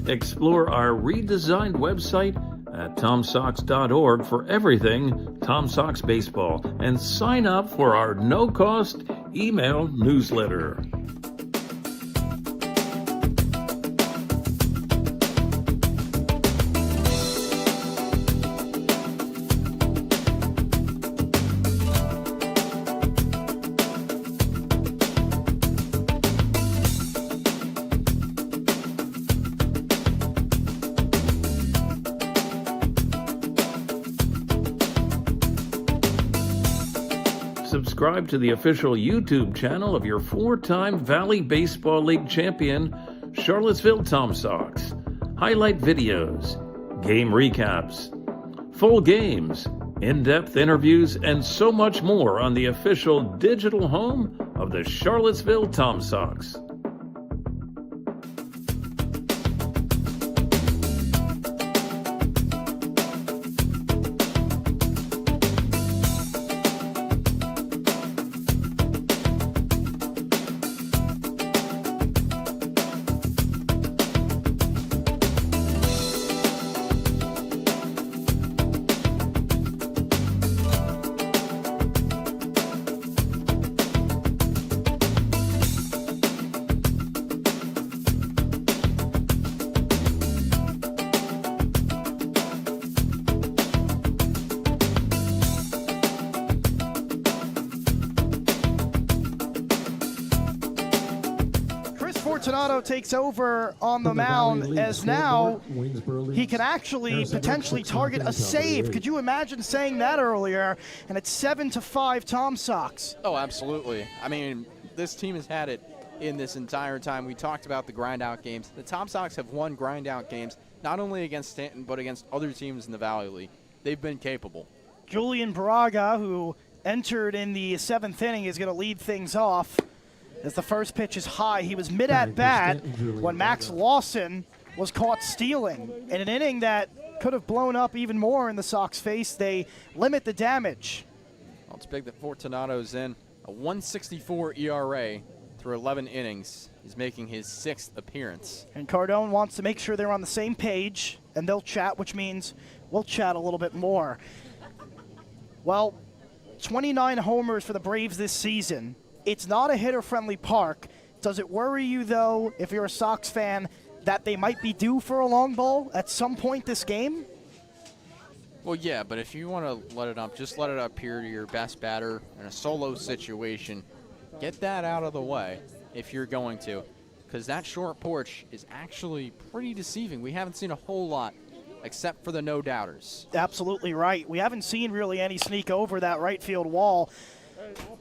Explore our redesigned website at tomsox.org for everything Tom Sox baseball and sign up for our no-cost email newsletter. Subscribe to the official YouTube channel of your 4-time Valley Baseball League champion, Charlottesville Tom Sox. Highlight videos, game recaps, full games, in-depth interviews, and so much more on the official digital home of the Charlottesville Tom Sox. Fortunato takes over on the mound as now he can actually potentially target a save. Could you imagine saying that earlier? And it's 7-5 Tom Sox. Oh, absolutely. I mean, this team has had it in this entire time. We talked about the grind-out games. The Tom Sox have won grind-out games, not only against Staunton, but against other teams in the Valley League. They've been capable. Julian Braga, who entered in the 7th inning, is going to lead things off. As the first pitch is high, he was mid at bat when Max Lawson was caught stealing. In an inning that could have blown up even more in the Sox face, they limit the damage. Well, it's big that Fortunato's in. A 1.64 ERA through 11 innings. He's making his 6th appearance. And Cardone wants to make sure they're on the same page, and they'll chat, which means we'll chat a little bit more. Well, 29 homers for the Braves this season. It's not a hitter-friendly park. Does it worry you, though, if you're a Sox fan, that they might be due for a long ball at some point this game? Well, yeah, but if you want to let it up, just let it up here to your best batter in a solo situation. Get that out of the way if you're going to, because that short porch is actually pretty deceiving. We haven't seen a whole lot except for the no-doubters. Absolutely right. We haven't seen really any sneak over that right field wall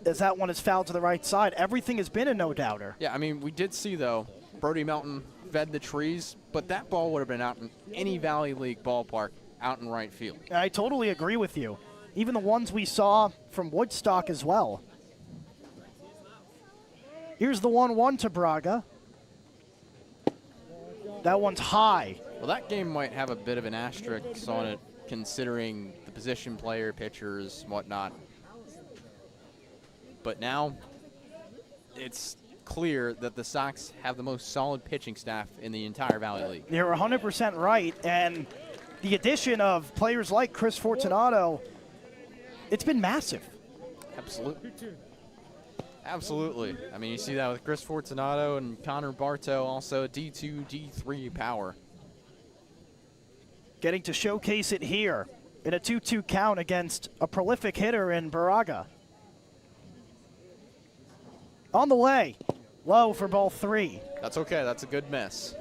as that one is fouled to the right side. Everything has been a no-doubter. Yeah, I mean, we did see, though, Brody Melton fed the trees, but that ball would have been out in any Valley League ballpark out in right field. I totally agree with you. Even the ones we saw from Woodstock as well. Here's the 1-1 to Braga. That one's high. Well, that game might have a bit of an asterisk on it, considering the position player, pitchers, whatnot. But now it's clear that the Sox have the most solid pitching staff in the entire Valley League. You're 100% right, and the addition of players like Chris Fortunato, it's been massive. Absolutely. Absolutely. I mean, you see that with Chris Fortunato and Connor Bartow, also D2, D3 power. Getting to showcase it here in a 2-2 count against a prolific hitter in Braga. On the way, low for ball 3. That's okay. That's a good miss.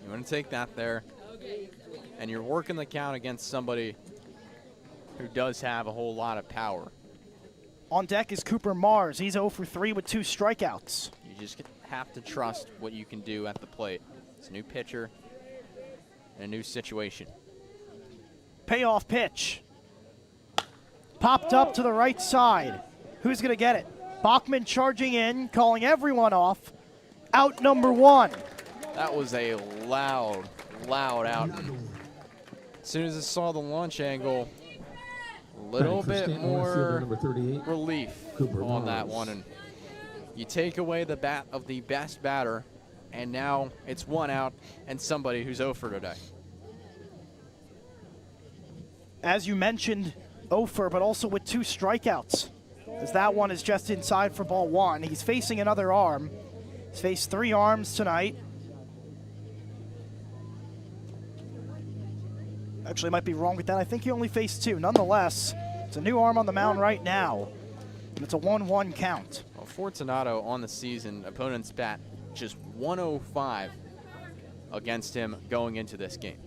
You want to take that there, and you're working the count against somebody who does have a whole lot of power. On deck is Cooper Mars. He's 0 for 3 with 2 strikeouts. You just have to trust what you can do at the plate. It's a new pitcher and a new situation. Payoff pitch. Popped up to the right side. Who's going to get it? Bachman charging in, calling everyone off. Out number 1. That was a loud out. And as soon as it saw the launch angle, a little bit more relief on that one. And you take away the bat of the best batter, and now it's 1 out and somebody who's 0 for today. As you mentioned, 0 for, but also with 2 strikeouts. As that one is just inside for ball 1. He's facing another arm. He's faced 3 arms tonight. Actually, might be wrong with that. I think he only faced 2. Nonetheless, it's a new arm on the mound right now. And it's a 1-1 count. Well, Fortunato on the season, opponents bat just 105 against him going into this game.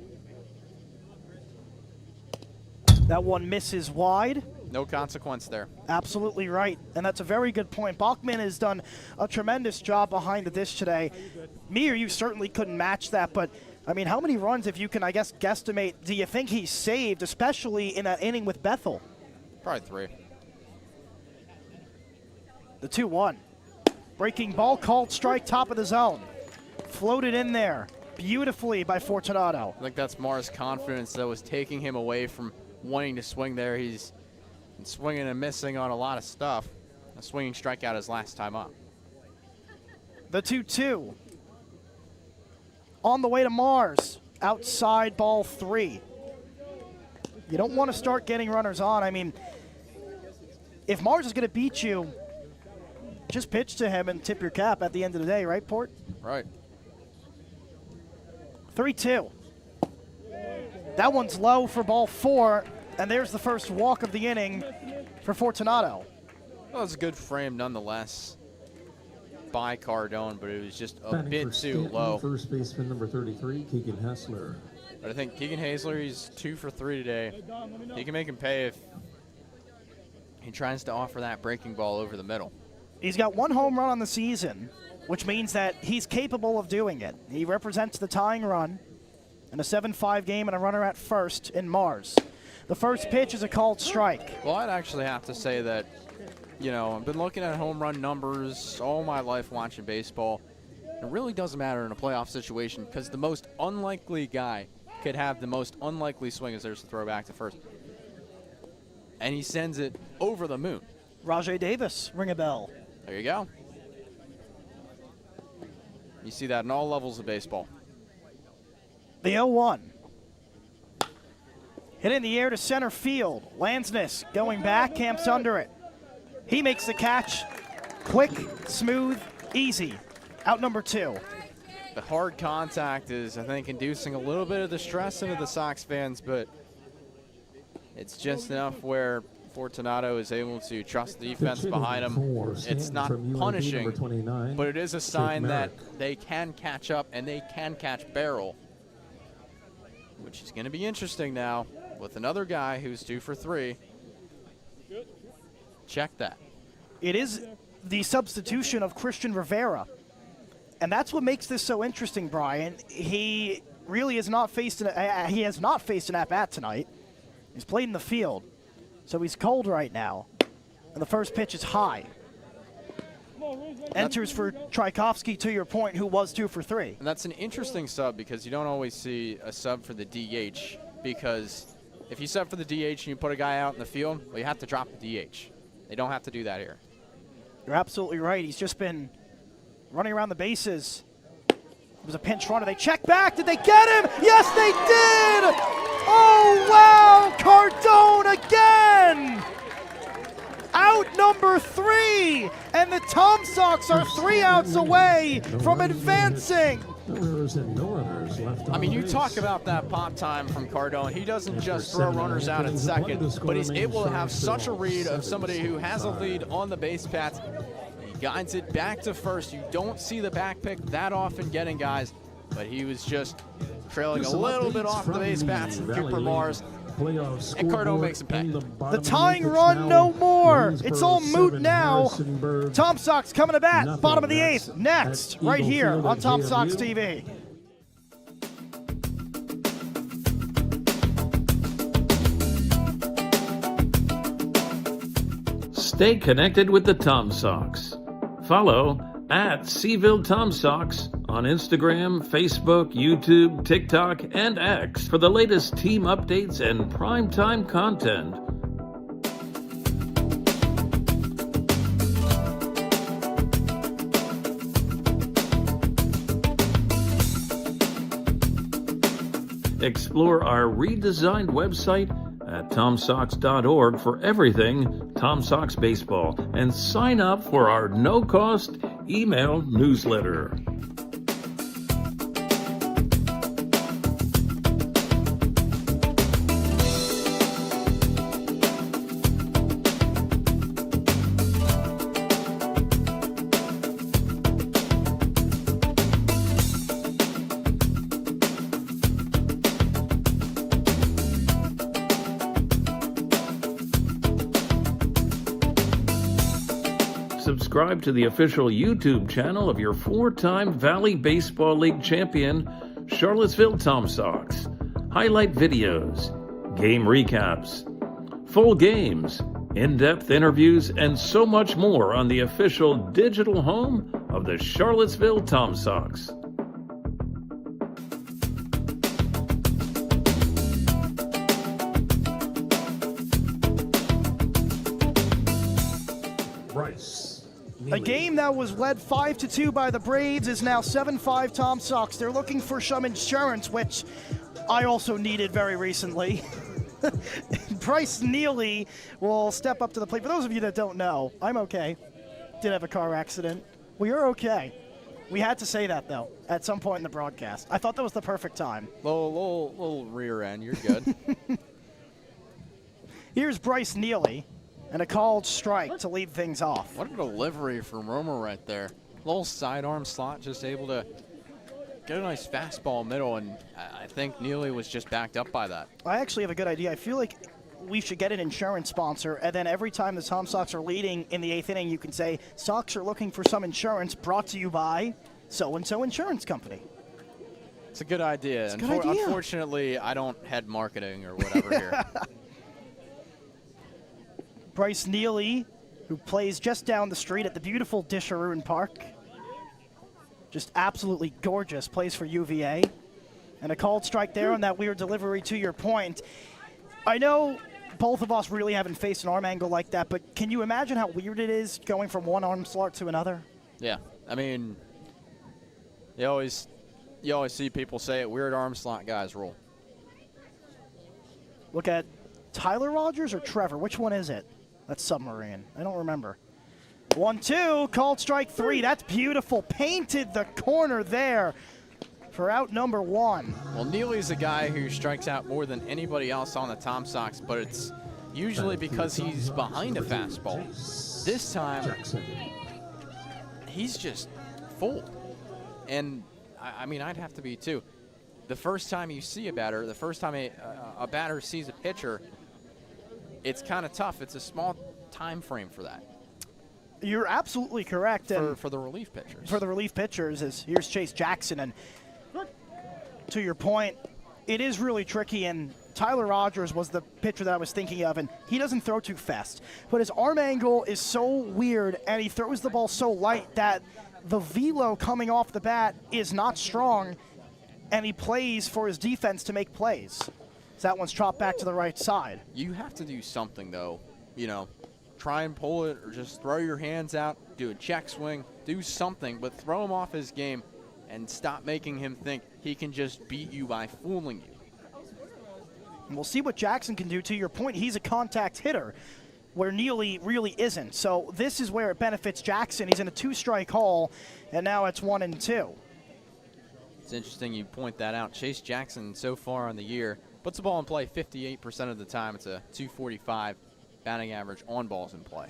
That one misses wide. No consequence there. Absolutely right, and that's a very good point. Bachman has done a tremendous job behind the dish today. Me or you certainly couldn't match that, but I mean, how many runs, if you can, I guess, guesstimate, do you think he's saved, especially in that inning with Bethel? Probably 3. The 2-1. Breaking ball, called strike, top of the zone. Floated in there beautifully by Fortunato. I think that's Mars' confidence that was taking him away from wanting to swing there. He's been swinging and missing on a lot of stuff. A swinging strikeout his last time up. The 2-2. On the way to Mars. Outside ball 3. You don't want to start getting runners on. I mean, if Mars is going to beat you, just pitch to him and tip your cap at the end of the day, right, Port? Right. 3-2. That one's low for ball 4, and there's the first walk of the inning for Fortunato. Well, it was a good frame nonetheless by Cardone, but it was just a Batting bit for too Staunton, low. First baseman number 33, Keegan Hessler. But I think Keegan Hazler, he's 2 for 3 today. He can make him pay if he tries to offer that breaking ball over the middle. He's got 1 home run on the season, which means that he's capable of doing it. He represents the tying run in a 7-5 game and a runner at first in Mars. The first pitch is a called strike. Well, I'd actually have to say that, you know, I've been looking at home run numbers all my life watching baseball. It really doesn't matter in a playoff situation because the most unlikely guy could have the most unlikely swing as there's to throw back to first. And he sends it over the moon. Rajay Davis, ring a bell. There you go. You see that in all levels of baseball. The 0-1. Hit in the air to center field. Lansness going back, camps under it. He makes the catch. Quick, smooth, easy. Out number 2. The hard contact is, I think, inducing a little bit of the stress into the Sox fans, but it's just enough where Fortunato is able to trust the defense behind him. It's not punishing, but it is a sign that they can catch up and they can catch barrel, which is going to be interesting now with another guy who's 2 for 3. Check that. It is the substitution of Christian Rivera. And that's what makes this so interesting, Brian. He really has not faced an at-bat tonight. He's played in the field. So he's cold right now. And the first pitch is high. Enters for Tchaikovsky, to your point, who was 2 for 3. And that's an interesting sub because you don't always see a sub for the DH, because if you sub for the DH and you put a guy out in the field, well, you have to drop the DH. They don't have to do that here. You're absolutely right. He's just been running around the bases. It was a pinch runner. They check back. Did they get him? Yes, they did! Oh, wow! Cardone again! Out number 3! And the Tom Sox are 3 outs away from advancing. I mean, you talk about that pop time from Cardone. He doesn't just throw runners out at second, but he's able to have such a read of somebody who has a lead on the base paths. He guides it back to first. You don't see the back pick that often getting guys, but he was just trailing a little bit off the base paths and Cooper Mars. And Cardone makes him pay. The tying run, no more. It's all moot now. Tom Sox coming to bat. Bottom of the 8th. Next, right here on Tom Sox TV. Stay connected with the Tom Sox. Follow at Seville Tom Sox on Instagram, Facebook, YouTube, TikTok, and X for the latest team updates and primetime content. Explore our redesigned website at TomSox.org for everything Tom Sox baseball, and sign up for our no-cost email newsletter. Subscribe to the official YouTube channel of your 4-time Valley Baseball League champion, Charlottesville Tom Sox. Highlight videos, game recaps, full games, in-depth interviews, and so much more on the official digital home of the Charlottesville Tom Sox. A game that was led 5-2 by the Braves is now 7-5 Tom Sox. They're looking for some insurance, which I also needed very recently. Bryce Neely will step up to the plate. For those of you that don't know, I'm okay. Did have a car accident. We are okay. We had to say that, though, at some point in the broadcast. I thought that was the perfect time. Little rear end. You're good. Here's Bryce Neely. And a called strike to lead things off. What a delivery from Romer right there. Little sidearm slot, just able to get a nice fastball middle, and I think Neely was just backed up by that. I actually have a good idea. I feel like we should get an insurance sponsor, and then every time the Tom Sox are leading in the 8th inning, you can say, Sox are looking for some insurance brought to you by so-and-so insurance company. It's a good idea. It's a good idea. Unfortunately, I don't head marketing or whatever here. Bryce Neely, who plays just down the street at the beautiful Disharoon Park. Just absolutely gorgeous, plays for UVA. And a called strike there on that weird delivery to your point. I know both of us really haven't faced an arm angle like that, but can you imagine how weird it is going from one arm slot to another? Yeah, I mean, you always see people say it, weird arm slot guys rule. Look at Tyler Rogers or Trevor, which one is it? That's Submarine. I don't remember. 1-2, called strike 3. That's beautiful. Painted the corner there for out number 1. Well, Neely's a guy who strikes out more than anybody else on the Tom Sox, but it's usually because he's behind a fastball. This time, he's just full. And, I mean, I'd have to be too. The first time you see a batter, the first time a batter sees a pitcher, it's kind of tough. It's a small time frame for that. You're absolutely correct. For the relief pitchers. For the relief pitchers, here's Chase Jackson. And to your point, it is really tricky. And Tyler Rogers was the pitcher that I was thinking of. And he doesn't throw too fast. But his arm angle is so weird, and he throws the ball so light that the velo coming off the bat is not strong. And he plays for his defense to make plays. That one's chopped back to the right side. You have to do something, though. You know, try and pull it or just throw your hands out, do a check swing, do something, but throw him off his game and stop making him think he can just beat you by fooling you. And we'll see what Jackson can do. To your point, he's a contact hitter, where Neely really isn't. So this is where it benefits Jackson. He's in a 2-strike haul, and now it's 1-2. It's interesting you point that out. Chase Jackson, so far on the year, puts the ball in play 58% of the time. It's a .245 batting average on balls in play.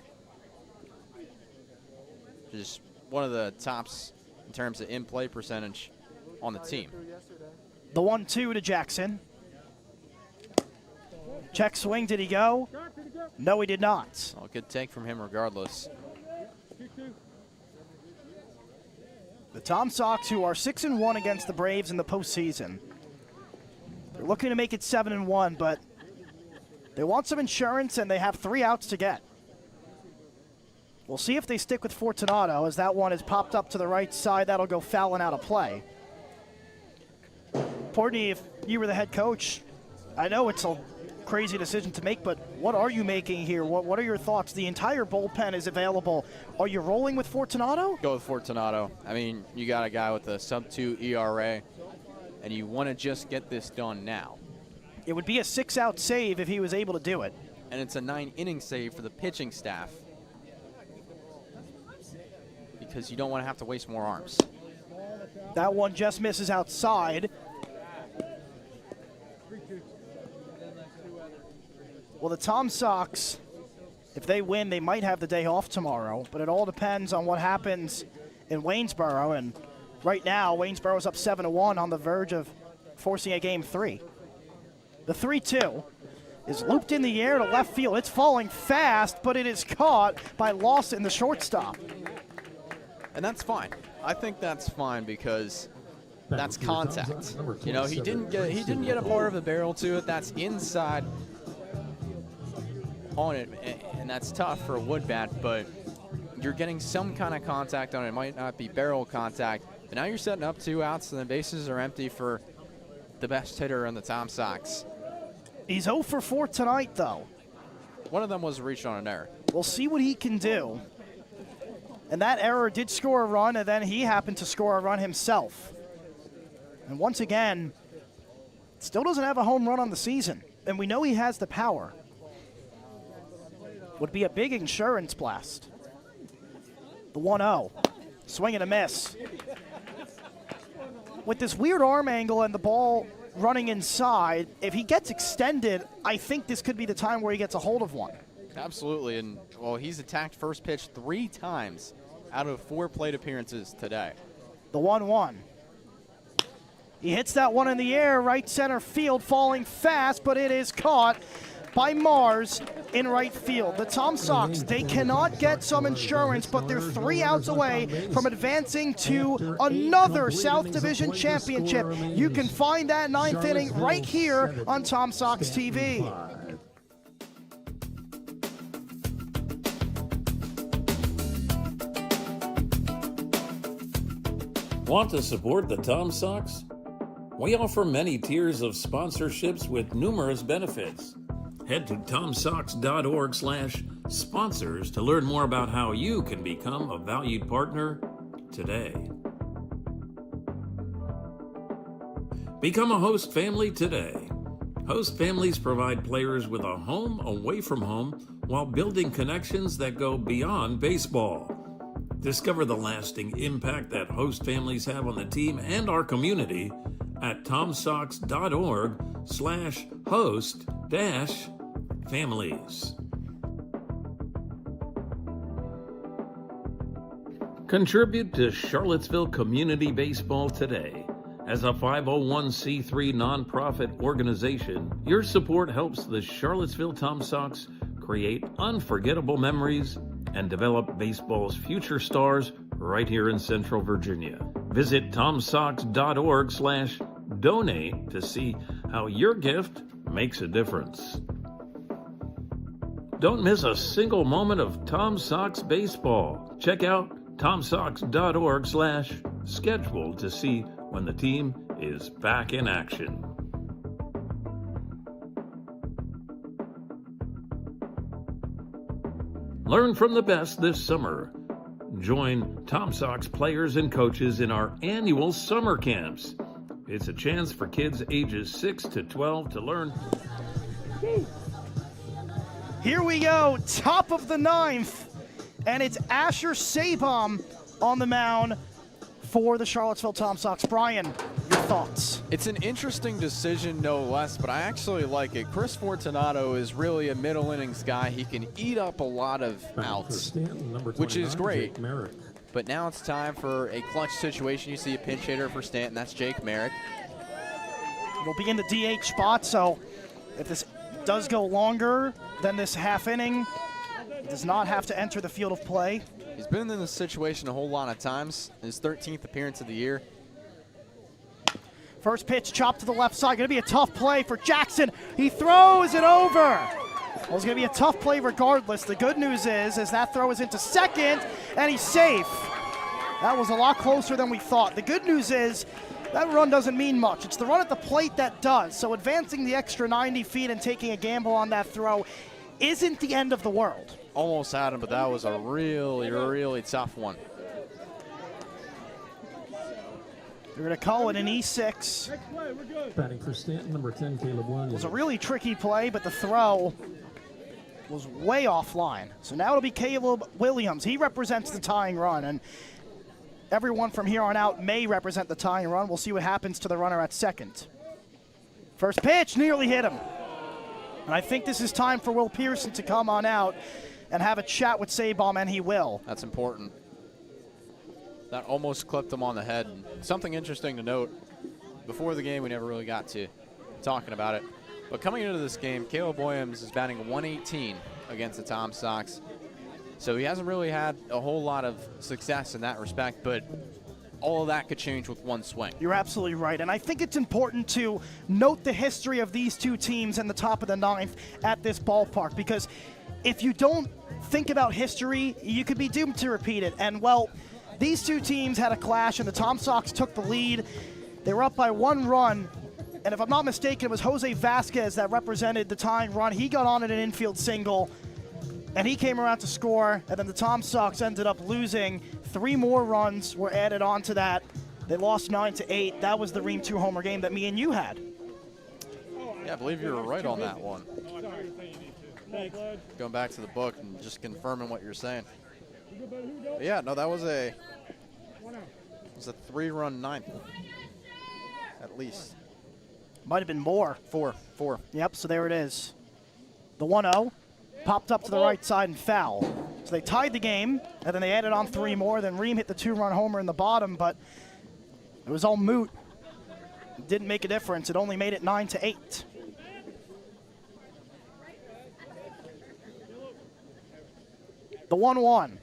Just one of the tops in terms of in-play percentage on the team. The 1-2 to Jackson. Check swing, did he go? No, he did not. Well, good take from him regardless. The Tom Sox, who are 6-1 against the Braves in the postseason. They're looking to make it 7-1, but they want some insurance, and they have 3 outs to get. We'll see if they stick with Fortunato, as that one is popped up to the right side. That'll go fouling out of play. Portney, if you were the head coach, I know it's a crazy decision to make, but what are you making here? What are your thoughts? The entire bullpen is available. Are you rolling with Fortunato? Go with Fortunato. I mean, you got a guy with a sub-2 ERA, and you want to just get this done now. It would be a 6-out save if he was able to do it. And it's a 9-inning save for the pitching staff, because you don't want to have to waste more arms. That one just misses outside. Well, the Tom Sox, if they win, they might have the day off tomorrow, but it all depends on what happens in Waynesboro. And right now, Waynesboro's up 7-1 on the verge of forcing a Game 3. The 3-2 is looped in the air to left field. It's falling fast, but it is caught by Lawson, the shortstop. And that's fine. I think that's fine because that's contact. You know, he didn't get a part of the barrel to it. That's inside on it, and that's tough for a wood bat, but you're getting some kind of contact on it. It might not be barrel contact, but now you're setting up 2 outs, and the bases are empty for the best hitter on the Tom Sox. He's 0 for 4 tonight, though. One of them was reached on an error. We'll see what he can do. And that error did score a run, and then he happened to score a run himself. And once again, still doesn't have a home run on the season. And we know he has the power. Would be a big insurance blast. The 1-0. Swing and a miss. With this weird arm angle and the ball running inside, if he gets extended, I think this could be the time where he gets a hold of one. Absolutely, and well, he's attacked first pitch 3 times out of 4 plate appearances today. The 1-1. He hits that one in the air, right center field, falling fast, but it is caught by Mars in right field. The Tom Sox, they cannot get some insurance, but they're 3 outs away from advancing to another South Division championship. You can find that 9th inning right here on Tom Sox TV. Want to support the Tom Sox? We offer many tiers of sponsorships with numerous benefits. Head to tomsox.org/sponsors to learn more about how you can become a valued partner today. Become a host family today. Host families provide players with a home away from home while building connections that go beyond baseball. Discover the lasting impact that host families have on the team and our community at tomsox.org/host-families. Contribute to Charlottesville Community Baseball today. As a 501c3 nonprofit organization, your support helps the Charlottesville Tom Sox create unforgettable memories and develop baseball's future stars right here in Central Virginia. Visit tomsox.org/donate to see how your gift makes a difference. Don't miss a single moment of Tom Sox baseball. Check out tomsox.org/schedule to see when the team is back in action. Learn from the best this summer. Join Tom Sox players and coaches in our annual summer camps. It's a chance for kids ages 6 to 12 to learn. Here we go, top of the 9th, and it's Asher Sabom on the mound for the Charlottesville Tom Sox. Brian, your thoughts? It's an interesting decision, no less, but I actually like it. Chris Fortunato is really a middle innings guy. He can eat up a lot of outs, which is great. But now it's time for a clutch situation. You see a pinch hitter for Staunton. That's Jake Merrick. He'll be in the DH spot, so if this does go longer than this half inning, he does not have to enter the field of play. He's been in this situation a whole lot of times. His 13th appearance of the year. First pitch chopped to the left side. Going to be a tough play for Jackson. He throws it over. Well, it's going to be a tough play regardless. The good news is that throw is into second, and he's safe. That was a lot closer than we thought. The good news is that run doesn't mean much. It's the run at the plate that does. So advancing the extra 90 feet and taking a gamble on that throw isn't the end of the world. Almost had him, but that was a really, really tough one. They're going to call it an E6. Batting for Staunton, number 10, Caleb Williams. It was a really tricky play, but the throw was way offline. So now it'll be Caleb Williams. He represents the tying run, and everyone from here on out may represent the tying run. We'll see what happens to the runner at second. First pitch nearly hit him. And I think this is time for Will Pearson to come on out and have a chat with Sabom, and he will. That's important. That almost clipped him on the head. Something interesting to note, before the game we never really got to talking about it, but coming into this game, Caleb Williams is batting 118 against the Tom Sox. So he hasn't really had a whole lot of success in that respect, but all of that could change with one swing. You're absolutely right, and I think it's important to note the history of these two teams in the top of the ninth at this ballpark, because if you don't think about history, you could be doomed to repeat it. And, well, these two teams had a clash, and the Tom Sox took the lead. They were up by 1 run, and if I'm not mistaken, it was Jose Vasquez that represented the tying run. He got on at an infield single, and he came around to score, and then the Tom Sox ended up losing. 3 more runs were added on to that. They lost 9-8. That was the Ream 2-homer game that me and you had. Yeah, I believe you were right on that one. Going back to the book and just confirming what you're saying. But yeah, no, that was a 3-run ninth, at least. Might have been more. 4. Yep, so there it is. The 1-0 popped up to the right side and foul. So they tied the game, and then they added on 3 more. Then Ream hit the 2-run homer in the bottom, but it was all moot. It didn't make a difference. It only made it 9-8. The 1-1.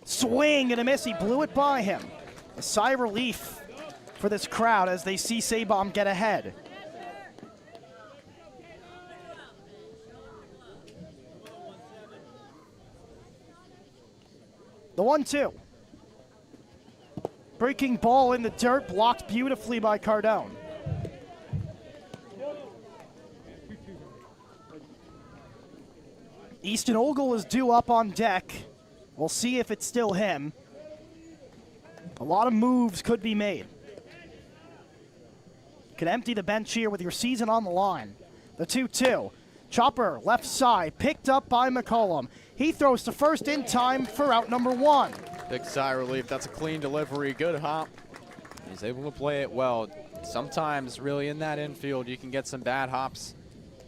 Swing and a miss. He blew it by him. A sigh of relief for this crowd as they see Sabom get ahead. The 1-2. Breaking ball in the dirt, blocked beautifully by Cardone. Easton Ogle is due up on deck. We'll see if it's still him. A lot of moves could be made. Could empty the bench here with your season on the line. The 2-2. Chopper, left side, picked up by McCollum. He throws to first in time for out number 1. Big sigh of relief. That's a clean delivery. Good hop. He's able to play it well. Sometimes, really, in that infield, you can get some bad hops.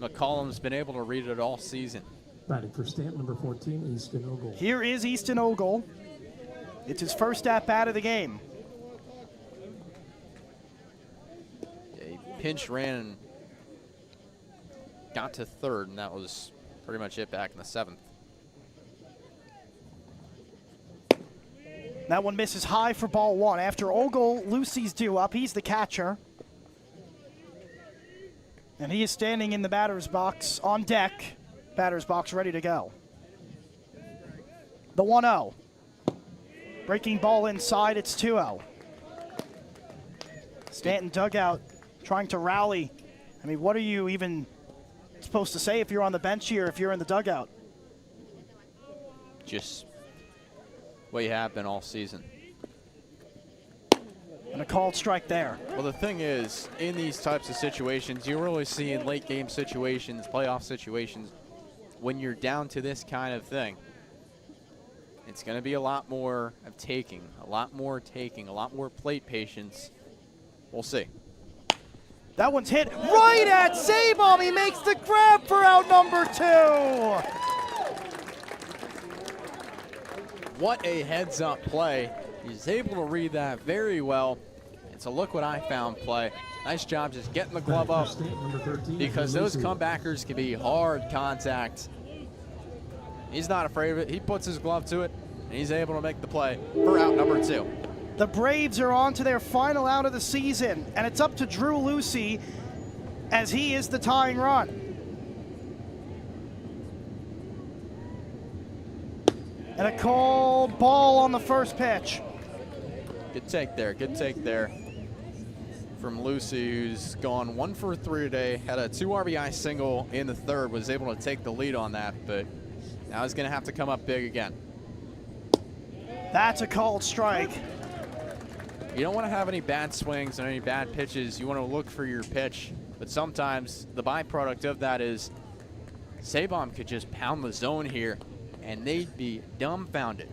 McCollum's been able to read it all season. Batting for Staunton, number 14, Easton Ogle. Here is Easton Ogle. It's his first at-bat of the game. Yeah, he pinch ran and got to third, and that was pretty much it back in the 7th. That one misses high for ball 1. After Ogle, Lucy's due up. He's the catcher. And he is standing in the batter's box on deck. Batter's box ready to go. The 1-0. Breaking ball inside, it's 2-0. Staunton dugout trying to rally. I mean, what are you even supposed to say if you're on the bench here, if you're in the dugout? Just what you have been all season. And a called strike there. Well, the thing is, in these types of situations, you really see in late game situations, playoff situations, when you're down to this kind of thing, it's going to be a lot more of taking, a lot more plate patience. We'll see. That one's hit right at Sabom. He makes the grab for out number 2. What a heads-up play. He's able to read that very well. It's a look what I found play. Nice job just getting the glove up, because those comebackers can be hard contact. He's not afraid of it. He puts his glove to it, and he's able to make the play for out number 2. The Braves are on to their final out of the season, and it's up to Drew Lucy as he is the tying run. And a called ball on the first pitch. Good take there from Lucy, who's gone 1 for 3 today. Had a 2 RBI single in the 3rd, was able to take the lead on that, but now he's going to have to come up big again. That's a called strike. You don't want to have any bad swings and any bad pitches. You want to look for your pitch, but sometimes the byproduct of that is Sabom could just pound the zone here, and they'd be dumbfounded.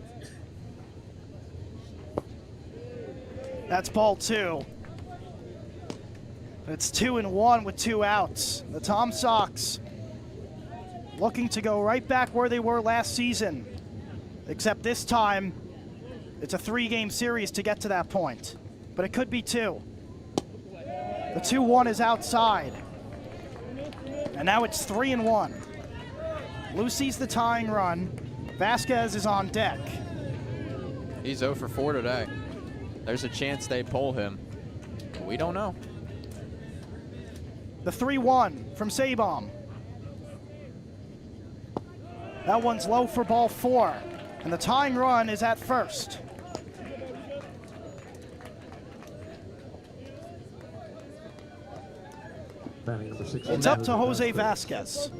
That's ball 2. It's 2-1 with 2 outs. The Tom Sox looking to go right back where they were last season, except this time it's a 3-game series to get to that point, but it could be 2. The 2-1 is outside, and now it's 3-1. Lucy's the tying run. Vasquez is on deck. He's 0 for 4 today. there's a chance they pull him. We don't know. The 3-1 from Sabom. That one's low for ball 4, and the tying run is at first. It's up to Jose Vasquez.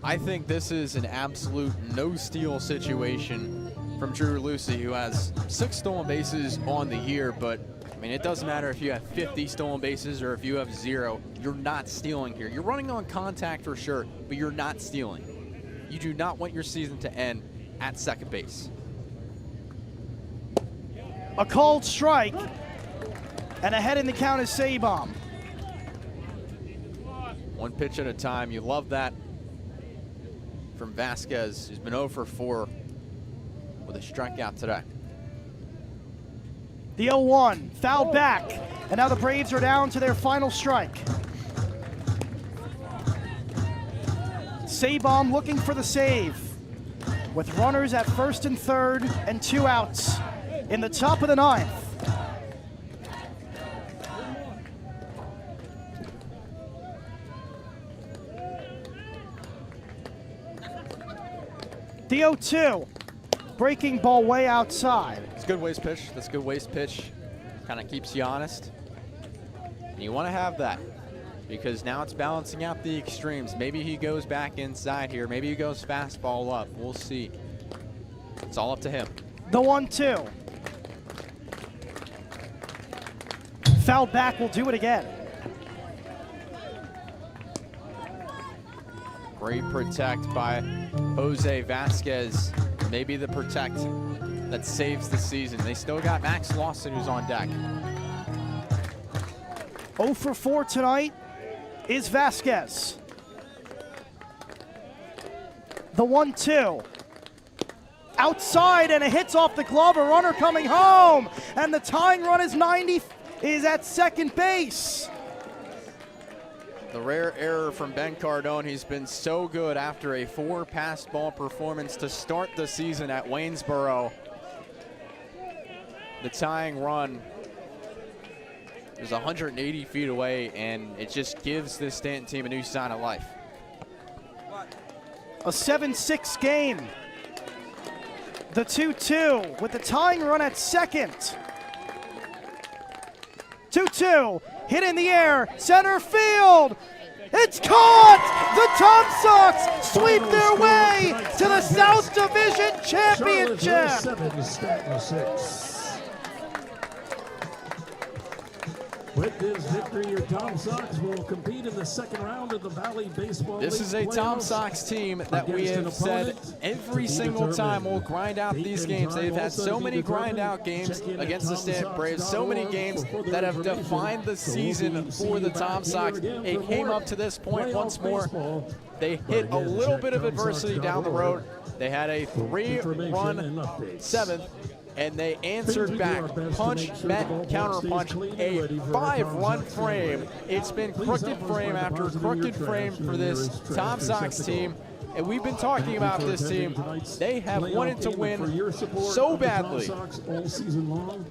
I think this is an absolute no-steal situation from Drew Lucy, who has 6 stolen bases on the year, but I mean, it doesn't matter if you have 50 stolen bases or if you have 0. You're not stealing here. You're running on contact for sure, but you're not stealing. You do not want your season to end at second base. A called strike, and ahead in the count is Sabom. 1 pitch at a time. You love that from Vasquez, who's been 0 for 4 with a strikeout today. The 0-1, fouled back, and now the Braves are down to their final strike. Sabom looking for the save, with runners at first and third and 2 outs in the top of the 9th. The 0-2, breaking ball way outside. It's a good waist pitch. That's a good waist pitch. Kind of keeps you honest. And you want to have that because now it's balancing out the extremes. Maybe he goes back inside here. Maybe he goes fastball up. We'll see. It's all up to him. The 1-2. Fouled back, will do it again. Great protect by Jose Vasquez. Maybe the protect that saves the season. They still got Max Lawson, who's on deck. 0 for 4 tonight is Vasquez. The 1-2. Outside, and it hits off the glove. A runner coming home, and the tying run is at second base. The rare error from Ben Cardone. He's been so good after a 4 pass ball performance to start the season at Waynesboro. The tying run is 180 feet away, and it just gives this Staunton team a new sign of life. A 7-6 game. The 2-2 with the tying run at second. 2-2, hit in the air, center field. It's caught! The Tom Sox sweep their way to the South Division Championship. With this victory, your Tom Sox will compete in the second round of the Valley Baseball League. This is a Tom Sox team that we have said every single time will grind out these games. They've had so many grind out games against the Staunton Braves, so many games that have defined the season for the Tom Sox. It came up to this point once more. They hit a little bit of adversity down the road. They had a 3-run 7th. And they answered back. Punch met counterpunch, a 5-run frame. It's been crooked frame after crooked frame for this Tom Sox team. And we've been talking about this team. They have wanted to win so badly.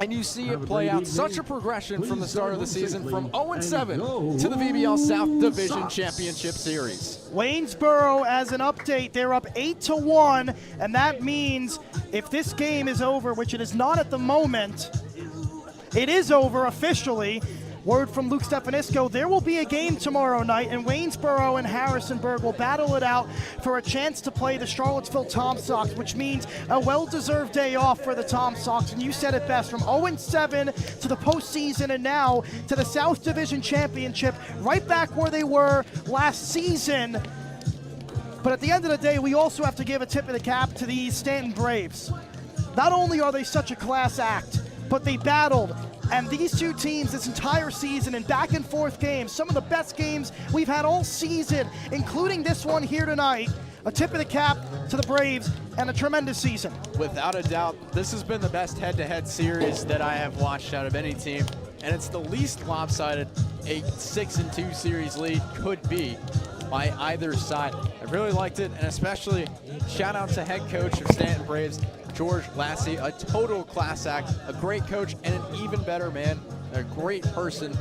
And you see it play out, such a progression from the start of the season, from 0-7 to the VBL South Division Championship Series. Waynesboro, as an update, they're up 8-1, and that means if this game is over, which it is not at the moment, it is over officially. Word from Luke Stefanisco, there will be a game tomorrow night, and Waynesboro and Harrisonburg will battle it out for a chance to play the Charlottesville Tom Sox, which means a well-deserved day off for the Tom Sox. And you said it best, from 0-7 to the postseason and now to the South Division Championship, right back where they were last season. But at the end of the day, we also have to give a tip of the cap to these Staunton Braves. Not only are they such a class act, but they battled. And these two teams this entire season in back and forth games, some of the best games we've had all season, including this one here tonight. A tip of the cap to the Braves and a tremendous season. Without a doubt, this has been the best head-to-head series that I have watched out of any team. And it's the least lopsided a 6-2 series lead could be. by either side. I really liked it, and especially shout out to head coach of Staunton Braves, George Lassie, a total class act, a great coach, and an even better man, a great person.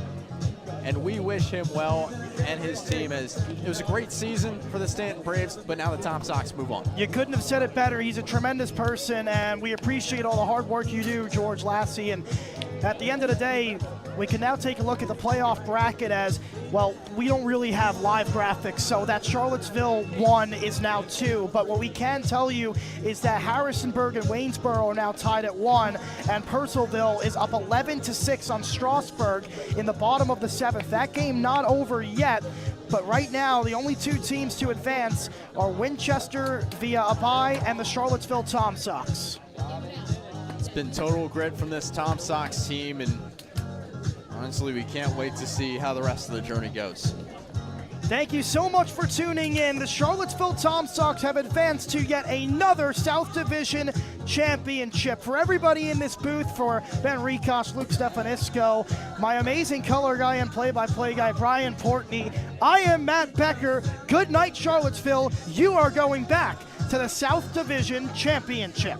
And we wish him well and his team, as it was a great season for the Staunton Braves, but now the Tom Sox move on. You couldn't have said it better. He's a tremendous person, and we appreciate all the hard work you do, George Lassie. And at the end of the day, we can now take a look at the playoff bracket as, well, we don't really have live graphics, so that Charlottesville 1 is now 2. But what we can tell you is that Harrisonburg and Waynesboro are now tied at 1, and Purcellville is up 11-6 on Strasburg in the bottom of the 7th. That game not over yet, but right now the only 2 teams to advance are Winchester via a bye and the Charlottesville Tom Sox. It's been total grit from this Tom Sox team, and honestly, we can't wait to see how the rest of the journey goes. Thank you so much for tuning in. The Charlottesville Tom Sox have advanced to yet another South Division championship. For everybody in this booth, for Ben Rikosh, Luke Stefanisco, my amazing color guy and play-by-play guy, Brian Portney, I am Matt Becker. Good night, Charlottesville. You are going back to the South Division championship.